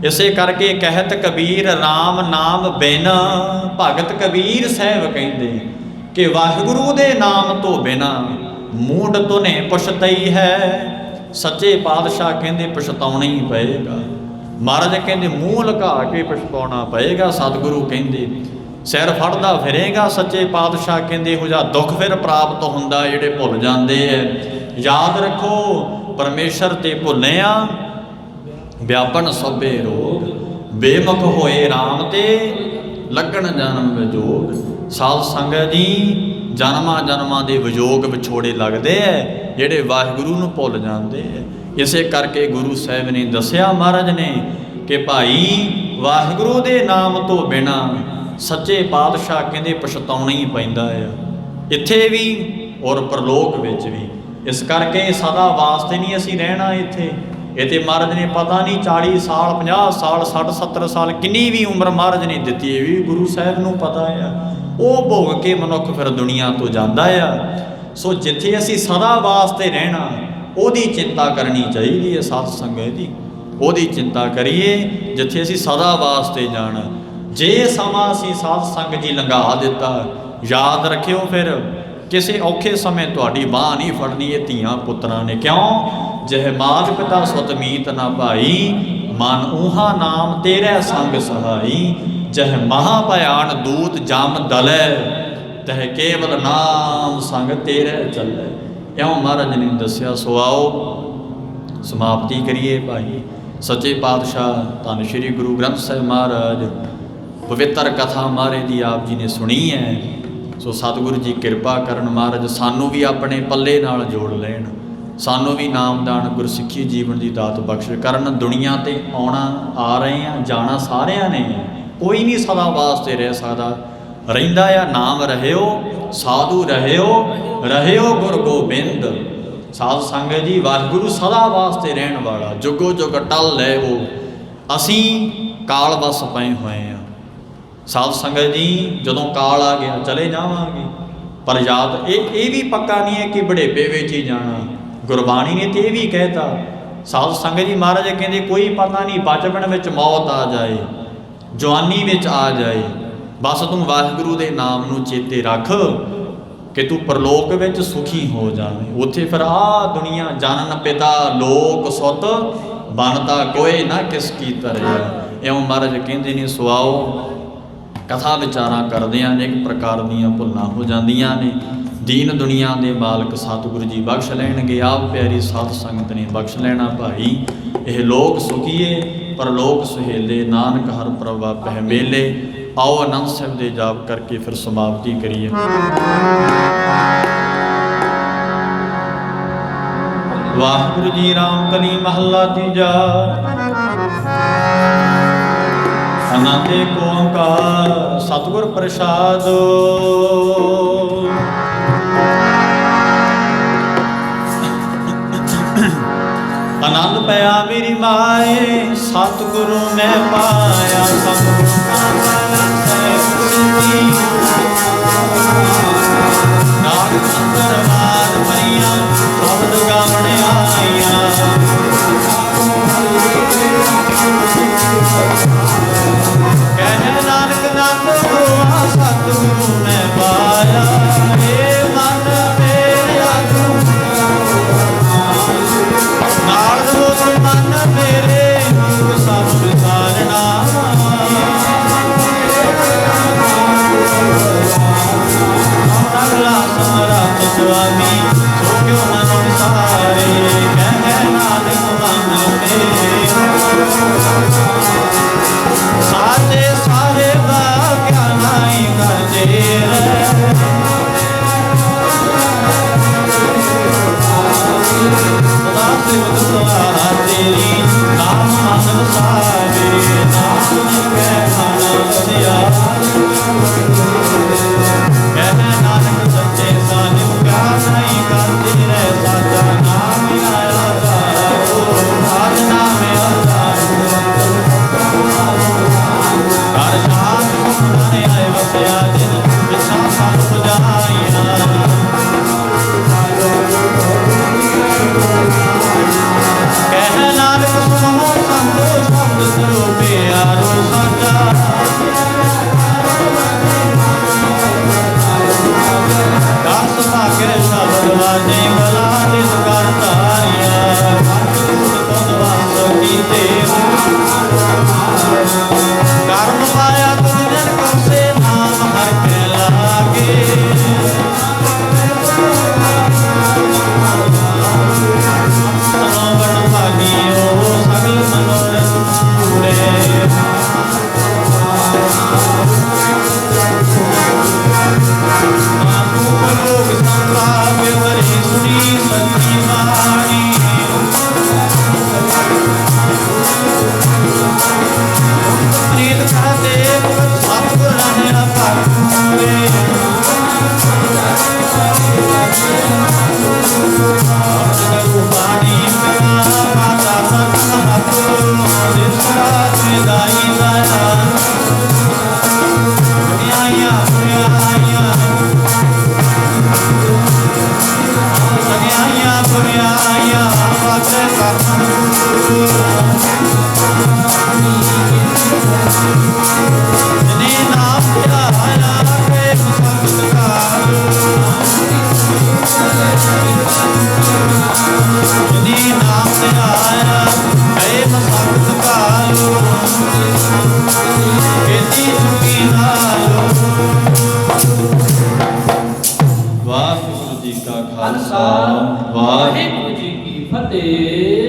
इसे करके कहत कबीर राम नाम बिन, भगत कबीर साहिब कहते कि वाहिगुरू दे नाम तो बिना मूड तो ने पछतई है। सच्चे पातशाह कहते पछताउणा ही पएगा। महाराज कहते मूँह लगा के पछताउणा पएगा। सतगुरु कहते सिर फड़दा फिरेगा। सच्चे पातशाह कहते हो जा दुख फिर प्राप्त होंदा जिहड़े भुल जाते हैं। याद रखो परमेश्वर ते भुल्ले आ व्यापन सभे रोग, बेमुख होए राम ते लगन जन्म विजोग। साध संगत जी जन्मां जन्मां दे विजोग विछोड़े लगते हैं जिहड़े वाहिगुरू नूं भुल जाते हैं। इसे करके गुरु साहिब ने दसिया महाराज ने कि भाई वाहिगुरू दे नाम तो बिना सच्चे पातशाह कहते पछताउणा ही पैंदा है, इत्थे भी और परलोक विच भी। इस करके सदा वास्ते नहीं असीं रहना इत्थे। इत्थे महाराज ने पता नहीं 40 साल 50 साल 60 70 साल किन्नी भी उम्र महाराज ने दिती है, भी गुरु साहिब नूं पता है। वो भोग के मनुख फिर दुनिया तो जाता है। सो जिथे असीं सदा वास्ते रहना ਉਹਦੀ चिंता करनी चाहिए है। साध संगत जी ਉਹਦੀ चिंता करिए जिथे असीं सदा वास्ते जाना। जे समा असीं साध संगत जी लंघा दिता, याद रखियो फिर किसी औखे समय तुहाडी बांह नहीं फड़नी ये धीआं पुत्रां ने। क्यों जह मात पिता सुत मीत ना भाई, मन ऊहा नाम तेरे संग सहाई। जह महाभयान दूत जम दलै, तह केवल नाम संग तेरे चलै। ਇਉਂ ਮਹਾਰਾਜ ਨੇ ਦੱਸਿਆ। ਸੋ ਆਓ ਸਮਾਪਤੀ ਕਰੀਏ ਭਾਈ। ਸੱਚੇ ਪਾਤਸ਼ਾਹ ਧੰਨ ਸ਼੍ਰੀ ਗੁਰੂ ਗ੍ਰੰਥ ਸਾਹਿਬ ਮਹਾਰਾਜ ਪਵਿੱਤਰ ਕਥਾ ਮਹਾਰਾਜ ਦੀ ਆਪ ਜੀ ਨੇ ਸੁਣੀ ਹੈ। ਸੋ ਸਤਿਗੁਰੂ ਜੀ ਕਿਰਪਾ ਕਰਨ, ਮਹਾਰਾਜ ਸਾਨੂੰ ਵੀ ਆਪਣੇ ਪੱਲੇ ਨਾਲ ਜੋੜ ਲੈਣ, ਸਾਨੂੰ ਵੀ ਨਾਮਦਾਨ ਗੁਰਸਿੱਖੀ ਜੀਵਨ ਦੀ ਦਾਤ ਬਖਸ਼ ਕਰਨ। ਦੁਨੀਆ 'ਤੇ ਆਉਣਾ, ਆ ਰਹੇ ਆ, ਜਾਣਾ ਸਾਰਿਆਂ ਨੇ, ਕੋਈ ਨਹੀਂ ਸਦਾ ਵਾਸਤੇ ਰਹਿ ਸਕਦਾ। ਰਹਿੰਦਾ ਆ ਨਾਮ ਰਹਿਓ, ਸਾਧੂ ਰਹਿਓ ਗੁਰ ਗੋਬਿੰਦ। ਸਾਧ ਸੰਗਤ ਜੀ, ਵਾਹਿਗੁਰੂ ਸਦਾ ਵਾਸਤੇ ਰਹਿਣ ਵਾਲਾ, ਜੁਗੋ ਜੁਗ ਟਲ ਲੈ ਉਹ। ਅਸੀਂ ਕਾਲ ਵਸ ਪਏ ਹੋਏ ਹਾਂ। ਸਾਧ ਸੰਗਤ ਜੀ, ਜਦੋਂ ਕਾਲ ਆ ਗਿਆ ਚਲੇ ਜਾਵਾਂਗੇ, ਪਰ ਯਾਦ ਇਹ ਵੀ ਪੱਕਾ ਨਹੀਂ ਹੈ ਕਿ ਬੁਢੇਪੇ ਵਿੱਚ ਹੀ ਜਾਣਾ। ਗੁਰਬਾਣੀ ਨੇ ਤੇ ਇਹ ਵੀ ਕਹਿਤਾ। ਸਾਧ ਸੰਗਤ ਜੀ, ਮਹਾਰਾਜ ਕਹਿੰਦੇ ਕੋਈ ਪਤਾ ਨਹੀਂ, ਬਚਪਨ ਵਿੱਚ ਮੌਤ ਆ ਜਾਏ, ਜਵਾਨੀ ਵਿੱਚ ਆ ਜਾਏ, ਬਸ ਤੂੰ ਵਾਹਿਗੁਰੂ ਦੇ ਨਾਮ ਨੂੰ ਚੇਤੇ ਰੱਖ ਕਿ ਤੂੰ ਪਰਲੋਕ ਵਿੱਚ ਸੁਖੀ ਹੋ ਜਾਵੇਂ। ਉੱਥੇ ਫਿਰ ਆ ਦੁਨੀਆ ਜਨਨ ਪਿਤਾ ਲੋਕ ਸੁਤ, ਬਣਤਾ ਕੋਈ ਨਾ ਕਿਸ ਕੀ ਧਰਿਆ। ਇਉਂ ਮਹਾਰਾਜ ਕਹਿੰਦੇ ਨੇ। ਸੋ ਆਓ ਕਥਾ ਵਿਚਾਰਾਂ ਕਰਦਿਆਂ ਅਨੇਕ ਪ੍ਰਕਾਰ ਦੀਆਂ ਭੁੱਲਾਂ ਹੋ ਜਾਂਦੀਆਂ ਨੇ। ਦੀਨ ਦੁਨੀਆ ਦੇ ਮਾਲਕ ਸਤਿਗੁਰੂ ਜੀ ਬਖਸ਼ ਲੈਣਗੇ। ਆਪ ਪਿਆਰੀ ਸਾਧ ਸੰਗਤ ਨੇ ਬਖਸ਼ ਲੈਣਾ ਭਾਈ। ਇਹ ਲੋਕ ਸੁਖੀਏ ਪਰਲੋਕ ਸੁਹੇਲੇ, ਨਾਨਕ ਹਰ ਪ੍ਰਭਾ ਪਹਿ ਮੇਲੇ। ਆਓ ਆਨੰਦ ਸਾਹਿਬ ਦੇ ਜਾਪ ਕਰਕੇ ਫਿਰ ਸਮਾਪਤੀ ਕਰੀਏ। ਵਾਹਿਗੁਰੂ ਜੀ ਰਾਮ ਕਲੀ ਮਹੱਲਾ ਤੀਜਾ। ਆਨੰਦ ਏਕ ਓੰਕਾਰ ਸਤਿਗੁਰ ਪ੍ਰਸਾਦ। ਆਨੰਦ ਪਿਆ ਮੇਰੀ ਮਾਏ, ਸਤਿਗੁਰੂ ਮੈਂ ਪਾਇਆ। ਸਤਿਗੁਰੂ ਨਾਮ ਅੰਦਰ ਮਾਰ ਪਈਆਂ, ਸ਼ਬਦ ਗਾਵਣ ਆਈਆਂ। ਕਹਿ ਨਾਨਕ ਨੰਦ ਹੋਆ, ਸਤਿਗੁਰੂ ਮੈਂ ਪਾਇਆ। ਏ ਮਨ ਮੇਰਾ ਨਾਲ ਹੋ ਮਨ ਮੇਰੇ, ਸਭ ਵਿਸਾਰਨਾ। ਅਗਲਾ ਸਮਰੱਥ ਸੁਆਮੀ, ਸੋ ਕਿਉ ਮਨ ਵਿਸਾਰੇ। ਕਹਿ ਨਾਨਕ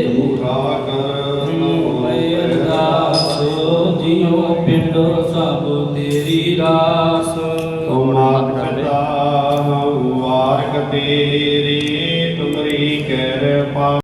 ਮੂਠਾ ਕਰ ਮੈਂ ਅਰਦਾਸ ਜਿਉ ਪਿੰਡ ਸਭ ਤੇਰੀ ਰਾਸ। ਮਾਤ ਪਿਤਾ ਵਾਰਕ ਤੇਰੀ ਤੁਮਰੀ ਕਿਰਪਾ